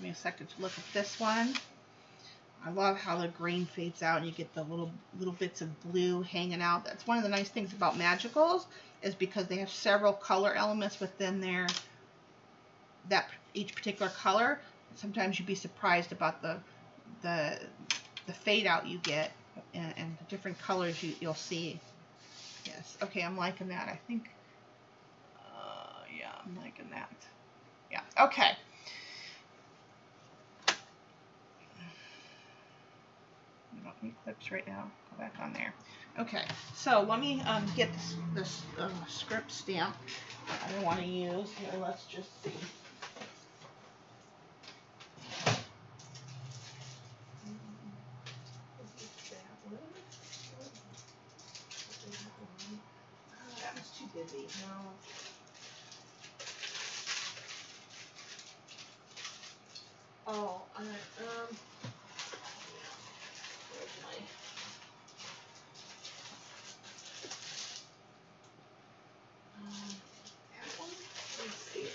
Speaker 1: me a second to look at this one. I love how the green fades out and you get the little bits of blue hanging out. That's one of the nice things about Magicals, is because they have several color elements within each particular color. Sometimes you'd be surprised about the fade out you get and the different colors you'll see. Yes, okay, I'm liking that. I think, yeah, I'm liking that. Yeah, okay. I don't need clips right now. Go back on there. Okay, so let me get this script stamp I want to use here. Let's just see. That was too busy. No. Oh, where's my... that one? Let's see.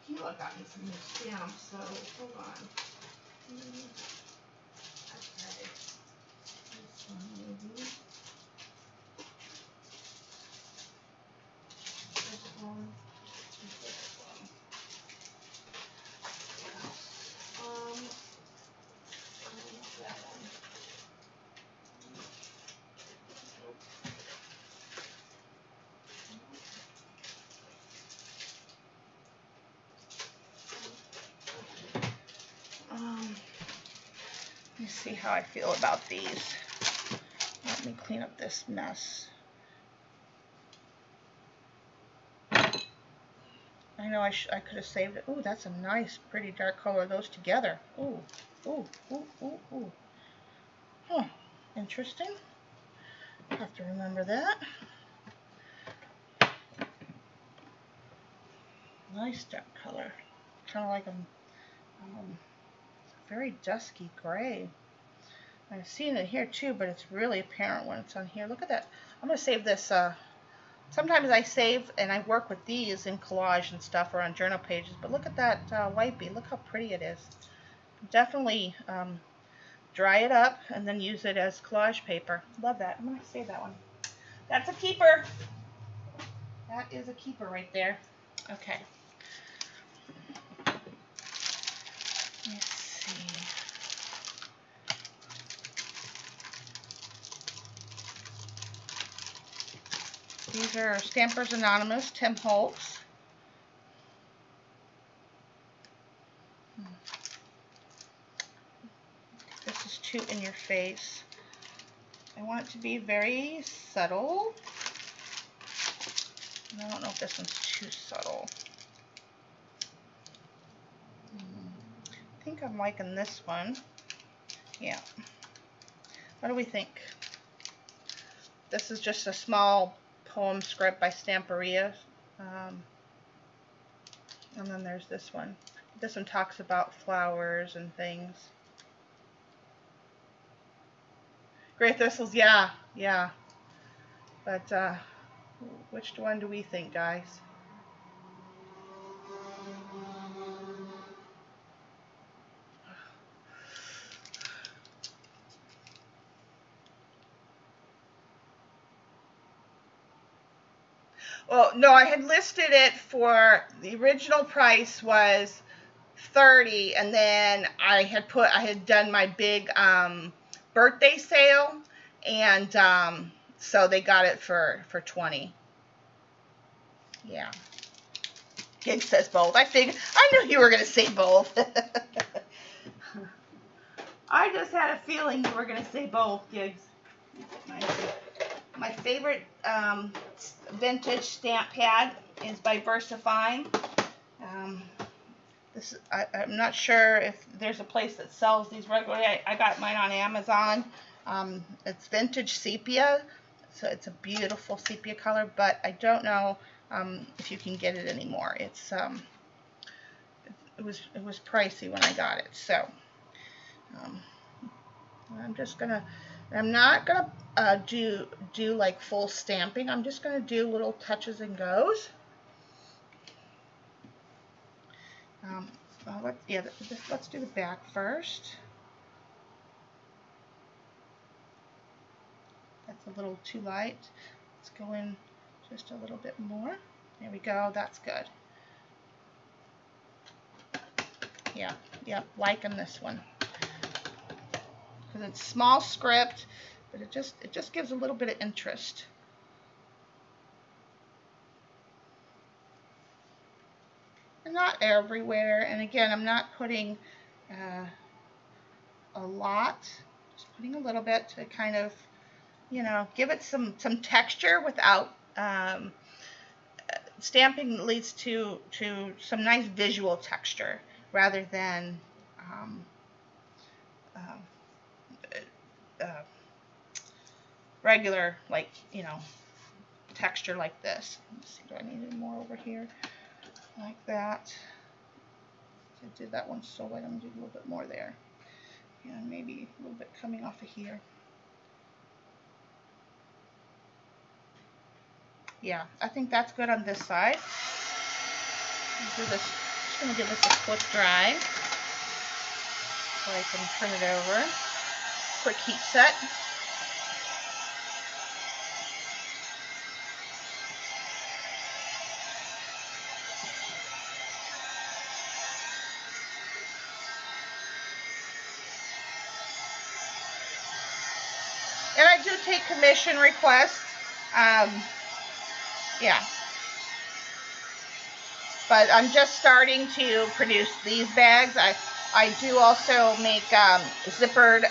Speaker 1: Kila got me some new stamps, so hold on. Okay. This one maybe. This one. This one. That one. Let me see how I feel about these. Let me clean up this mess. I know I could have saved it. Ooh, that's a nice, pretty dark color. Those together. Ooh, ooh, ooh, ooh, ooh. Huh. Interesting. I'll have to remember that. Nice dark color. Kind of like a very dusky gray. I've seen it here too, but it's really apparent when it's on here. Look at that. I'm going to save this. Sometimes I save and I work with these in collage and stuff or on journal pages, but look at that white bee. Look how pretty it is. Definitely dry it up and then use it as collage paper. Love that. I'm going to save that one. That's a keeper. That is a keeper right there. Okay. Let's see. These are Stampers Anonymous, Tim Holtz. This is too in your face. I want it to be very subtle. And I don't know if this one's too subtle. I think I'm liking this one. Yeah. What do we think? This is just a small poem script by Stamperia. And then there's this one. This one talks about flowers and things. Great thistles, yeah, yeah. But which one do we think, guys? Well, no, I had listed it for, the original price was 30, and then I had done my big birthday sale, and so they got it for 20. Yeah. Gig says both. I knew you were gonna say both. I just had a feeling you were gonna say both, Gigs. My favorite vintage stamp pad is by VersaFine. I'm not sure if there's a place that sells these regularly. I got mine on Amazon. It's vintage sepia, so it's a beautiful sepia color, but I don't know if you can get it anymore. It was pricey when I got it, so I'm not gonna do like full stamping. I'm just gonna do little touches and goes. Let's do the back first. That's a little too light. Let's go in just a little bit more. There we go. That's good. Yeah, liking this one because it's small script, but it just gives a little bit of interest. And not everywhere, and again, I'm not putting a lot, just putting a little bit to kind of, give it some texture without stamping leads to some nice visual texture rather than regular, like, texture like this. Let's see, do I need any more over here? Like that. I did that one so light, I'm going to do a little bit more there. And maybe a little bit coming off of here. Yeah, I think that's good on this side. Do this. Just going to give this a quick dry so I can turn it over. Quick heat set. And I do take commission requests. Yeah. But I'm just starting to produce these bags. I do also make zippered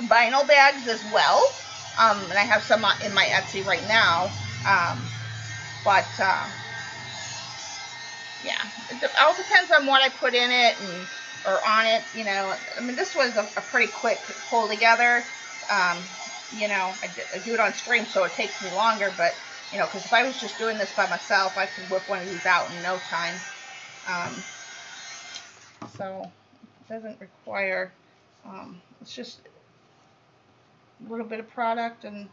Speaker 1: vinyl bags as well. And I have some in my Etsy right now. Yeah, it all depends on what I put in it or on it, I mean, this was a pretty quick pull together. I do it on stream, so it takes me longer, but, because if I was just doing this by myself, I could whip one of these out in no time. So it doesn't require, it's just a little bit of product and,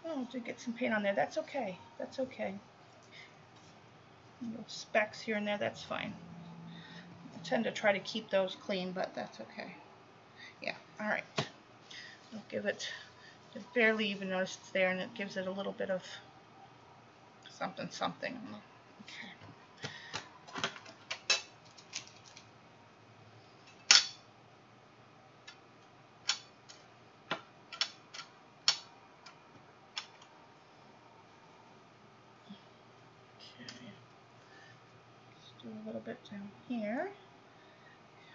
Speaker 1: Oh, did get some paint on there. That's okay. That's okay. Little specks here and there. That's fine. I tend to try to keep those clean, but that's okay. Yeah. All right. I'll give it. I barely even notice it's there, and it gives it a little bit of something. Okay. Do a little bit down here,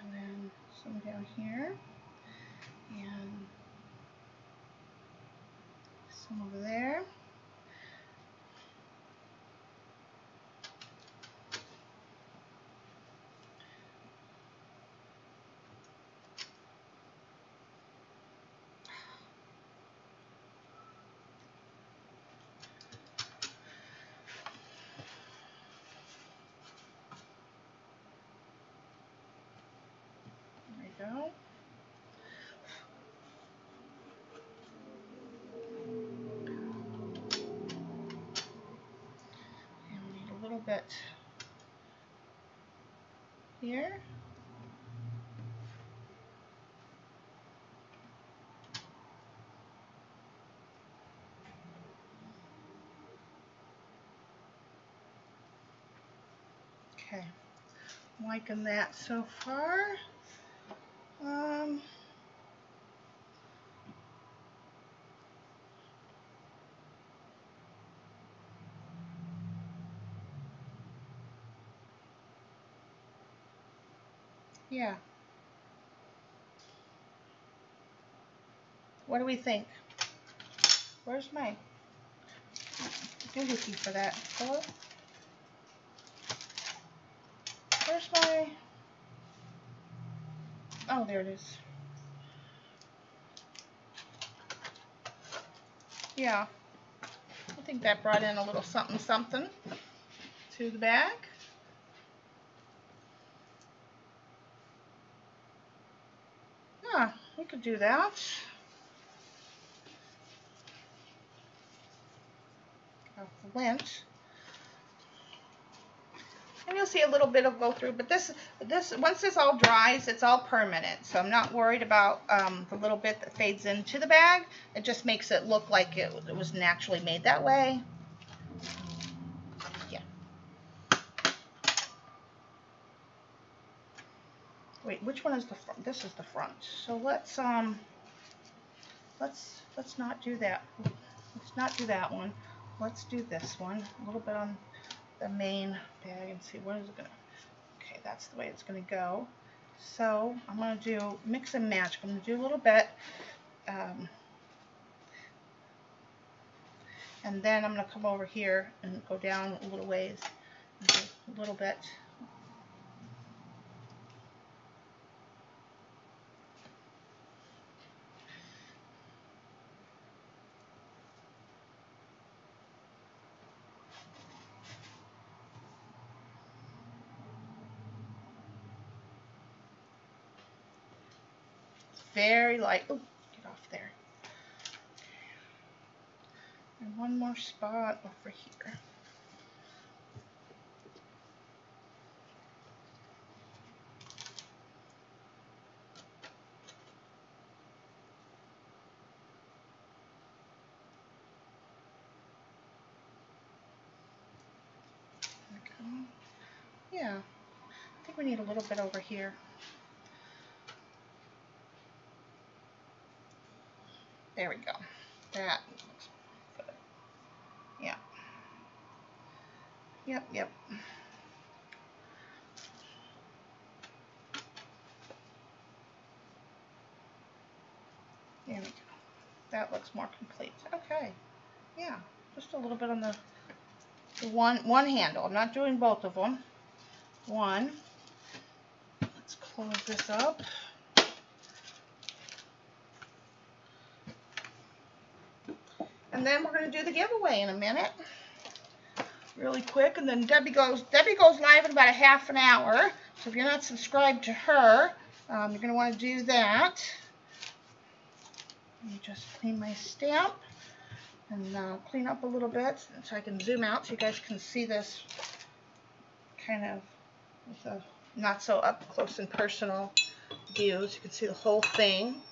Speaker 1: and then some down here, and some over there. bit here. Okay, I'm liking that so far. Yeah. What do we think? Where's my doohickey for that? Hello? Where's my... Oh, there it is. Yeah. I think that brought in a little something something to the bag. Yeah, we could do that. Off the lint. And you'll see a little bit will go through, but this once this all dries, it's all permanent. So I'm not worried about the little bit that fades into the bag. It just makes it look like it was naturally made that way. Yeah. Wait, which one is the front? This is the front. So let's not do that. Let's not do that one. Let's do this one. A little bit on the main bag and see what is it gonna. Okay, that's the way it's gonna go. So I'm gonna do mix and match. I'm gonna do a little bit, and then I'm gonna come over here and go down a little ways and do a little bit. Very light. Oh, get off there. And one more spot over here. There we go. Yeah, I think we need a little bit over here. There we go. That looks good. Yeah. Yep, yep. There we go. That looks more complete. Okay. Yeah, just a little bit on the one handle. I'm not doing both of them. One. Let's close this up. And then we're going to do the giveaway in a minute. Really quick. And then Debbie goes live in about a half an hour. So if you're not subscribed to her, you're going to want to do that. Let me just clean my stamp and clean up a little bit so I can zoom out so you guys can see this kind of with a not so up close and personal view, so you can see the whole thing.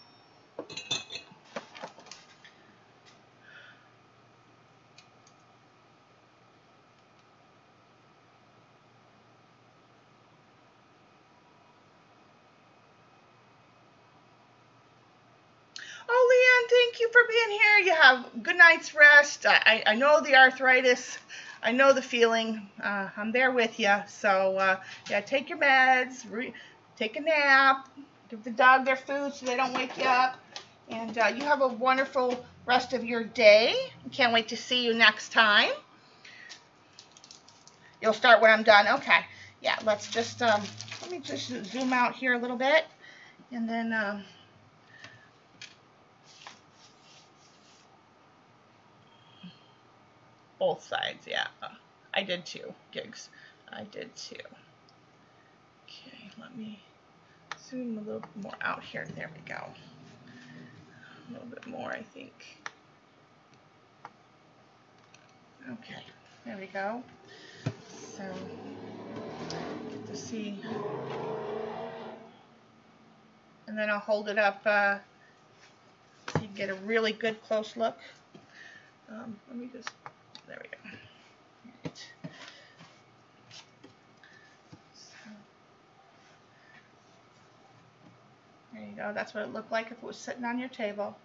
Speaker 1: Oh, Leanne, thank you for being here. You have good night's rest. I know the arthritis. I know the feeling. I'm there with you. So, yeah, take your meds, take a nap, give the dog their food so they don't wake you up. And you have a wonderful rest of your day. Can't wait to see you next time. You'll start when I'm done. Okay. Yeah, let's just, let me just zoom out here a little bit. And then, both sides, yeah. I did too, Gigs. I did too. Okay, let me zoom a little more out here. There we go. A little bit more, I think. Okay, there we go. So, get to see. And then I'll hold it up so you can get a really good close look. Let me just, there we go. Right. So, there you go. That's what it looked like if it was sitting on your table.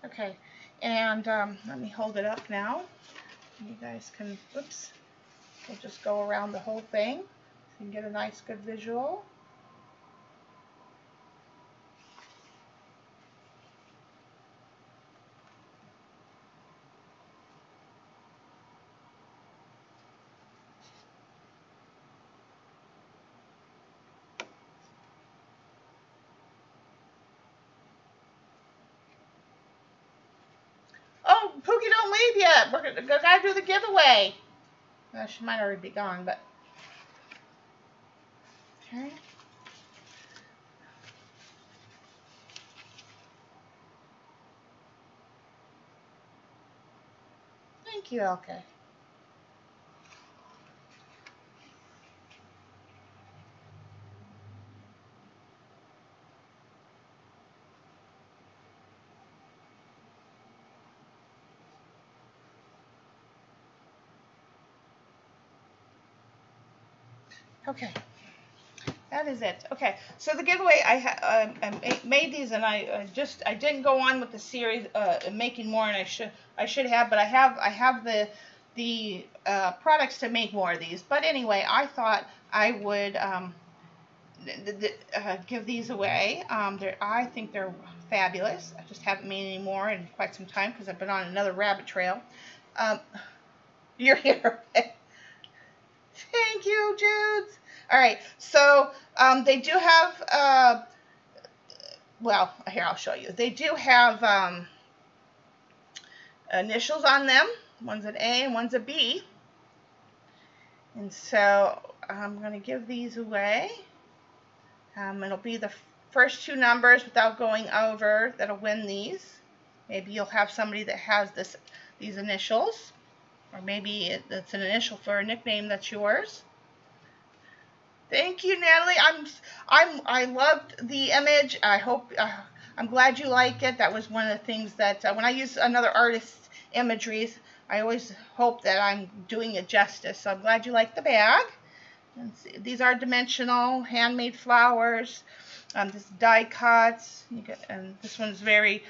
Speaker 1: Okay, and let me hold it up now. You guys can, whoops, we'll just go around the whole thing so you can get a nice good visual. Oh, Pookie, don't leave yet. We're gotta do the giveaway. She might already be gone, but okay. Thank you, Elke. Okay, that is it. Okay, so the giveaway, I made these, and I didn't go on with the series making more, and I should have, but I have the products to make more of these. But anyway, I thought I would give these away. I think they're fabulous. I just haven't made any more in quite some time because I've been on another rabbit trail. You're here. Thank you, Judes. All right, so they do have, well, here, I'll show you. They do have initials on them. One's an A and one's a B. And so I'm going to give these away. It'll be the first two numbers without going over that'll win these. Maybe you'll have somebody that has these initials. Or maybe it's an initial for a nickname that's yours. Thank you, Natalie. I loved the image. I hope I'm glad you like it. That was one of the things that when I use another artist's imageries, I always hope that I'm doing it justice. So I'm glad you like the bag. And see, these are dimensional, handmade flowers. This die cuts. And this one's very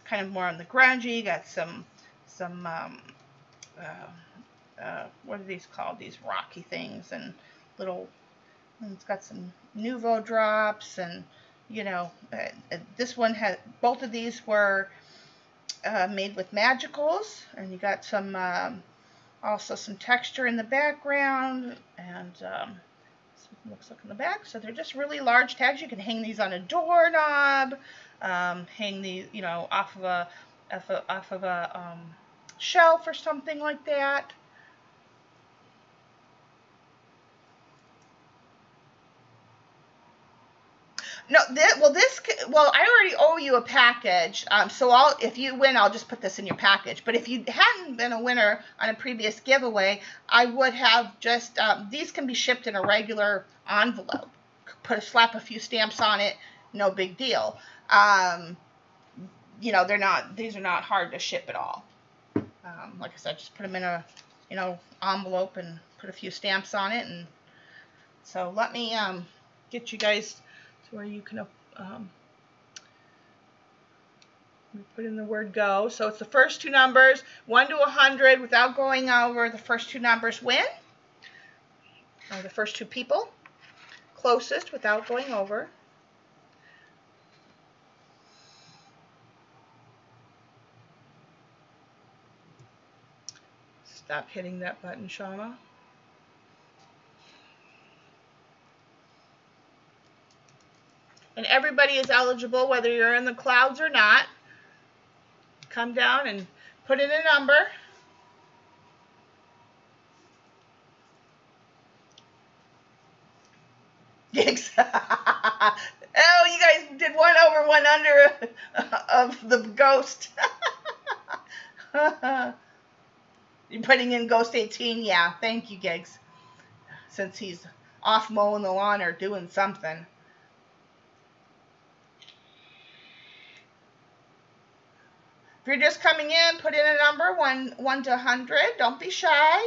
Speaker 1: kind of more on the grungy. You got some what are these called? These rocky things and little. And it's got some Nouveau drops, and you know, this one had, both of these were made with Magicals, and you got some also some texture in the background, and looks like in the back. So they're just really large tags. You can hang these on a doorknob, hang these, you know, off of a shelf or something like that. No, well, I already owe you a package, so if you win, I'll just put this in your package. But if you hadn't been a winner on a previous giveaway, I would have just, these can be shipped in a regular envelope. Slap a few stamps on it, no big deal. You know, these are not hard to ship at all. Like I said, just put them in a, you know, envelope and put a few stamps on it. And so let me get you guys where you can put in the word go. So it's the first two numbers, 1 to 100, without going over. The first two numbers win. Or the first two people closest without going over. Stop hitting that button, Shauna. And everybody is eligible, whether you're in the clouds or not. Come down and put in a number. Oh, you guys did 1 over 1 under of the ghost. You're putting in Ghost 18? Yeah, thank you, Gigs. since he's off mowing the lawn or doing something. If you're just coming in, put in a number, 1 to 100. Don't be shy.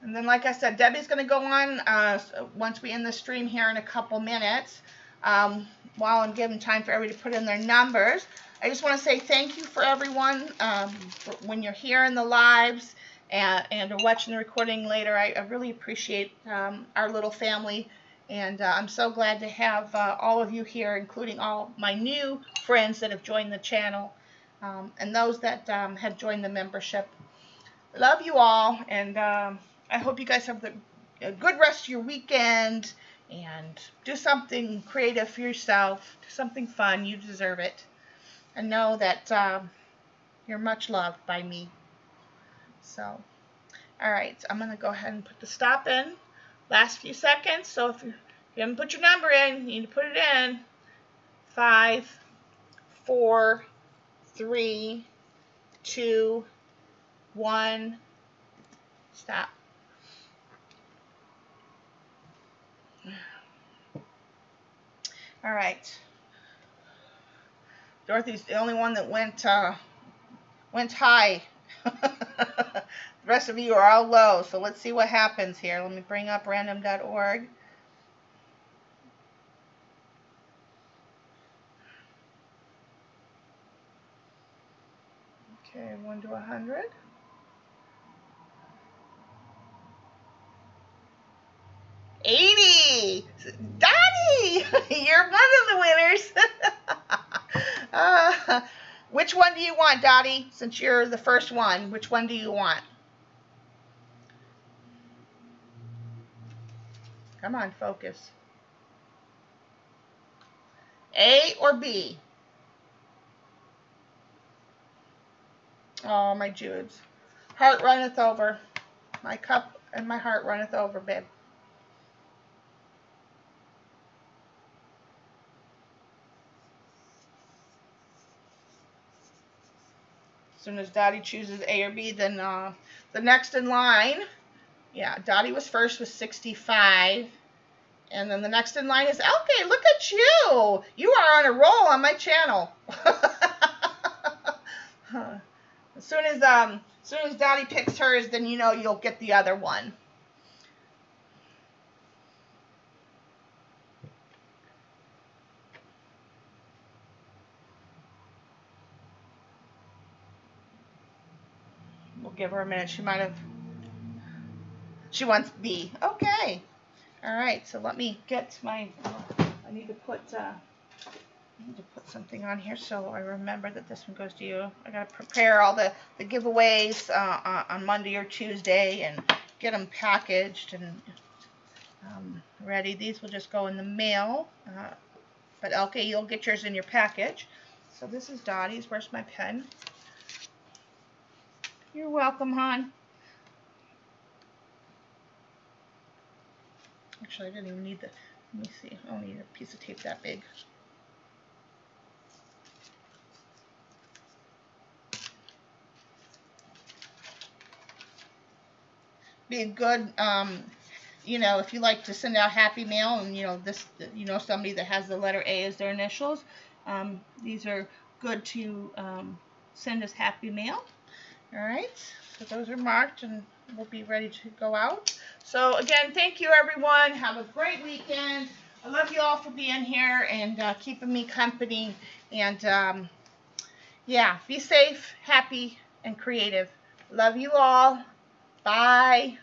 Speaker 1: And then, like I said, Debbie's going to go on once we end the stream here in a couple minutes. While I'm giving time for everybody to put in their numbers, I just want to say thank you for everyone for when you're here in the lives and are watching the recording later. I really appreciate our little family, and I'm so glad to have all of you here, including all my new friends that have joined the channel and those that have joined the membership. Love you all, and I hope you guys have a good rest of your weekend, and do something creative for yourself. Do something fun. You deserve it. And know that you're much loved by me. So, all right. I'm going to go ahead and put the stop in. Last few seconds. So if you haven't put your number in, you need to put it in. 5, 4, 3, 2, 1. Stop. All right. Dorothy's the only one that went high. The rest of you are all low. So let's see what happens here. Let me bring up random.org. Okay, 1 to 100. 80. Dottie, you're one of the winners. Which one do you want, Dottie? Since you're the first one, which one do you want? Come on, focus. A or B? Oh, my Judes. Heart runneth over. My cup and my heart runneth over, babe. As soon as Dottie chooses A or B, then the next in line, yeah, Dottie was first with 65. And then the next in line is Elke. Look at you. You are on a roll on my channel. As soon as Dottie picks hers, then you know you'll get the other one. We'll give her a minute. She wants B. Okay. All right. So let me get my. I need to put something on here so I remember that this one goes to you. I gotta prepare all the giveaways on Monday or Tuesday and get them packaged and ready. These will just go in the mail. But okay, you'll get yours in your package. So this is Dottie's. Where's my pen? You're welcome, hon. Actually, I didn't even need the, let me see. I don't need a piece of tape that big. Be a good, you know, if you like to send out happy mail and, you know, somebody that has the letter A as their initials, these are good to send as happy mail. All right, so those are marked and we'll be ready to go out. So again, thank you everyone. Have a great weekend. I love you all for being here and keeping me company. And yeah, be safe, happy, and creative. Love you all. Bye.